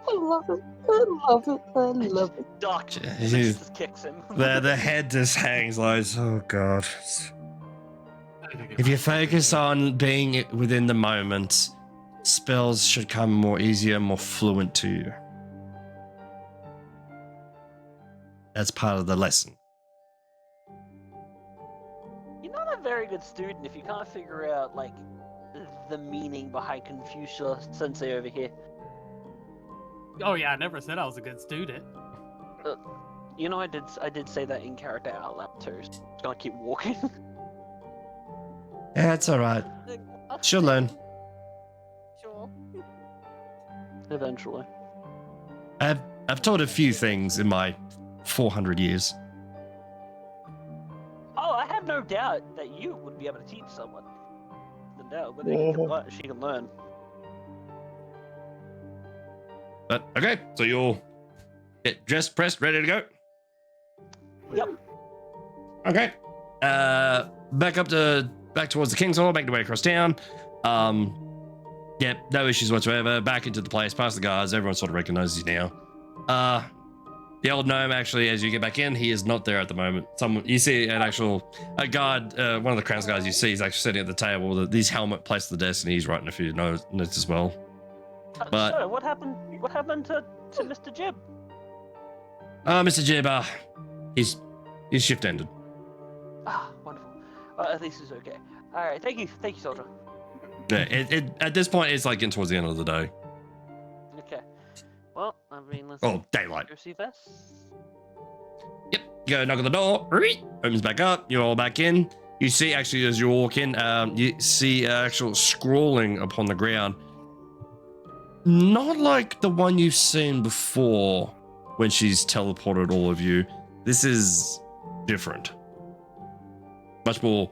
I love it. I love it. I love it. Doc Jeez. just kicks him. The head just hangs like, oh god. If you focus on being within the moment, spells should come more easier, more fluent to you. That's part of the lesson. You're not a very good student if you can't figure out, like, the meaning behind Confucius Sensei over here. Oh yeah, I never said I was a good student. You know, I did say that in character out loud too. So I'm gonna keep walking. Yeah, it's alright. She'll learn. Sure. Eventually. I've taught a few things in my 400 years. Oh, I have no doubt that you would be able to teach someone. No doubt, but she can learn. But okay, so you'll get dressed, pressed, ready to go. Yep. Okay. Back towards the King's Hall, make the way across town. Yep, no issues whatsoever. Back into the place, past the guards. Everyone sort of recognizes you now. The old gnome, actually, as you get back in, he is not there at the moment. You see a guard, one of the Crown's guys you see is actually sitting at the table with his helmet placed at the desk, and he's writing a few notes as well. But So, what happened to Mr. Jib? Mr. Jib, his shift ended. Ah, wonderful. At least it's okay. All right, thank you, soldier. Yeah, at this point, it's like getting towards the end of the day. Okay. Well, I mean, let's. Daylight. Go see this. Yep. You go knock on the door. Opens back up. You're all back in. You see, actually, as you walk in, you see actual scrawling upon the ground. Not like the one you've seen before when she's teleported all of you. This is different. Much more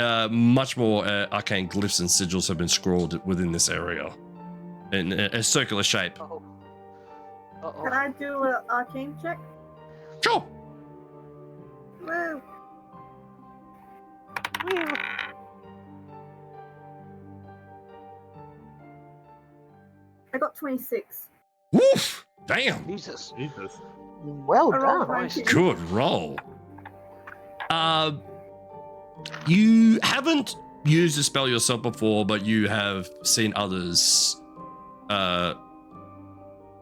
arcane glyphs and sigils have been scrawled within this area in a circular shape. Can I do an arcane check? Sure. Woo. I got 26. Woof! Damn. Jesus. Well I rolled done. 19. Good roll. You haven't used a spell yourself before, but you have seen others.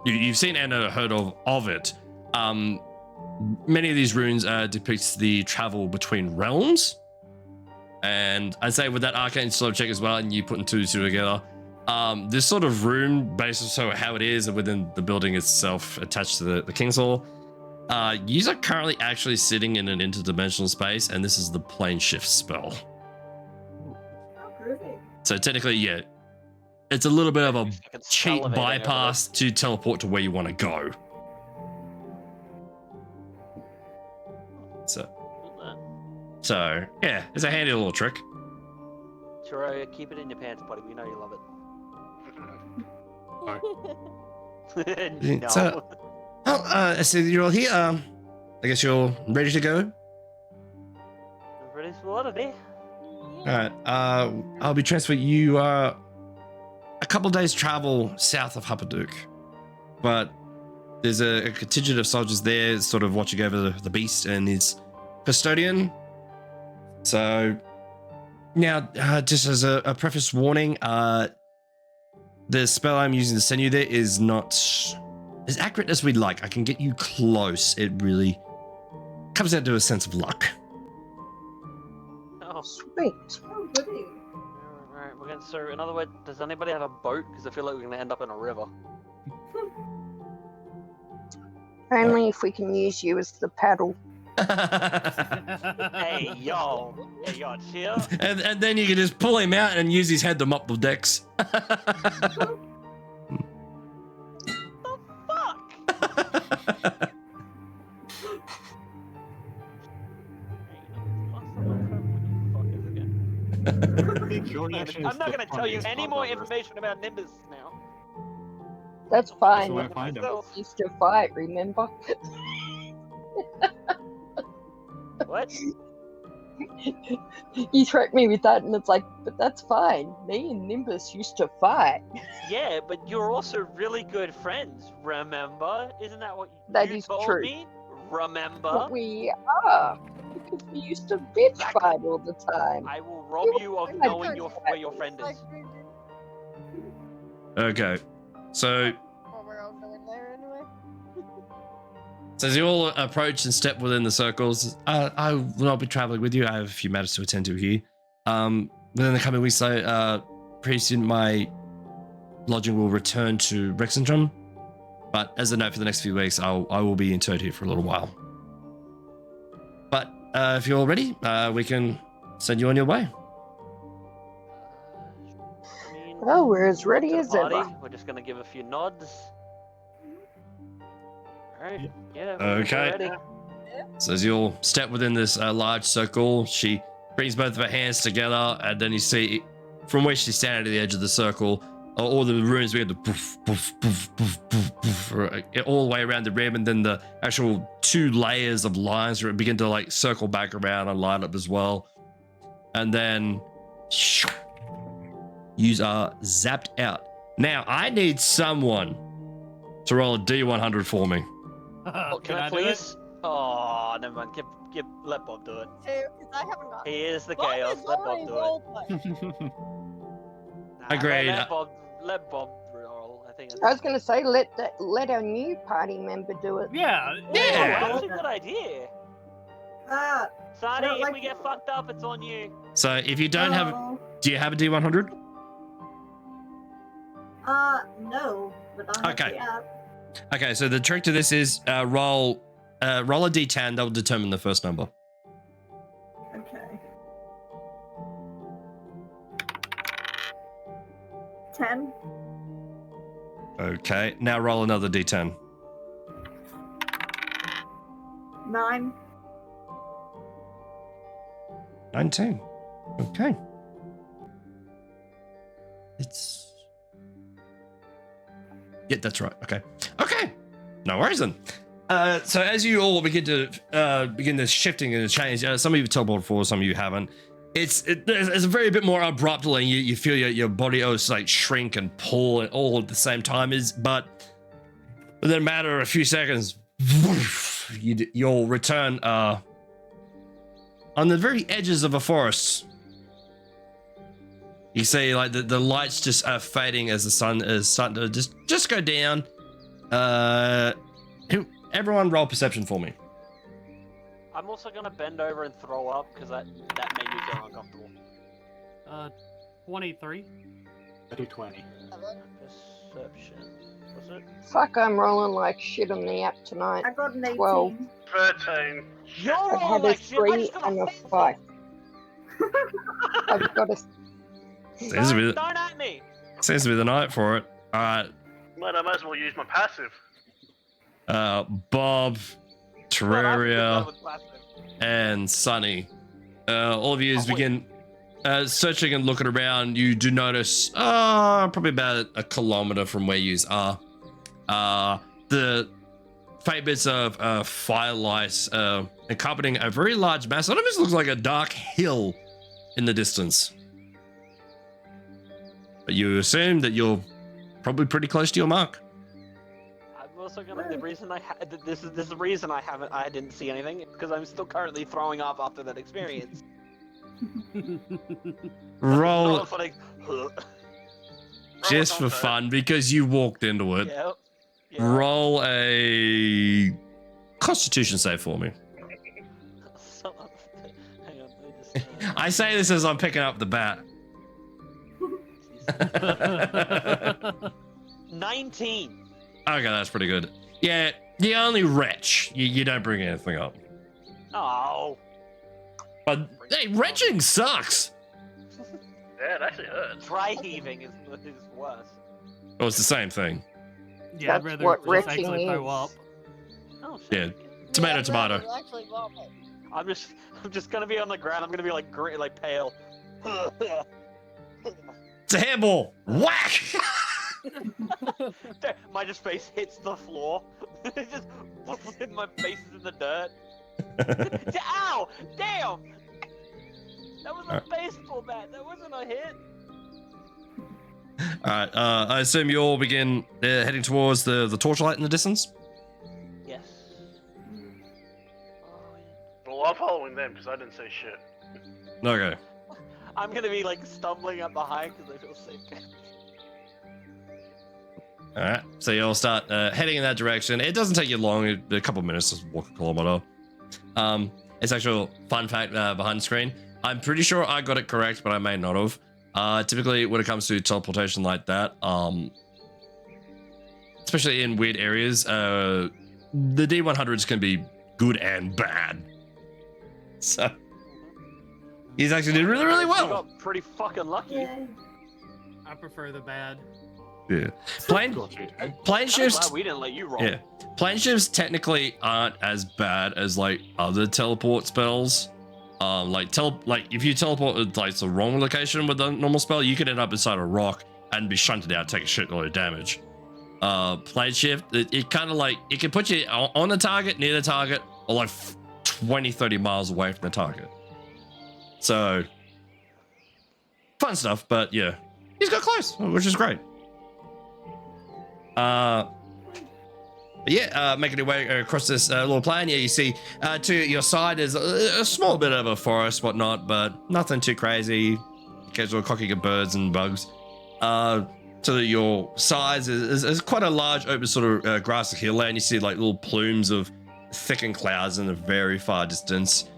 You've seen and heard of it. Many of these runes depicts the travel between realms. And I'd say with that arcane slow check as well, and you putting two together, this sort of room, based on how it is within the building itself, attached to the King's Hall, you are currently actually sitting in an interdimensional space, and this is the plane shift spell. Oh, groovy. So technically, yeah, it's a little bit of a cheap salivating bypass to teleport to where you want to go. So yeah, it's a handy little trick. Churro, keep it in your pants, buddy. We know you love it. No. So, so you're all here. I guess you're ready to go. I'm ready for what, eh? All right. I'll be transferring you a couple days travel south of Huppadook, but there's a contingent of soldiers there, sort of watching over the beast and his custodian. So now, just as a preface warning, the spell I'm using to send you there is not as accurate as we'd like. I can get you close. It really comes down to a sense of luck. Oh, Sweet. Oh, goody. Alright, we're going to. So, in other words, does anybody have a boat? Because I feel like we're going to end up in a river. Only if we can use you as the paddle. Hey, yo, chill. And then you can just pull him out and use his head to mop the decks. I'm not going to tell you any more information about Nimbus now. That's fine. So I find him. Used to fight, remember? What? You threat me with that, and it's like, but that's fine. Me and Nimbus used to fight. Yeah, but you're also really good friends, remember? Isn't that what That you is told true. me? Remember? But we are, because we used to bitch fight all the time. I will rob you of knowing where your friend is. Okay, so Well, we're all going there anyway. so as you all approach and step within the circles, I will not be traveling with you. I have a few matters to attend to here. Within the coming weeks, pretty soon my lodging will return to Rexentrum. But as a note, for the next few weeks, I will be interred here for a little while. But if you're all ready, we can send you on your way. Oh, we're as ready To the as party, ever. We're just gonna give a few nods. Alright, yeah. Okay. We're ready. So as you all step within this large circle, she brings both of her hands together, and then you see from where she's standing at the edge of the circle, all the runes begin to poof, poof, poof, poof, poof, poof, all the way around the rim, and then the actual 2 layers of lines begin to like circle back around and line up as well. And then you are zapped out. Now I need someone to roll a D100 for me. Oh, can I please? Oh, never mind. Let Bob do it. Because I haven't got. He is the Bob chaos. is Let Bob already do roleplay. it. Agreed. Let Bob roll. I think. I was going to say, let our new party member do it. Yeah. Yeah, that's a good idea. Sonny, if like we get fucked up, it's on you. So if you don't have, do you have a D100? No, but I have Okay. the app. Okay, so the trick to this is roll a D10. That will determine the first number. Okay. 10. Okay, now roll another D10. 9. 19. Okay. Yeah, that's right. Okay. Okay. No worries then. So as you all begin this shifting and the change, some of you have teleported before, some of you haven't. It's a very bit more abruptly. You feel your body like shrink and pull and all at the same time. But within a matter of a few seconds, you'll return on the very edges of a forest. You see, like the lights just are fading as the sun is starting to just go down. Everyone, roll perception for me. I'm I'm also gonna bend over and throw up because that made me feel uncomfortable. 23. I do 20. Perception. Was it? Fuck, I'm rolling like shit on the app tonight. I got an 18. 12. 13. You're I've rolling had a like shit. I 3 just got and a a 5. I've got a. Seems to be Don't at me. seems to be the night for it. All right, Mate, I might as well use my passive. Bob, Terraria, Well, that's and Sunny. All of you begin searching and looking around. You do notice, probably about a kilometer from where you are, the faint bits of firelight accompanying a very large mass. It almost looks like a dark hill in the distance. But you assume that you're probably pretty close to your mark. I'm also gonna. The reason this is the reason I didn't see anything because I'm still currently throwing up after that experience. Roll It's like, just for fun because you walked into it. yeah. Roll a Constitution save for me. Hang on, let me just, I say this as I'm picking up the bat. 19. Okay, that's pretty good. Yeah, you only retch. You don't bring anything up. Oh. But hey, retching sucks. Yeah, it actually hurts. Dry heaving is worse. Oh, it's the same thing. Yeah, I'd That's rather what just retching actually throw up. is. Oh shit. Yeah, tomato, Yeah, tomato. you actually vomit. I'm just gonna be on the ground. I'm gonna be like green, like pale. It's a hairball. Whack! My just face hits the floor. It just my face is in the dirt. Ow! Damn! That was a baseball bat. That wasn't a hit. All right. I assume you all begin heading towards the torchlight in the distance. Yes. Well, I'm following them because I didn't say shit. Okay. I'm gonna be like stumbling up behind because I feel sick. All right. So you all start heading in that direction. It doesn't take you long. A couple of minutes to walk a kilometer. It's actual fun fact behind the screen. I'm pretty sure I got it correct, but I may not have. Typically, when it comes to teleportation like that, especially in weird areas, the D100s can be good and bad. So he's actually did really, really You well. got pretty fucking lucky. I prefer the bad. Yeah. Plane I'm shifts. glad we didn't let you roll. Yeah. Plane shifts technically aren't as bad as like other teleport spells. Like if you teleport to like the wrong location with a normal spell, you could end up inside a rock and be shunted out, take a shitload of damage. Plane shift, it kind of like it can put you on the target, near the target, or like 20-30 miles away from the target. So fun stuff, but yeah, he's got close, which is great. Making your way across this little plain. Yeah, you see to your side is a small bit of a forest, whatnot, but nothing too crazy. Occasional cocking of birds and bugs. To your sides is quite a large open sort of grassy hill land. You see like little plumes of thickened clouds in the very far distance,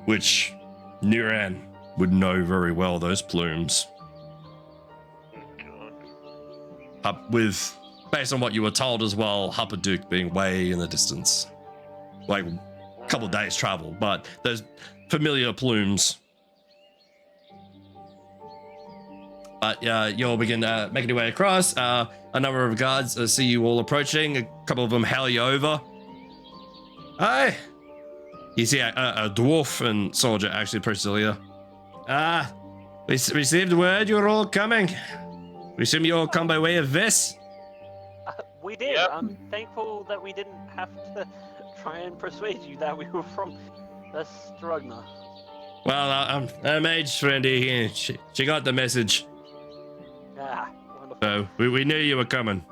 which Nuran would know very well, those plumes. Up with, based on what you were told as well, Huppadook being way in the distance, like a couple of days travel, but those familiar plumes. But you'll begin making your way across. A number of guards see you all approaching. A couple of them hail you over. Hi. You see a dwarf and soldier actually approaches Ilya. We received word you're all coming. We assume you all come by way of Vis. We did. Yep. I'm thankful that we didn't have to try and persuade you that we were from the Strugna. Well, our maid's friend here, she got the message. Ah, wonderful. So we knew you were coming.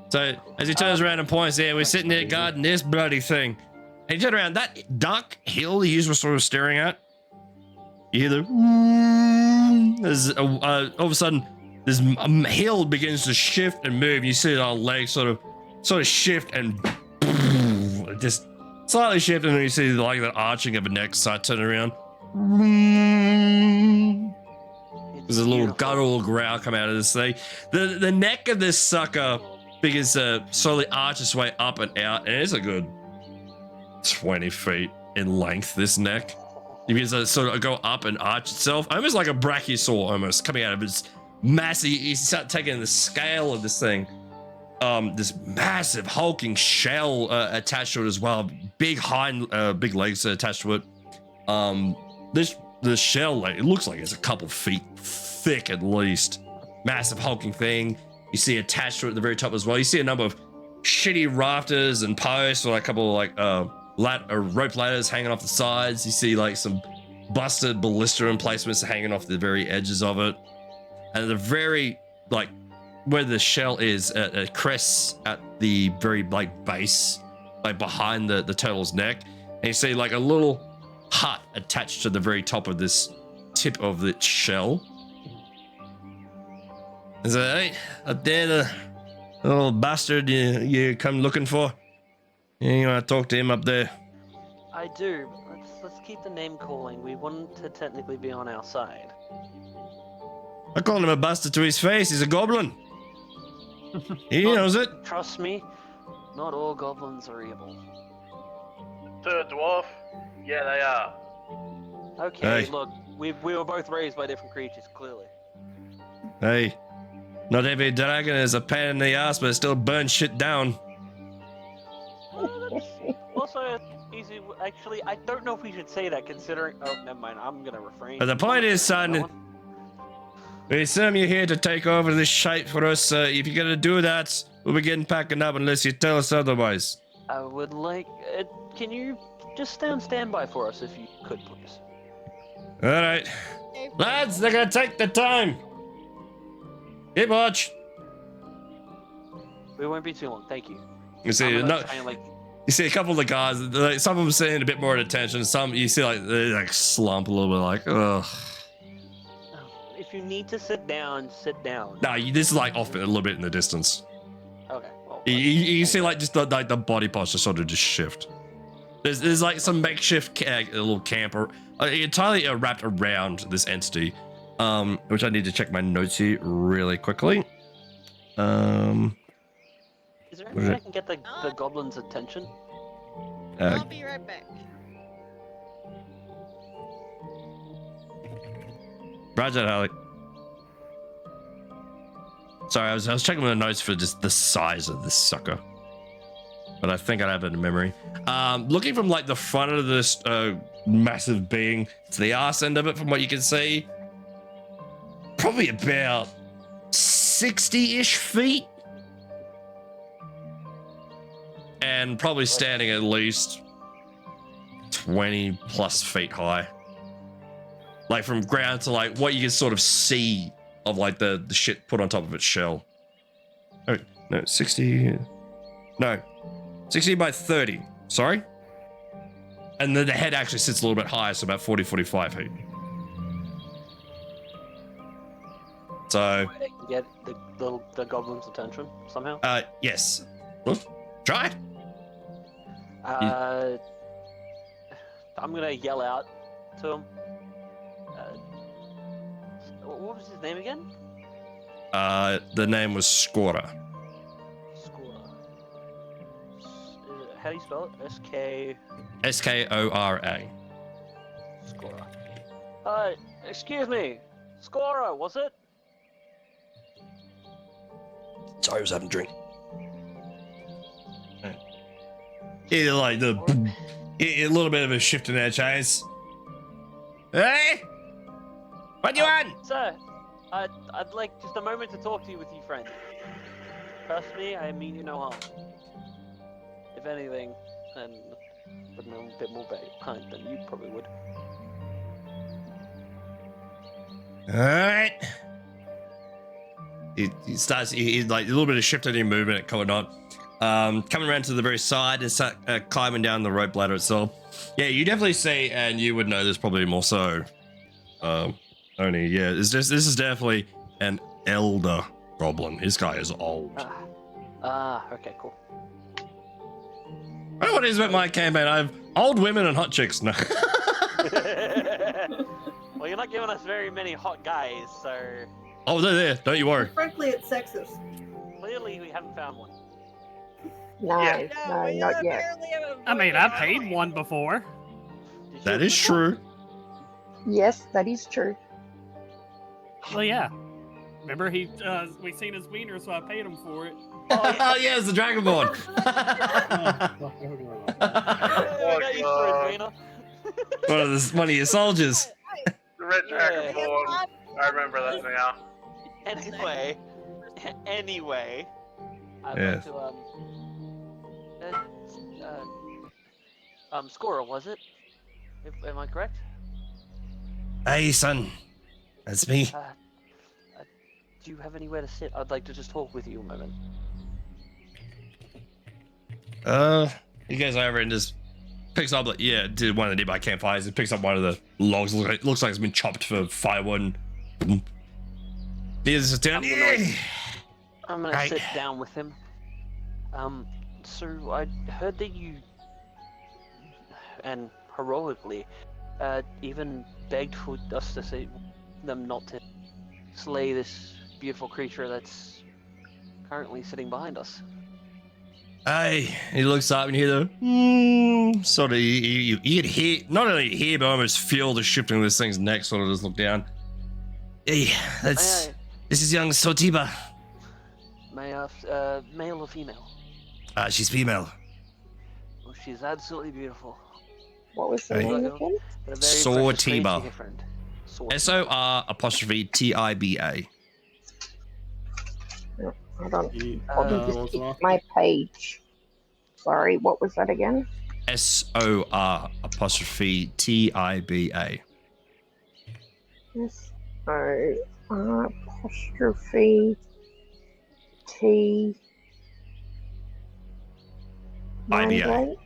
So as he turns around and points there, we're sitting there guarding this bloody thing. And you turn around, that dark hill you were sort of staring at, you hear the there's all of a sudden this hill begins to shift and move. You see our legs sort of shift and just Slightly shifting, and you see like the arching of a neck start turning around. There's a little guttural growl come out of this thing. The neck of this sucker begins to slowly arch its way up and out, and it's a good 20 feet in length, this neck. It begins to sort of go up and arch itself, almost like a brachiosaur almost, coming out of its massive, you start taking the scale of this thing. This massive hulking shell attached to it as well. Big big legs attached to it. The shell, like, it looks like it's a couple feet thick at least. Massive hulking thing. You see attached to it at the very top as well. You see a number of shitty rafters and posts, or like a couple of like rope ladders hanging off the sides. You see like some busted ballista emplacements hanging off the very edges of it. And the very, like, where the shell is, it crests at the very like base, like behind the turtle's neck. And you see like a little hut attached to the very top of this tip of the shell. Is that right? Up there, the little bastard you come looking for? You want to talk to him up there? I do. Let's keep the name calling. We want to technically be on our side. I called him a bastard to his face. He's a goblin. He knows it. Trust me, not all goblins are evil. Third dwarf? Yeah, they are. Okay, Hey. look, we were both raised by different creatures, clearly. Hey, not every dragon is a pain in the ass, but it still burns shit down. That's also easy. Actually, I don't know if we should say that, considering. Oh, never mind. I'm gonna refrain. But the point is, son, we assume you're here to take over this shite for us. If you're gonna do that, we'll begin packing up unless you tell us otherwise. I would like. Can you just stay on standby for us, if you could, please? All right, lads, they're gonna take the time. Keep watch. We won't be too long. Thank you. You see, I'm gonna no, try and, like, you see a couple of the guys. Like, some of them seeing a bit more attention. Some you see like they like slump a little bit, like, ugh. if you need to sit down, sit down. No, this is like off a little bit in the distance. Okay. Well, You see like just the body posture sort of just shift. There's like some makeshift little camp entirely wrapped around this entity, which I need to check my notes here really quickly. Is there anything I can get the goblin's attention? I'll be right back. Roger, Harley. Sorry, I was checking the notes for just the size of this sucker, but I think I have it in memory. Looking from like the front of this massive being to the arse end of it, from what you can see, probably about 60-ish feet, and probably standing at least 20 plus feet high. Like from ground to like what you can sort of see of like the shit put on top of its shell. Oh, no, 60. No, 60 by 30. Sorry. And then the head actually sits a little bit higher, so about 40, 45 feet. So. Get the goblin's attention somehow? Yes. Well, try it. I'm gonna yell out to him. What was his name again? The name was Skora. Skora. How do you spell it? S-K... S-K-O-R-A. Skora. Excuse me. Skora, was it? Sorry, I was having a drink. Yeah, like a little bit of a shift in their chase. Hey! What do you want? Sir, I'd like just a moment to talk to you with you, friend. Personally, I mean you no harm. If anything, and would know a bit more kind than you probably would. Alright. He starts, he's like a little bit of shift in your movement going on. Coming around to the very side and start climbing down the rope ladder itself. Yeah, you definitely see, and you would know there's probably more so. Only, yeah, this is definitely an elder goblin. This guy is old. Okay, cool. I don't know what it is about my campaign. I have old women and hot chicks. No. Well, you're not giving us very many hot guys, so Oh, they're there. Don't you worry. Frankly, it's sexist. clearly we haven't found one. No, Yeah. no, not yet. apparently have I mean, I avoided paid mine. one before. Did you That is true. Yes, that is true. Well, yeah. Remember, we seen his wiener, so I paid him for it. Oh, yeah, it's the Dragonborn. I got used to his wiener. one of your soldiers. The Red Yeah. Dragonborn. I remember that now. Anyway, I'd Yes. like to Scorer, was it? Am I correct? Hey, son. That's me. Do you have anywhere to sit? I'd like to just talk with you a moment. You guys over and just picks up, like, yeah, did one of the nearby campfires. It picks up one of the logs. Looks like it's been chopped for firewood. Here's down. I'm gonna Right. sit down with him. So I heard that you, and heroically, even begged for us to say them not to slay this beautiful creature that's currently sitting behind us. Hey, he looks up and you hear the sort of you can hear, not only hear but almost feel the shifting of this thing's neck. Sort of just look down. Hey, this is young Sotiba. Male or female? She's female. Well, she's absolutely beautiful. What was the Hey. name again? But a very precious face Sortiba. to your friend. SOR'TIBA. Hold on. Let me what's just the hit last my page. Sorry, what was that again? SOR'TIBA. Yes. Apostrophe T. IBA.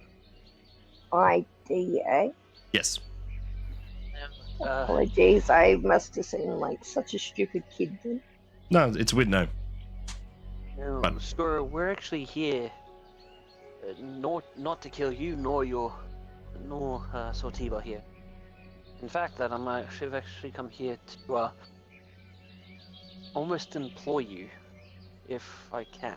IDA. Yes. Apologies, I must have seemed like such a stupid kid then. No, it's weird. No. No, But- Scorer, we're actually here not to kill you nor Sortiba here. In fact, that I've actually come here to almost employ you, if I can.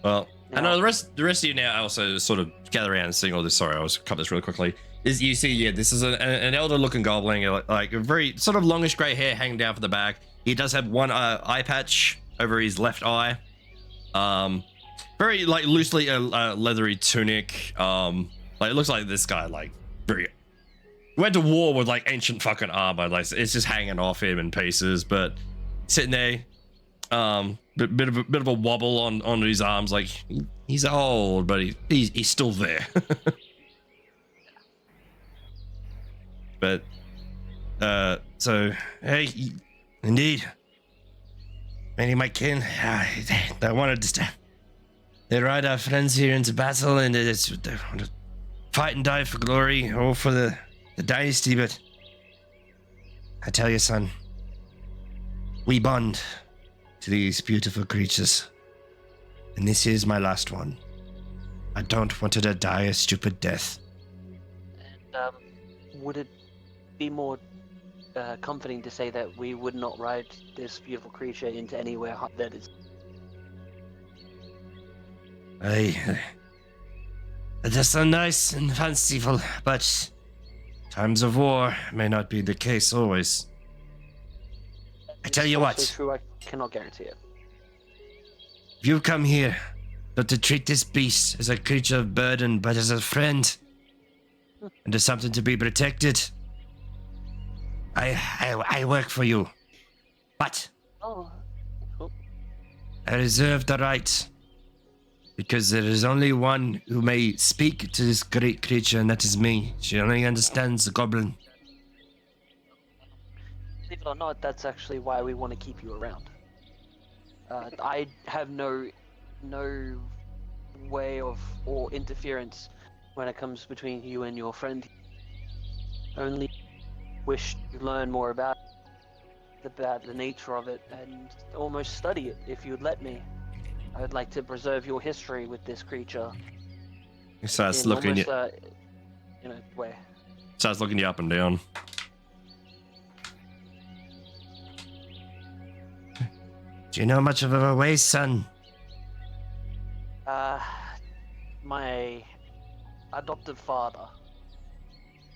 Well, I Now- know the rest of you now also sort of gather around and seeing all this. Sorry, I was cut this really quickly. Is you see, yeah, this is an elder-looking goblin, like a very sort of longish grey hair hanging down from the back. He does have one eye patch over his left eye. Very like loosely leathery tunic. Like it looks like this guy like very went to war with like ancient fucking armor. Like it's just hanging off him in pieces, but sitting there. Bit of a wobble on his arms, like he's old, but he's still there. But so hey, indeed, many of my kin, I wanted to ride our friends here into battle, and they want to fight and die for glory or for the dynasty. But I tell you, son, we bond to these beautiful creatures, and this is my last one. I don't want her to die a stupid death. And would it be more comforting to say that we would not ride this beautiful creature into anywhere hot that is? That's so nice and fanciful, but times of war may not be the case always. I tell you what. So true, I cannot guarantee it. If you come here, not to treat this beast as a creature of burden, but as a friend, and as something to be protected, I work for you. But Oh, I reserve the right, because there is only one who may speak to this great creature, and that is me. She only understands the goblin. believe it or not, that's actually why we want to keep you around. I have no way of or interference when it comes between you and your friend. Only wish to learn more about the nature of it and almost study it if you'd let me. I would like to preserve your history with this creature He starts in looking almost, you. where? Starts looking you up and down. Do you know much of our ways, son? My adoptive father.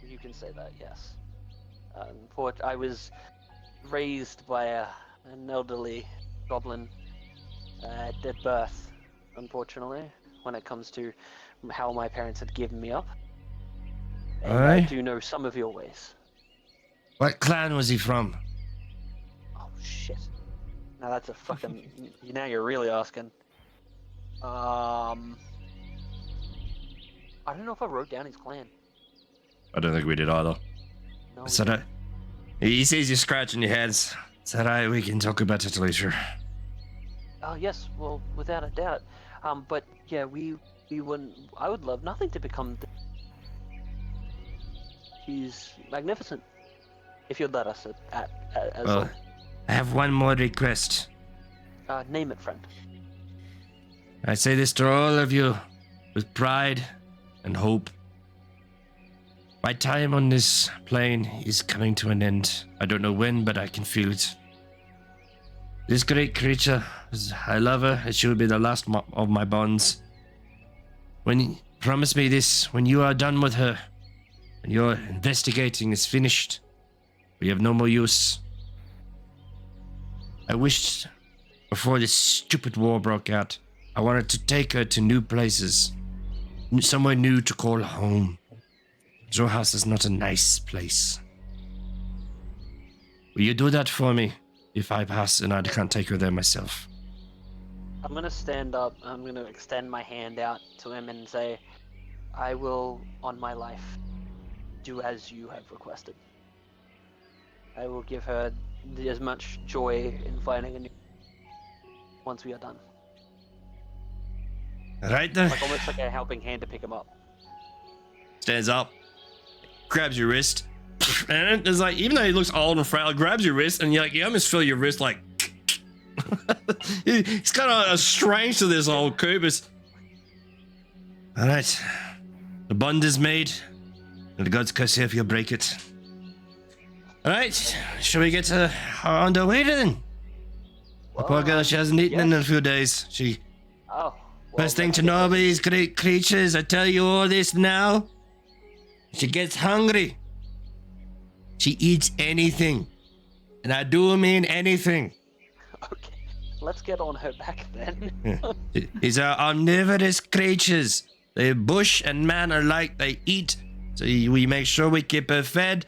You can say that, yes. I was raised by an elderly goblin at birth, unfortunately, when it comes to how my parents had given me up. And I Aye. do know some of your ways. What clan was he from? Oh, shit. Now that's a fucking... now you're really asking. I don't know if I wrote down his clan. I don't think we did either. No, Is that it? He sees you scratching your heads. Is that right? We can talk about it later. Oh yes, well, without a doubt. But yeah, we wouldn't. I would love nothing to become. He's magnificent. If you'd let us as Well, I have one more request. name it, friend. I say this to all of you with pride and hope. My time on this plane is coming to an end. I don't know when, but I can feel it. This great creature, I love her, and she will be the last of my bonds. Promise me this, when you are done with her, and your investigating is finished, we have no more use. I wished, before this stupid war broke out, I wanted to take her to new places, somewhere new to call home. Zoras is not a nice place. Will you do that for me if I pass and I can't take her there myself? I'm gonna stand up. I'm gonna extend my hand out to him and say, "I will, on my life, do as you have requested. I will give her as much joy in finding a new. Once we are done." Right there. Like almost like a helping hand to pick him up. Stands up, grabs your wrist, and it's like, even though he looks old and frail, grabs your wrist, and you almost feel your wrist like. He's got a strange to this old Kubus. All right, the bond is made, and the gods curse you if you break it. All right, shall we get on our way then? The poor girl, she hasn't eaten in a few days. She. Oh. First thing to know about these great creatures, I tell you all this now. She gets hungry. She eats anything. And I do mean anything. Okay, let's get on her back then. These are omnivorous creatures. They bush and man alike. They eat. So we make sure we keep her fed.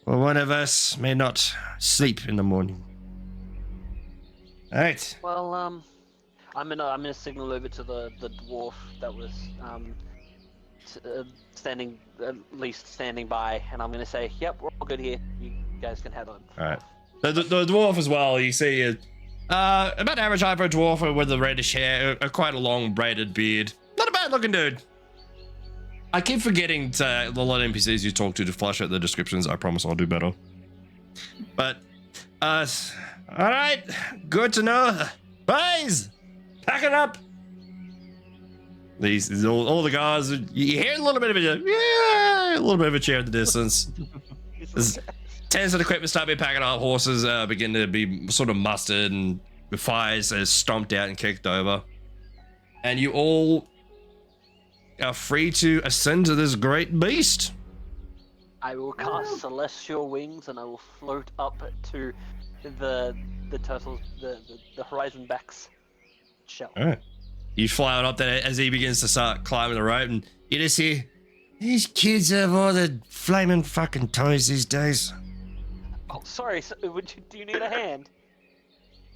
Or one of us may not sleep in the morning. All right. Well, I'm gonna signal over to the dwarf that was standing by, and I'm gonna say, "Yep, we're all good here. You guys can head on." All right. The dwarf as well. You see, about average height for a dwarf with a reddish hair, quite a long braided beard. Not a bad looking dude. I keep forgetting to a lot of NPCs you talk to flash out the descriptions. I promise I'll do better. But, all right, good to know. Boys, packing up. These all the guys. You hear a little bit of a cheer in the distance. Tents and equipment start be packing up. Horses begin to be sort of mustered, and the fires are stomped out and kicked over. And you all are free to ascend to this great beast. I will cast celestial wings, and I will float up to the turtles, the horizon back's shell. All right. You fly on up there as he begins to start climbing the rope, and you just hear, these kids have all the flaming fucking toys these days. Oh, sorry. Do you need a hand?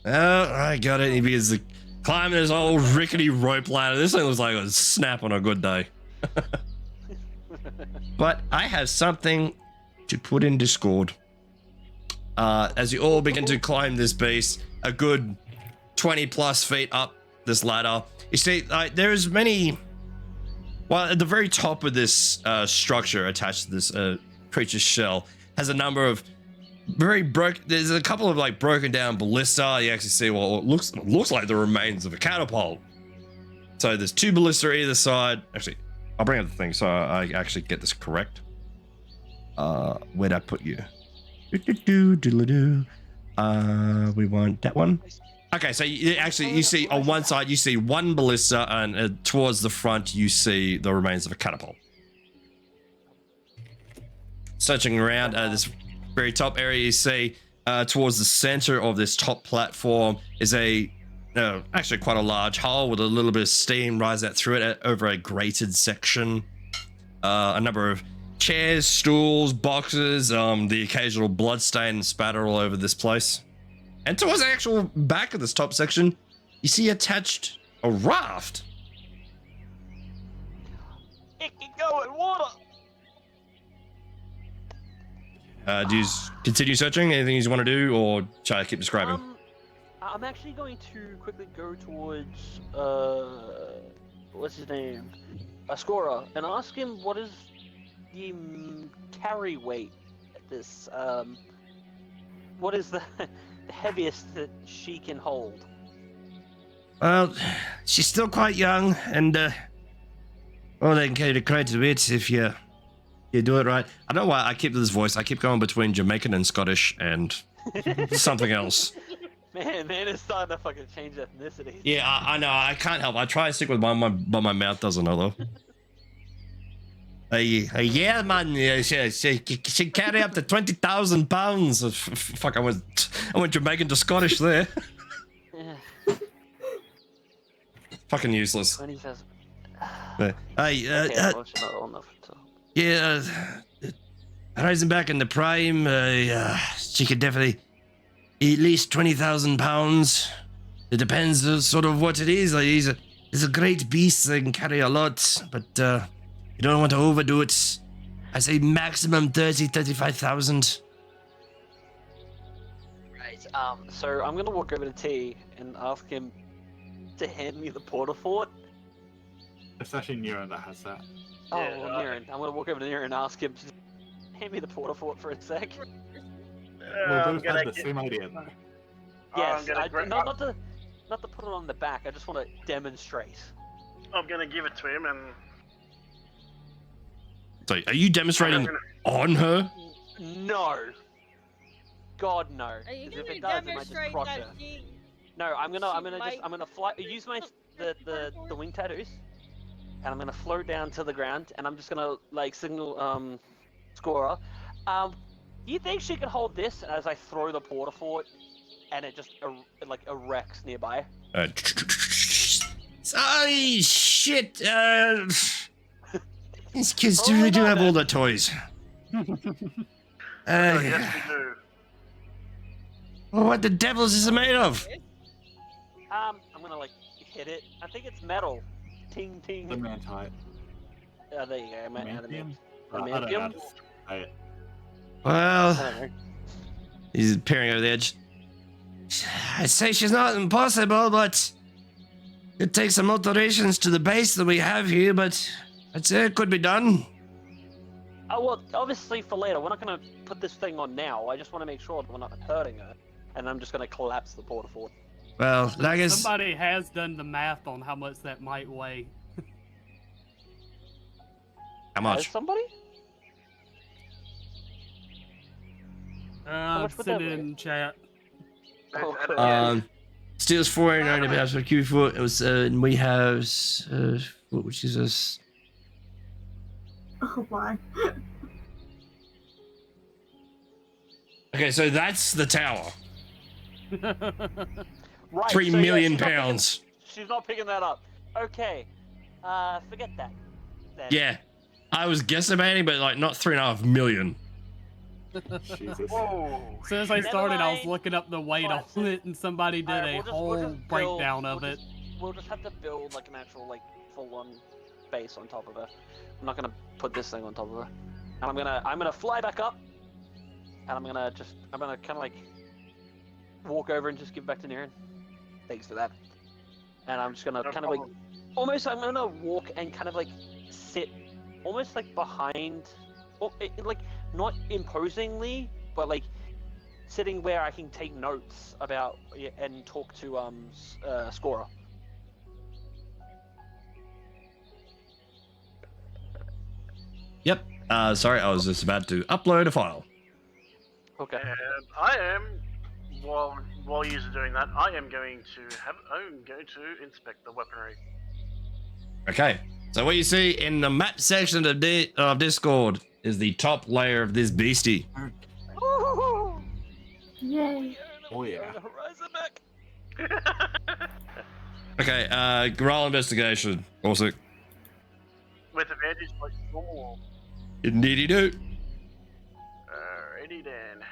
Oh, I got it. He begins to climb this old rickety rope ladder. This thing looks like a snap on a good day. But I have something to put in Discord. As you all begin to climb this beast, a good 20 plus feet up this ladder, you see, there is many. Well, at the very top of this structure attached to this creature's shell has a number of there's a couple of broken down ballista. You actually see what looks like the remains of a catapult. So there's two ballista either side. Actually, I'll bring up the thing so I actually get this correct. Where'd I put you? We want that one. Okay, so you see on one side you see one ballista, and towards the front you see the remains of a catapult. Searching around this very top area, you see towards the center of this top platform is actually quite a large hole with a little bit of steam rising out through it over a grated section. A number of chairs, stools, boxes, the occasional bloodstain and spatter all over this place. And towards the actual back of this top section, you see attached a raft. It can go in water. Do you continue searching? Anything you want to do, or shall I keep describing? I'm actually going to quickly go towards what's his name, Scorer, and ask him what is the carry weight at this. What is the heaviest that she can hold? Well, she's still quite young, and well, they can carry quite a bit if you do it right. I don't know why I keep this voice. I keep going between Jamaican and Scottish and something else. Man is starting to fucking change ethnicity. Yeah, I know. I can't help. I try to stick with one, but my mouth doesn't know though. Yeah, man. She carry up to 20,000 pounds. Fuck, I went Jamaican to Scottish there. Yeah. Fucking useless. 20,000. Yeah, rising back in the prime, she could definitely eat at least 20,000 pounds. It depends sort of what it is. Like, he's a great beast that can carry a lot, but you don't want to overdo it. I say maximum 35,000. Right. So I'm gonna walk over to T and ask him to hand me the porta fort. It's actually Nero that has that. Oh, well, Niren. I'm gonna walk over to Niren and ask him to hand me the porta fort for a sec. We both had the same idea though. Yes, not to put it on the back. I just want to demonstrate. I'm gonna give it to him, and So, are you demonstrating on her? No. God no. Are you 'Cause gonna if it does, it might just demonstrate crush that her. she? No, I'm gonna might use the wing tattoos, and I'm gonna float down to the ground, and I'm just gonna like signal Scorer. Do you think she can hold this as I throw the porta fort, and it just like erects nearby? Oh shit! These kids really do have all the toys. yes, we do. What the devils is it made of? I'm gonna like hit it. I think it's metal. Ting ting. The man type. There you go. Adamantium? I don't know how to say it. Well, he's peering over the edge. I'd say she's not impossible, but it takes some alterations to the base that we have here, but I'd say it could be done. Oh, well, obviously for later. We're not going to put this thing on now. I just want to make sure that we're not hurting her. And I'm just going to collapse the porta fort. Well, I guess... Somebody has done the math on how much that might weigh. How much? Somebody? Send it in chat. Steel's 490 pounds per cubic foot. It was, and we have, which is us. Oh my. Okay, so that's the tower. Right, 3 so yeah, million she's not pounds. She's not picking that up. Okay. Forget that. Then. Yeah, I was guesstimating, but like not 3.5 million. Jesus. Whoa. As soon as I started, I was looking up the weight on it, and somebody did Alright, a we'll whole just breakdown of it. We'll just have to build like an actual like full-on base on top of her. I'm not gonna put this thing on top of her. And I'm gonna fly back up, and I'm gonna kind of like walk over and just give back to Niren. Thanks for that. And I'm just gonna kind of like I'm gonna walk and kind of like sit almost like behind, like not imposingly, but like sitting where I can take notes about and talk to Scorer. Yep. Sorry, I was just about to upload a file. Okay. And I am, while you're doing that, I'm going to inspect the weaponry. Okay. So what you see in the map section of Discord is the top layer of this beastie. Yay. Oh yeah. Okay, roll investigation. Also, With advantage like normal. indeedy do. Alrighty then.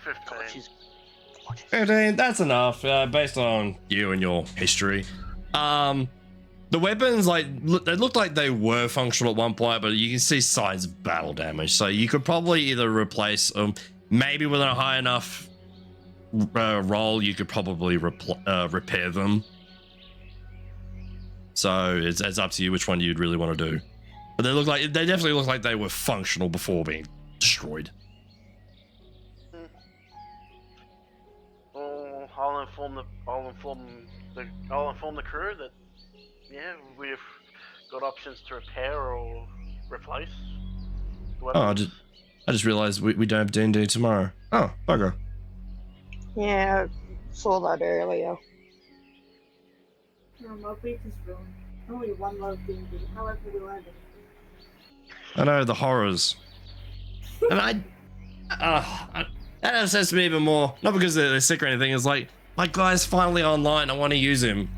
15. 15, that's enough, based on you and your history. The weapons, like, they looked like they were functional at one point, but you can see signs of battle damage. So you could probably either replace them, maybe with a high enough roll, you could probably repair them. So it's up to you which one you'd really want to do. But they definitely look like they were functional before being destroyed. I'll inform the crew that we've got options to repair or replace. Oh, I just realized we don't have D&D tomorrow. Oh, bugger. Yeah, I saw that earlier. No, my beat is wrong. Only one low D&D. However do I do? I know, the horrors. And that upsets me even more. Not because they're sick or anything. It's like, my guy's finally online. I want to use him.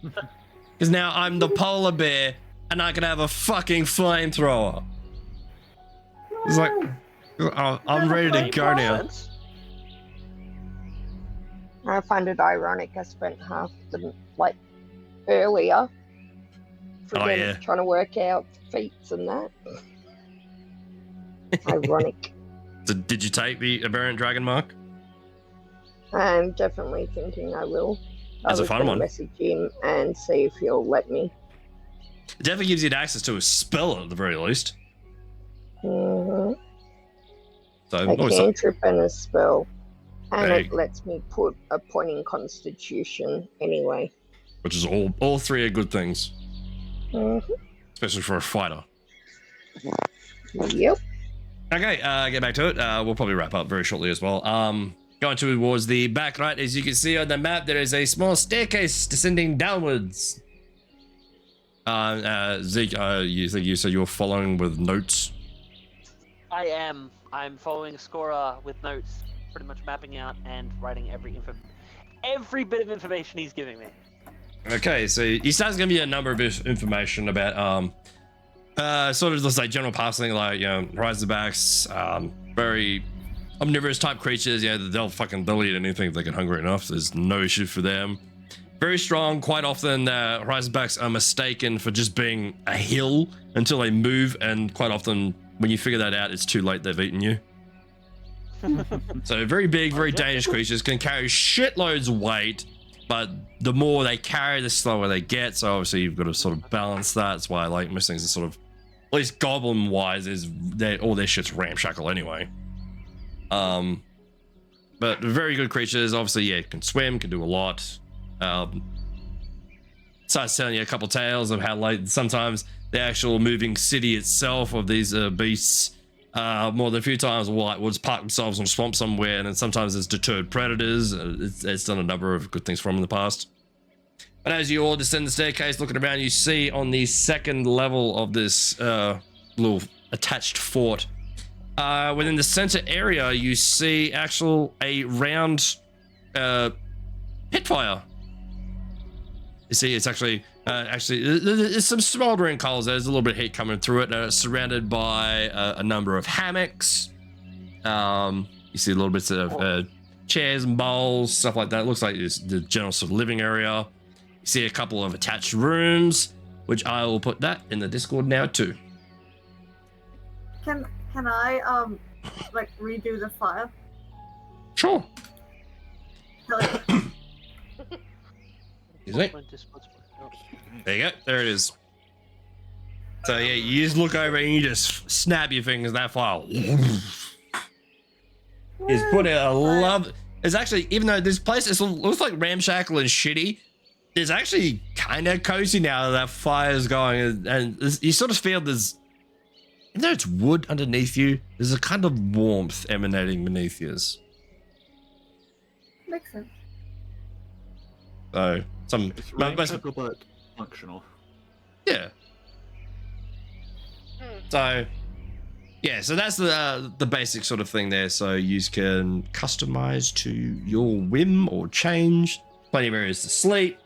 Because now I'm the polar bear and I can have a fucking flamethrower. It's like, I'm ready to go now. I find it ironic I spent half the, earlier trying to work out feats and that. Ironic. So did you take the Aberrant Dragon Mark? I'm definitely thinking I will. That's a fun one. Message him and see if he'll let me. It definitely gives you access to a spell at the very least. Mm-hmm. So a cantrip and a spell. And Hey. it lets me put a point in Constitution anyway. Which is all three are good things. Mm-hmm. Especially for a fighter. Yep. Okay, get back to it. We'll probably wrap up very shortly as well. Going towards the back right, as you can see on the map, there is a small staircase descending downwards. Zeke, you think you said you were following with notes? I am. I'm following Scora with notes, pretty much mapping out and writing every bit of information he's giving me. Okay, so he starts giving you a number of information about sort of just like general passing, like, you know, Razorbacks, very omnivorous type creatures. Yeah, they'll eat anything if they get hungry enough. There's no issue for them. Very strong. Quite often, Razorbacks are mistaken for just being a hill until they move, and quite often, when you figure that out, it's too late. They've eaten you. So very big, very dangerous creatures, can carry shitloads of weight, but the more they carry, the slower they get. So obviously you've got to sort of balance that. That's why I like most things are sort of, at least goblin wise, is all their shit's ramshackle anyway. But very good creatures. Obviously, yeah, can swim, can do a lot. Starts telling you a couple tales of how, like, sometimes the actual moving city itself of these beasts, more than a few times will just park themselves in a swamp somewhere, and then sometimes it's deterred predators. It's done a number of good things for them in the past. But as you all descend the staircase, looking around, you see on the second level of this little attached fort, within the center area, you see a round pit fire. You see, it's actually there's some smoldering coals. There's a little bit of heat coming through it. Surrounded by a number of hammocks. You see little bits of chairs and bowls, stuff like that. It looks like it's the general sort of living area. You see a couple of attached rooms, which I will put that in the Discord now too. Can I redo the fire? Sure. Like, Excuse me. There you go. There it is. So yeah, you just look over and you just snap your fingers. That file is put out a love. It's actually, even though this place looks like ramshackle and shitty, it's actually kind of cozy now that fire's going, and you sort of feel there's, even though it's wood underneath you, there's a kind of warmth emanating beneath you. Makes sense. So some It's really most- simple but functional. yeah. So yeah, so that's the basic sort of thing there. So you can customize to your whim or change. Plenty of areas to sleep.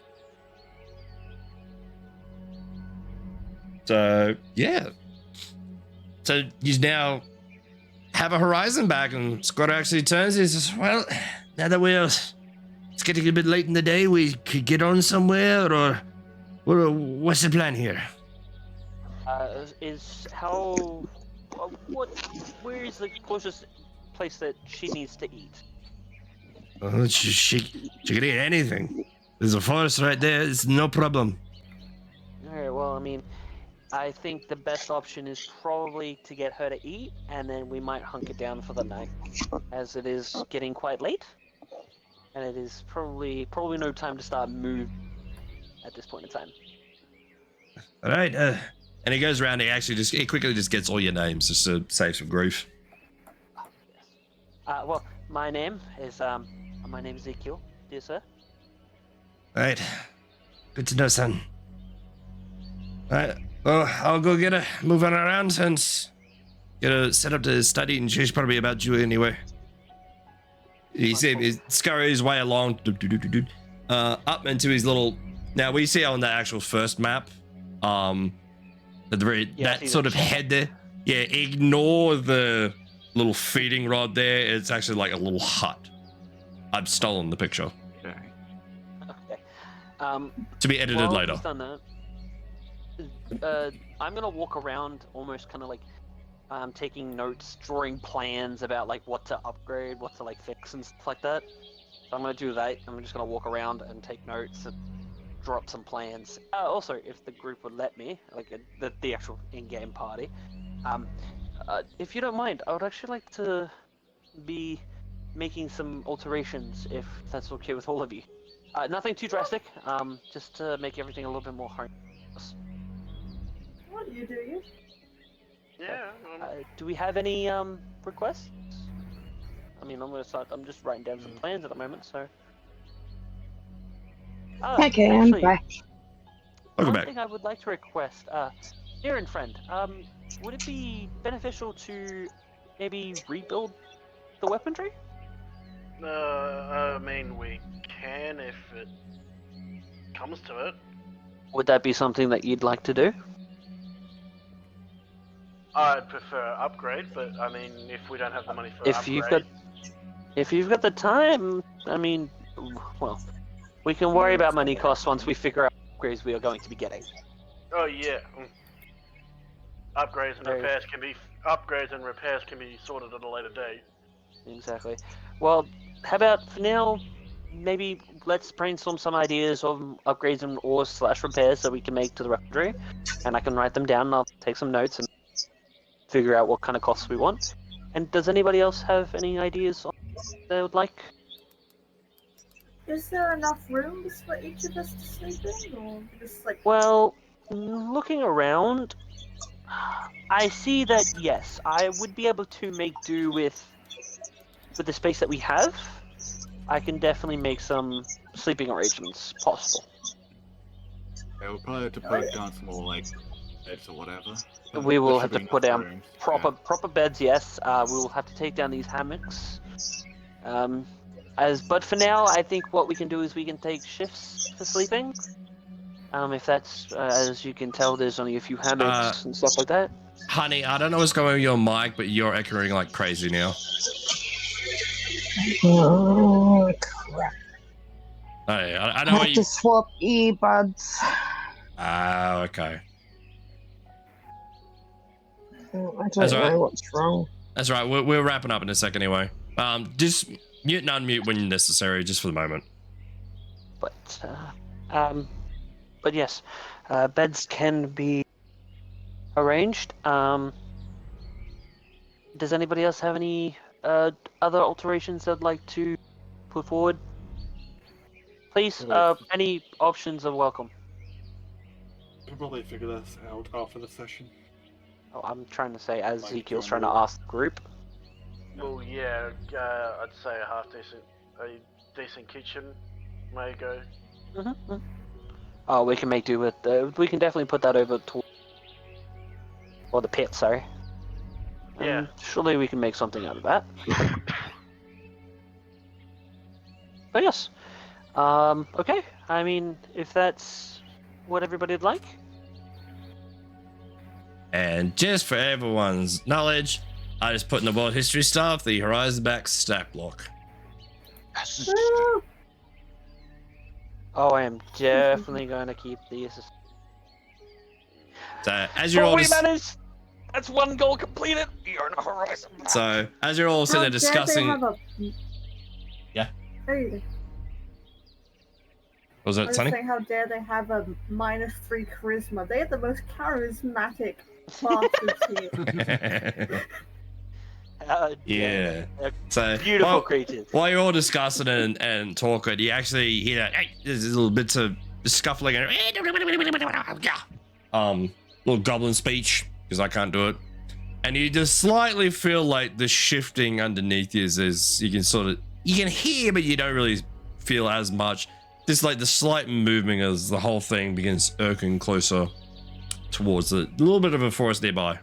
So yeah. So you now have a horizon back, and Scott actually turns and says, well, now that it's getting a bit late in the day, we could get on somewhere, or what's the plan here? Where is the closest place that she needs to eat? Oh, she can eat anything. There's a forest right there. It's no problem. Alright, well, I mean, I think the best option is probably to get her to eat, and then we might hunker down for the night, as it is getting quite late, and it is probably no time to start moving at this point in time. All right. And he goes around. He quickly just gets all your names just to save some grief. Well, my name is Ezekiel, dear sir. All right. Good to know, son. All right. Well, I'll go get her moving around and get her set up to study, and she's probably about due anyway. He scurries his way along, up into his little. Now we see on the actual first map, at the very that sort of head there. Yeah, ignore the little feeding rod there. It's actually like a little hut. I've stolen the picture. Okay. To be edited while later. he's done that, I'm gonna walk around, almost kind of like taking notes, drawing plans about like what to upgrade, what to like fix and stuff like that. So I'm gonna do that. I'm just gonna walk around and take notes and draw up some plans. Also, if the group would let me, like the actual in-game party, if you don't mind, I would actually like to be making some alterations, if that's okay with all of you. Nothing too drastic, just to make everything a little bit more harmonious. What do you? Yeah. Do we have any requests? I mean, I'm just writing down some plans at the moment, so. Okay, I'm back. Welcome One back. thing I would like to request, dear and friend, would it be beneficial to maybe rebuild the weaponry? I mean, we can if it comes to it. Would that be something that you'd like to do? I'd prefer upgrade, but I mean, if we don't have the money for If upgrade, you've got the time, I mean, well, we can worry about money costs once we figure out what upgrades we are going to be getting. oh yeah, upgrades and repairs can be sorted at a later date. Exactly. Well, how about for now, maybe let's brainstorm some ideas of upgrades and or / repairs that we can make to the weaponry, and I can write them down and I'll take some notes and figure out what kind of costs we want. And does anybody else have any ideas on what they would like? Is there enough rooms for each of us to sleep in, or just like? Well, looking around, I see that yes, I would be able to make do with the space that we have. I can definitely make some sleeping arrangements possible. Yeah, we'll probably have to put down some more like beds or whatever. We will There have should to be put enough down rooms, proper beds. Yes, we will have to take down these hammocks. But for now, I think what we can do is we can take shifts for sleeping. If that's as you can tell, there's only a few hammocks and stuff like that. Honey, I don't know what's going on with your mic, but you're echoing like crazy now. Oh, crap. Hey, I I know what have to swap earbuds. Ah, okay. I don't That's know all right. what's wrong. That's right. We're wrapping up in a second anyway. Just mute and unmute when necessary, just for the moment. But yes, beds can be arranged. Does anybody else have any other alterations they'd like to put forward? Please, any options are welcome. We'll probably figure this out after the session. Oh, I'm trying to say, as Like, Ezekiel's join trying to the- ask the group. Well, yeah, I'd say a decent kitchen may go. Oh, we can make do with. We can definitely put that over to. Or the pit, sorry. Yeah. Surely we can make something out of that. But yes. Okay. I mean, if that's what everybody'd like. And just for everyone's knowledge, I just put in the world history stuff the Horizon Back stack block. Woo! Oh, I am definitely going to keep these. So as you're all we managed! That's one goal completed. You're in a Horizon. so as you're all sitting there discussing, yeah. There you go. Was I it was Sunny? saying, how dare they have a -3 charisma? They are the most charismatic bastards here. Yeah. So Beautiful creatures. While you're all discussing and talking, you actually hear that, hey, there's little bits of scuffling and little goblin speech, because I can't do it. And you just slightly feel like the shifting underneath you is you can hear, but you don't really feel as much. Just like the slight movement as the whole thing begins irking closer towards a little bit of a forest nearby.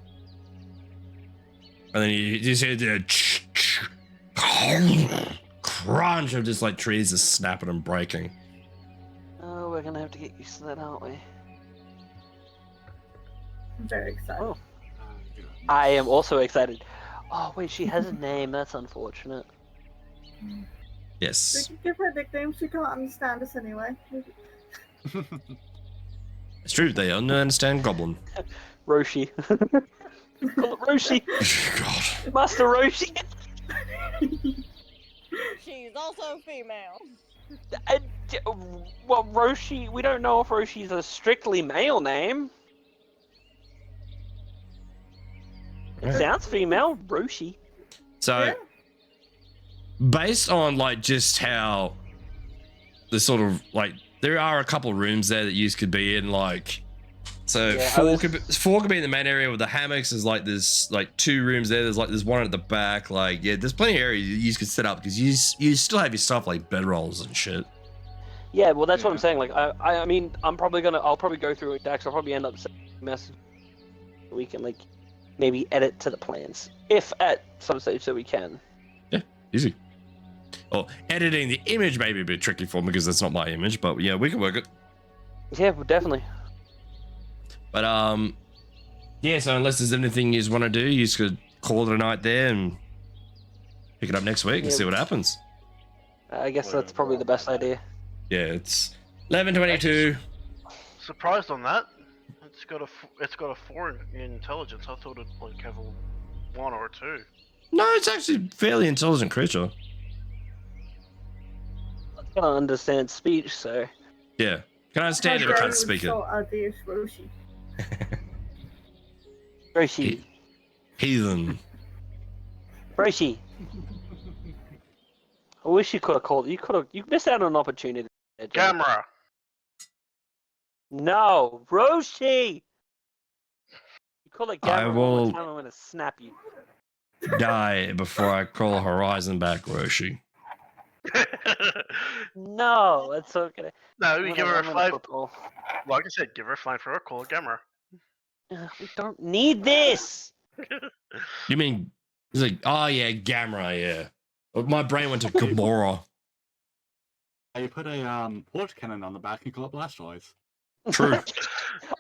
And then you just hear the crunch of just like trees just snapping and breaking. Oh, we're gonna have to get used to that, aren't we? I'm very excited. Oh. I am also excited. Oh wait, she has a name. That's unfortunate. We Yes. can give her nicknames. She can't understand us anyway. It's true, they only understand goblin. Roshi. Call it Roshi. God. Master Roshi. She's also female. Well, Roshi, we don't know if Roshi's a strictly male name. It sounds female, Roshi. So, based on like just how the sort of like there are a couple rooms there that you could be in, like so Yeah, four could be in the main area with the hammocks. There's like there's like 2 rooms there. There's one at the back. Like yeah, there's plenty of areas you could set up because you still have your stuff like bedrolls and shit. Yeah, well, that's what I'm saying. Like, I mean, I'll probably go through it, Dax. I'll probably end up sending a message. We can like maybe edit to the plans if at some stage that we can. Yeah, easy. Or editing the image may be a bit tricky for me because that's not my image, but yeah, we can work it. Yeah, well, definitely. But yeah. So unless there's anything you want to do, you could call it a night there and pick it up next week and see what happens. I guess that's probably the best idea. Yeah, it's 11:22. Surprised on that. It's got a 4 in intelligence. I thought it'd like have a 1 or a 2. No, it's actually a fairly intelligent creature. I can't understand speech, so. Yeah, can I understand if I can't speak it? Roshi. Roshi. Heathen. Roshi. I wish you could have called. You missed out on an opportunity. There, John. Gamera. No, Roshi. You call it I Gamera. will- I'm gonna snap you. Die before I call Horizon back, Roshi. No, that's okay. No, we give her a I'm gonna flame. football. Like I said, give her a flamethrower. Call it Gamera. We don't need this. You mean he's like, oh yeah, Gamera, yeah. My brain went to Gamora. You put a port cannon on the back and call it Blastoise. True.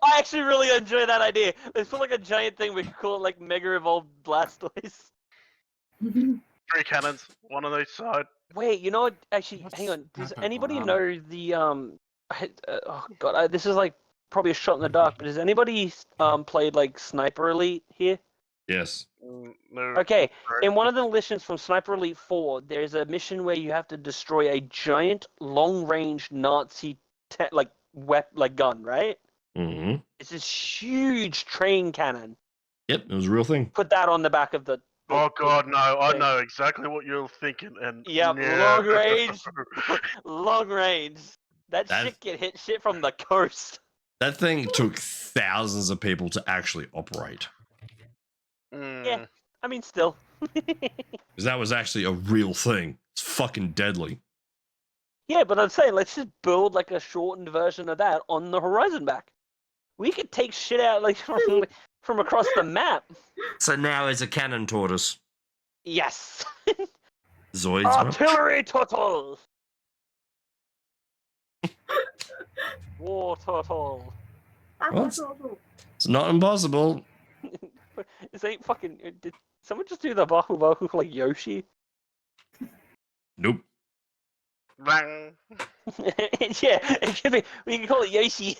I actually really enjoy that idea. Let's put like a giant thing. We could call it like Mega Evolved Blastoise. 3 cannons, 1 on each side. Wait, you know what? Actually, hang on. Does anybody know the oh god, this is like probably a shot in the dark. But has anybody played like Sniper Elite here? Yes. No. Okay, in one of the missions from Sniper Elite 4, there's a mission where you have to destroy a giant, long-range Nazi gun, right? Mm-hmm. It's this huge train cannon. Yep, it was a real thing. Put that on the back of the Oh god, no! I know exactly what you're thinking, and Yep, no. long range. Long range. That That's- shit can hit shit from the coast. That thing took thousands of people to actually operate. Yeah, I mean, still. Because that was actually a real thing. It's fucking deadly. Yeah, but I'm saying let's just build like a shortened version of that on the horizon back. We could take shit out like from across the map. So now it's a cannon tortoise. Yes. Zoids. Artillery turtle. War turtle. Well, it's not impossible. This ain't fucking. Did someone just do the Bahu Bahu like Yoshi? Nope. Bang. Yeah, it could be. We can call it Yoshi.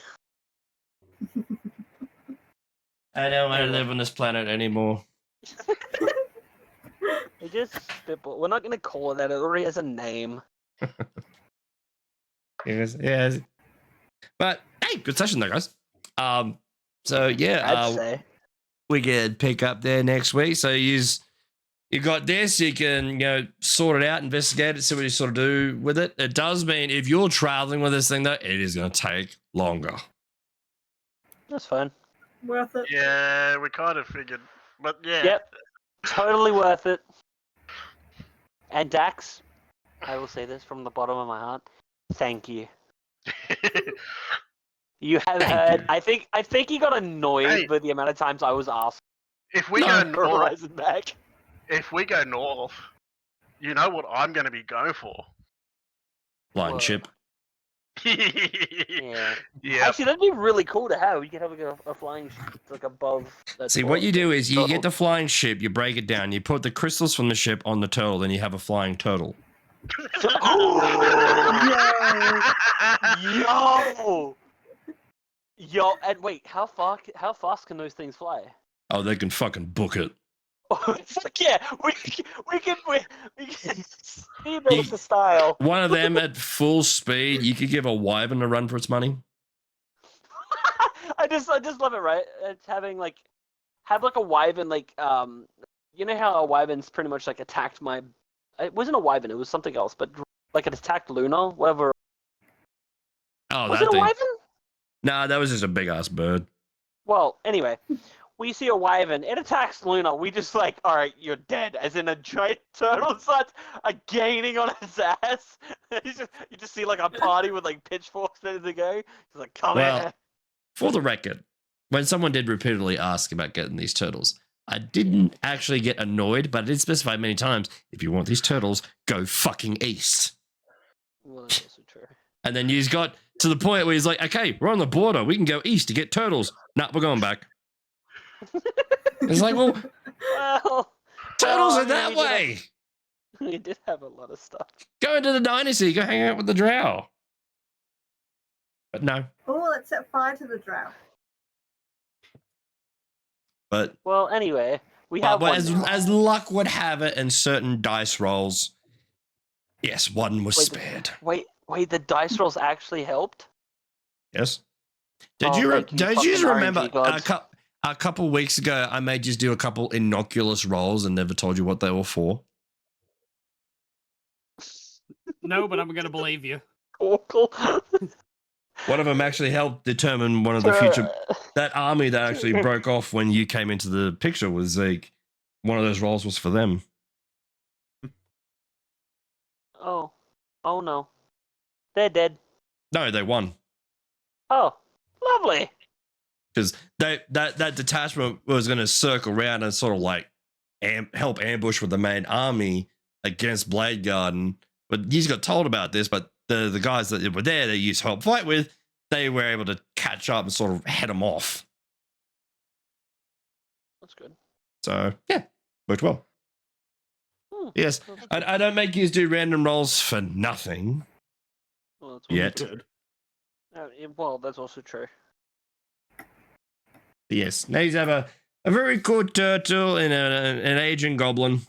I don't want to live on this planet anymore. It just spitball. We're not gonna call it that. It already has a name. Yes. But hey, good session though, guys. So yeah, I'd say. we can pick up there next week. So you got this, you can sort it out, investigate it, see what you sort of do with it. It does mean if you're traveling with this thing though, it is going to take longer. That's fine. Worth it. Yeah, we kind of figured, but yeah. Yep. Totally worth it. And Dax, I will say this from the bottom of my heart. Thank you. You have heard. I think he got annoyed with the amount of times I was asked. If we go for north, Horizon back. if we go north, you know what I'm going to be going for. Flying What? ship. Yeah. Yeah. Actually, that'd be really cool to have. You could have like a flying ship like above. That See, what you do is you get the flying ship, you break it down, you put the crystals from the ship on the turtle, then you have a flying turtle. Yo, and wait, how fast can those things fly? Oh, they can fucking book it. Fuck yeah, we can see them with the style. One of them at full speed, you could give a wyvern a run for its money. I just love it, right? It's having have a wyvern you know how a wyvern's pretty much like attacked my. It wasn't a wyvern, it was something else, but like it attacked Luna, whatever. Oh, Was that it a thing. wyvern? Nah, that was just a big ass bird. Well, anyway, we see a wyvern. It attacks Luna. We just all right, you're dead. As in a giant turtle starts gaining on his ass. You just see a party with pitchforks ready to go. He's like, come here. For the record, when someone did repeatedly ask about getting these turtles, I didn't actually get annoyed, but I did specify many times, if you want these turtles, go fucking east. Well, that's also true. And then he's got to the point where he's like, okay, we're on the border. We can go east to get turtles. Nah, we're going back. It's like, well, turtles are that way. We did have a lot of stuff. Go into the dynasty. Go hang out with the drow. But no. Oh, let's set fire to the drow. But Well, anyway, we have well, one now. as luck would have it in certain dice rolls, yes, one was spared. Wait, the dice rolls actually helped? Yes. Did Oh, you thank you, don't you fucking remember RNG gods. a couple weeks ago I made you do a couple innocuous rolls and never told you what they were for? No, but I'm gonna believe you. One of them actually helped determine one of the future. That army that actually broke off when you came into the picture was one of those rolls was for them. Oh no. They're dead. No, they won. Oh, lovely. Because that detachment was going to circle around and sort of help ambush with the main army against Blade Garden. But you got told about this, but the guys that were there that you used to help fight with, they were able to catch up and sort of head them off. That's good. So yeah, worked well. Yes, I don't make you do random rolls for nothing. Well, that's Yet. good. Well, that's also true. Yes, now you have a very cool turtle and an aging goblin.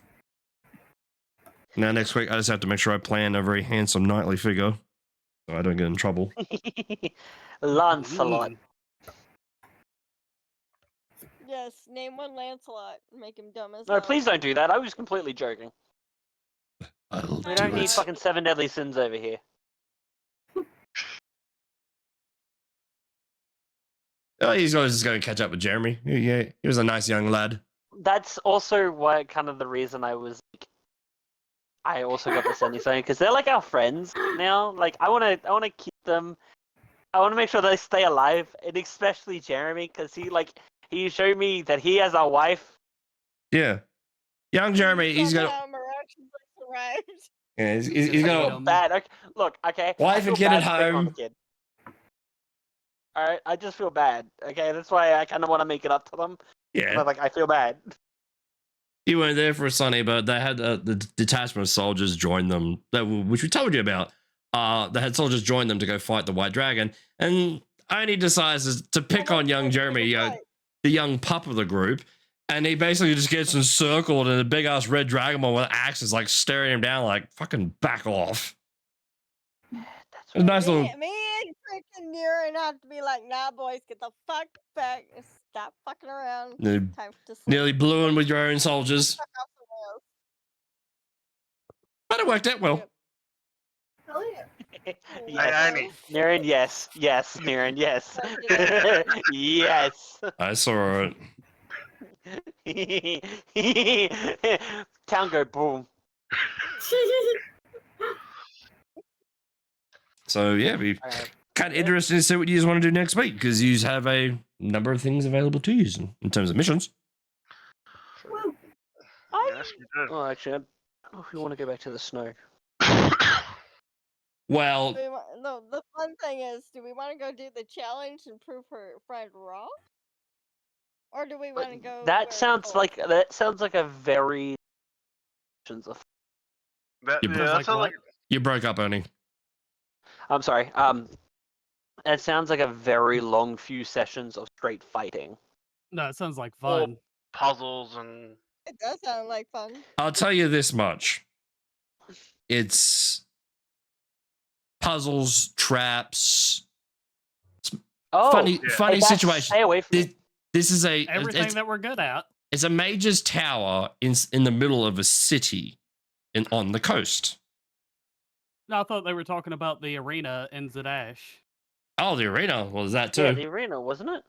Now next week I just have to make sure I plan a very handsome knightly figure so I don't get in trouble. Lancelot. Yes, name one Lancelot. Make him dumb as No, hell. please don't do that. I was completely joking. I'll We don't do need it. fucking 7 deadly sins over here. Oh, he's always just going to catch up with Jeremy. Yeah, he was a nice young lad. That's also why kind of the reason I was like, I also got the Sandy saying because they're like our friends now. Like I want to keep them. I want to make sure they stay alive, and especially Jeremy because he showed me that he has a wife. Yeah, young Jeremy. He's got. Somehow miraculously survived. Yeah, he's I got feel a bad. Okay, look, okay. I wife feel and kid at bad for picking on the home. kid. All right, I just feel bad. Okay, that's why I kind of want to make it up to them. Yeah. But, I feel bad. You weren't there for a Sunny, but they had the detachment of soldiers join them, which we told you about. They had soldiers join them to go fight the White Dragon, and only decides to pick on young Jeremy, the young pup of the group, and he basically just gets encircled, and a big ass red dragon with axes like staring him down, like fucking back off. That's a nice little. Me and freaking Niran have to be like, nah, boys, get the fuck back. Stop fucking around. Time to sleep. Nearly blew in with your own soldiers. But it worked out well. Hell yeah. Yes. Niran, yes. Yes, Niran, yes. Yes. I saw it. Town go boom. So yeah, we kind of interested to see what you guys want to do next week because you have a number of things available to you in terms of missions. Yes, you do. Oh, actually, I don't know if we want to go back to the snow. Well, No, the fun thing is, do we want to go do the challenge and prove her friend wrong, or do we want to go? That sounds like a very. You broke up, Ernie. I'm sorry. It sounds like a very long few sessions of straight fighting. No, it sounds like fun. Puzzles and. It does sound like fun. I'll tell you this much: it's puzzles, traps, funny situations. Stay away from it. This is Everything that we're good at. It's a major's tower in the middle of a city, on the coast. No, I thought they were talking about the arena in Zadash. Oh, the arena was that too. Yeah, the arena, wasn't it?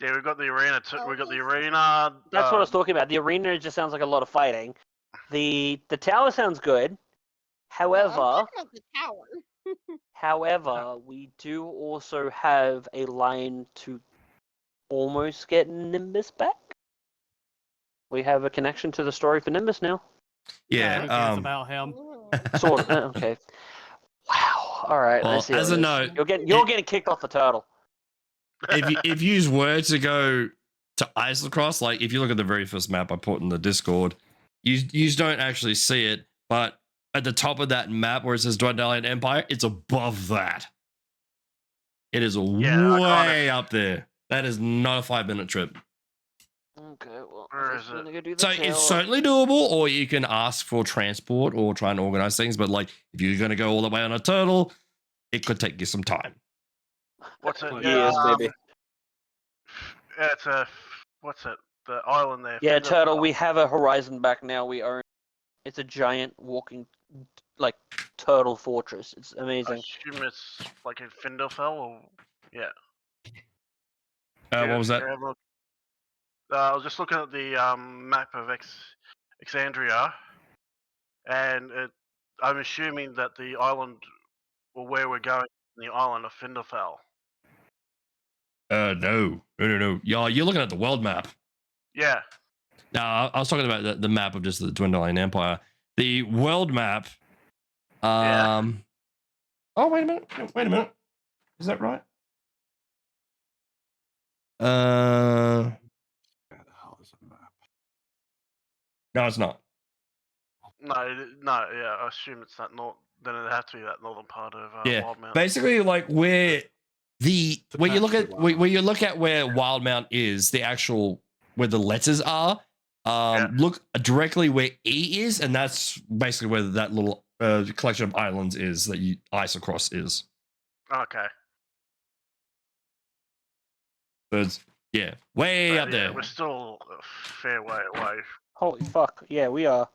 Yeah, we got the arena too. We got the arena. That's what I was talking about. The arena just sounds like a lot of fighting. The tower sounds good. However, the tower. however, we do also have a line to almost get Nimbus back. We have a connection to the story for Nimbus now. Yeah, who cares about him? Sort of. Okay. Wow. All right. Well, I see as how a it is. note, you're getting kicked off the turtle. if you were to go to Isocross, like if you look at the very first map I put in the Discord, you don't actually see it, but at the top of that map where it says Dwendalian Empire, it's above that. It is way up there. That is not a 5-minute trip. Okay, well, Where is it? Go do the So tower. it's certainly doable, or you can ask for transport or try and organize things. But like, if you're going to go all the way on a turtle, it could take you some time. What's it? Years, maybe. Yeah, it's a. What's it? The island there. Yeah, turtle. We have a horizon back now. We own. It's a giant walking, like turtle fortress. It's I amazing. assume it's like in Finderfell or yeah. What was that? I was just looking at the map of Exandria, and I'm assuming that the island, or where we're going, the island of Finderfell. No. Yeah, you're looking at the world map. Yeah. No, I was talking about the map of just the Dwendalian Empire. The world map. Oh, wait a minute. Is that right? No, it's not. No, yeah. I assume it's that north. Then it'd have to be that northern part of Wildemount. Basically, like where you look at where Wildemount is, the actual where the letters are. Look directly where E is, and that's basically where that little collection of islands is that Isocross is. Okay. So Yeah, way But up there. Yeah, we're still a fair way away. Holy fuck! Yeah, we are.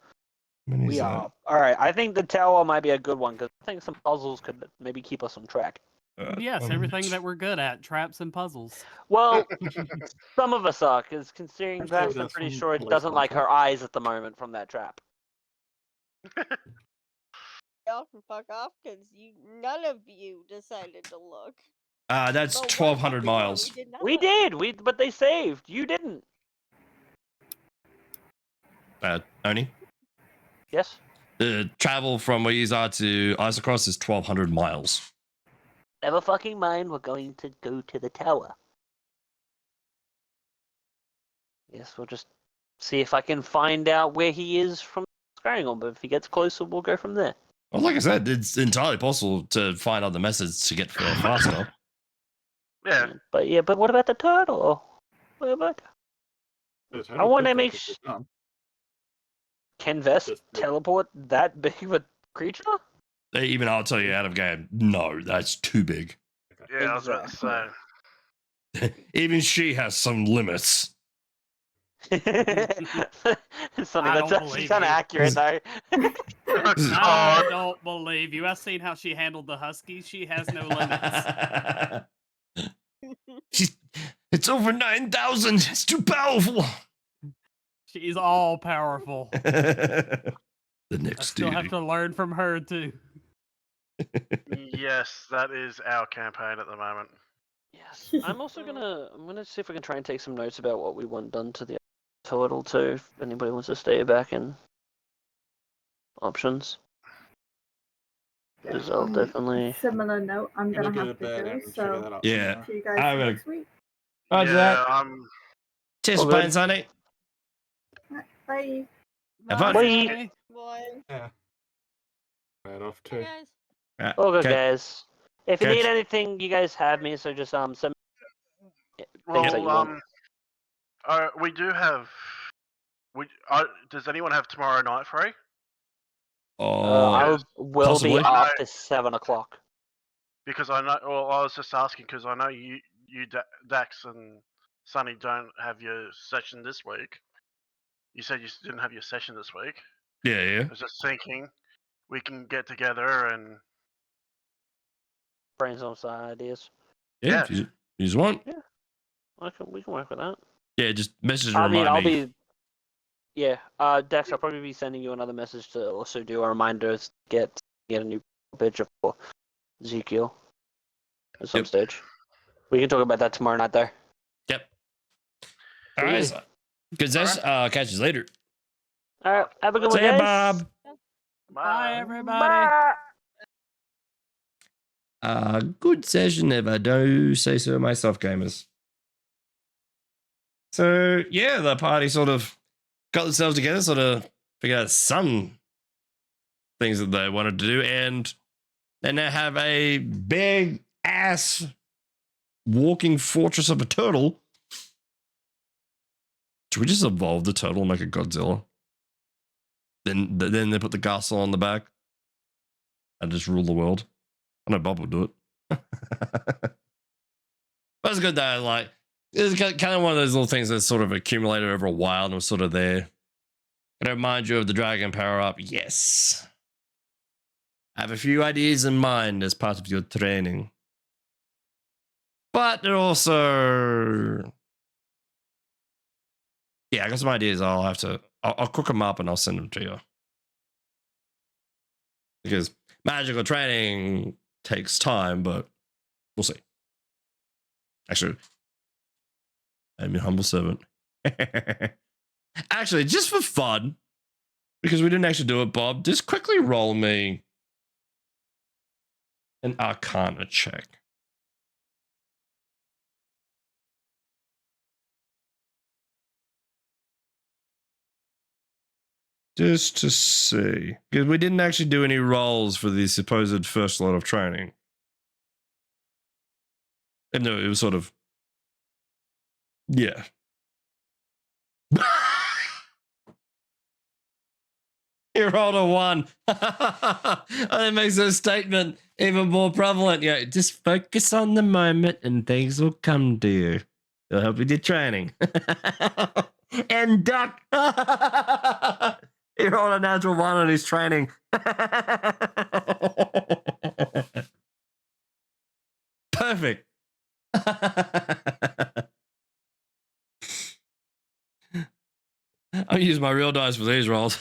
Many We is are. All right, I think the tower might be a good one because I think some puzzles could maybe keep us on track. that? Yes, everything that we're good at, traps and puzzles. Well, some of us are, because considering Actually, Vex, I'm there's pretty some sure it police doesn't like her contract. eyes at the moment from that trap. Y'all can fuck off because none of you decided to look. That's The one 1,200 before miles. We did not. We did, but they saved. You didn't. Oni? Yes. The travel from where you are to Isocross is 1,200 miles. Never fucking mind. We're going to go to the tower. Yes, we'll just see if I can find out where he is from going on. But if he gets closer, we'll go from there. Well, like I said, it's entirely possible to find other methods to get there faster. Yeah. But what about the turtle? What about? I want to make. Can Vest teleport that big of a creature? Even I'll tell you out of game, no, that's too big. Yeah, I was about to say. Even she has some limits. Something that's actually kind of accurate, though. I don't believe you. I've seen how she handled the Huskies. She has no limits. It's over 9,000. It's too powerful. She's all powerful. The next I still have to learn from her too. Yes, that is our campaign at the moment. Yes. I'm gonna see if I can try and take some notes about what we want done to the turtle too. If anybody wants to stay back in options. Because I'll definitely. Similar note, I'm gonna have to go. So yeah, see you guys next week. Roger that. Cheers, All playing good. Sonny. Bye. Have fun. Bye. Yeah. Right off too. Yeah, All good, okay. guys. If you Catch- need anything, you guys have me. So just send. things that you Well, want. we do have. Does anyone have tomorrow night free? I will possibly. be after 7 o'clock. Because I know. Well, I was just asking because I know you Dax and Sunny don't have your session this week. You said you didn't have your session this week. Yeah. I was just thinking we can get together and Brainstorm some ideas. Yeah, if you just want. Yeah, we can work with that. Yeah, just message and remind me. Yeah, Dex, I'll probably be sending you another message to also do a reminder to get a new picture for Ezekiel at some stage. We can talk about that tomorrow night there. Yep. All right. So, good session. Catch you later. All right, have a good one, See ya, guys. Bob. Bye, everybody. Good session if I do say so myself, gamers. So yeah, the party sort of got themselves together, sort of figured out some things that they wanted to do, and they now have a big ass walking fortress of a turtle. Should we just evolve the turtle and make a Godzilla? Then they put the castle on the back and just rule the world. I know Bob would do it. But it's good though. Like, it's kind of one of those little things that sort of accumulated over a while and was sort of there. Can I remind you of the dragon power up? Yes. I have a few ideas in mind as part of your training. But they're also... Yeah, I got some ideas. I'll cook them up and I'll send them to you. Because magical training takes time, but we'll see. Actually, I'm your humble servant. Actually, just for fun, because we didn't actually do it, Bob, just quickly roll me an Arcana check. Just to see. Because we didn't actually do any rolls for the supposed first lot of training. And no, it was sort of... Yeah. You rolled a 1. That makes that statement even more prevalent. Yeah, just focus on the moment and things will come to you. It'll help with your training. And duck. He rolled a natural 1 on his training. Perfect. I'll use my real dice for these rolls.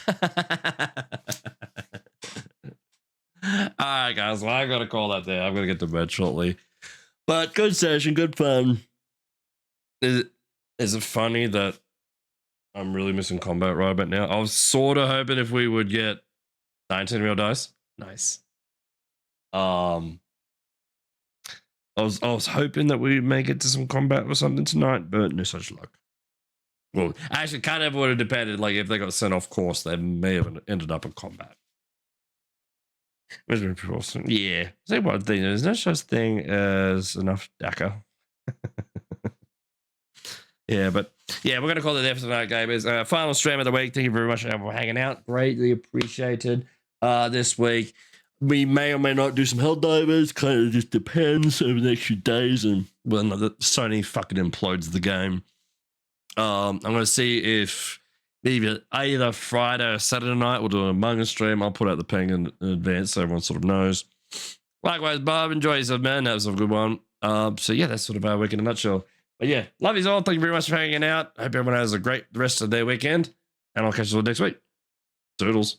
Alright, guys. Well, I gotta call that there. I'm gonna get to bed shortly. But good session, good fun. Is it funny that I'm really missing combat right about now? I was sort of hoping if we would get 19 real dice. Nice. I was hoping that we'd make it to some combat or something tonight, but no such luck. Well, actually, kind of would have depended. Like if they got sent off course, they may have ended up in combat. Which would be awesome. Yeah. Say one thing. There's no such thing as enough DACA. Yeah, but yeah, we're gonna call it there for tonight, gamers. Final stream of the week. Thank you very much for hanging out. Greatly appreciated. This week we may or may not do some Helldivers. Kind of just depends over the next few days, and well, no, Sony fucking implodes the game. I'm gonna see if either Friday or Saturday night we'll do an Among Us stream. I'll put out the ping in advance so everyone sort of knows. Likewise, Bob, enjoy yourself, man. That was a good one. So yeah, that's sort of our week in a nutshell. But yeah, love you all. Thank you very much for hanging out. I hope everyone has a great rest of their weekend, and I'll catch you all next week. Toodles.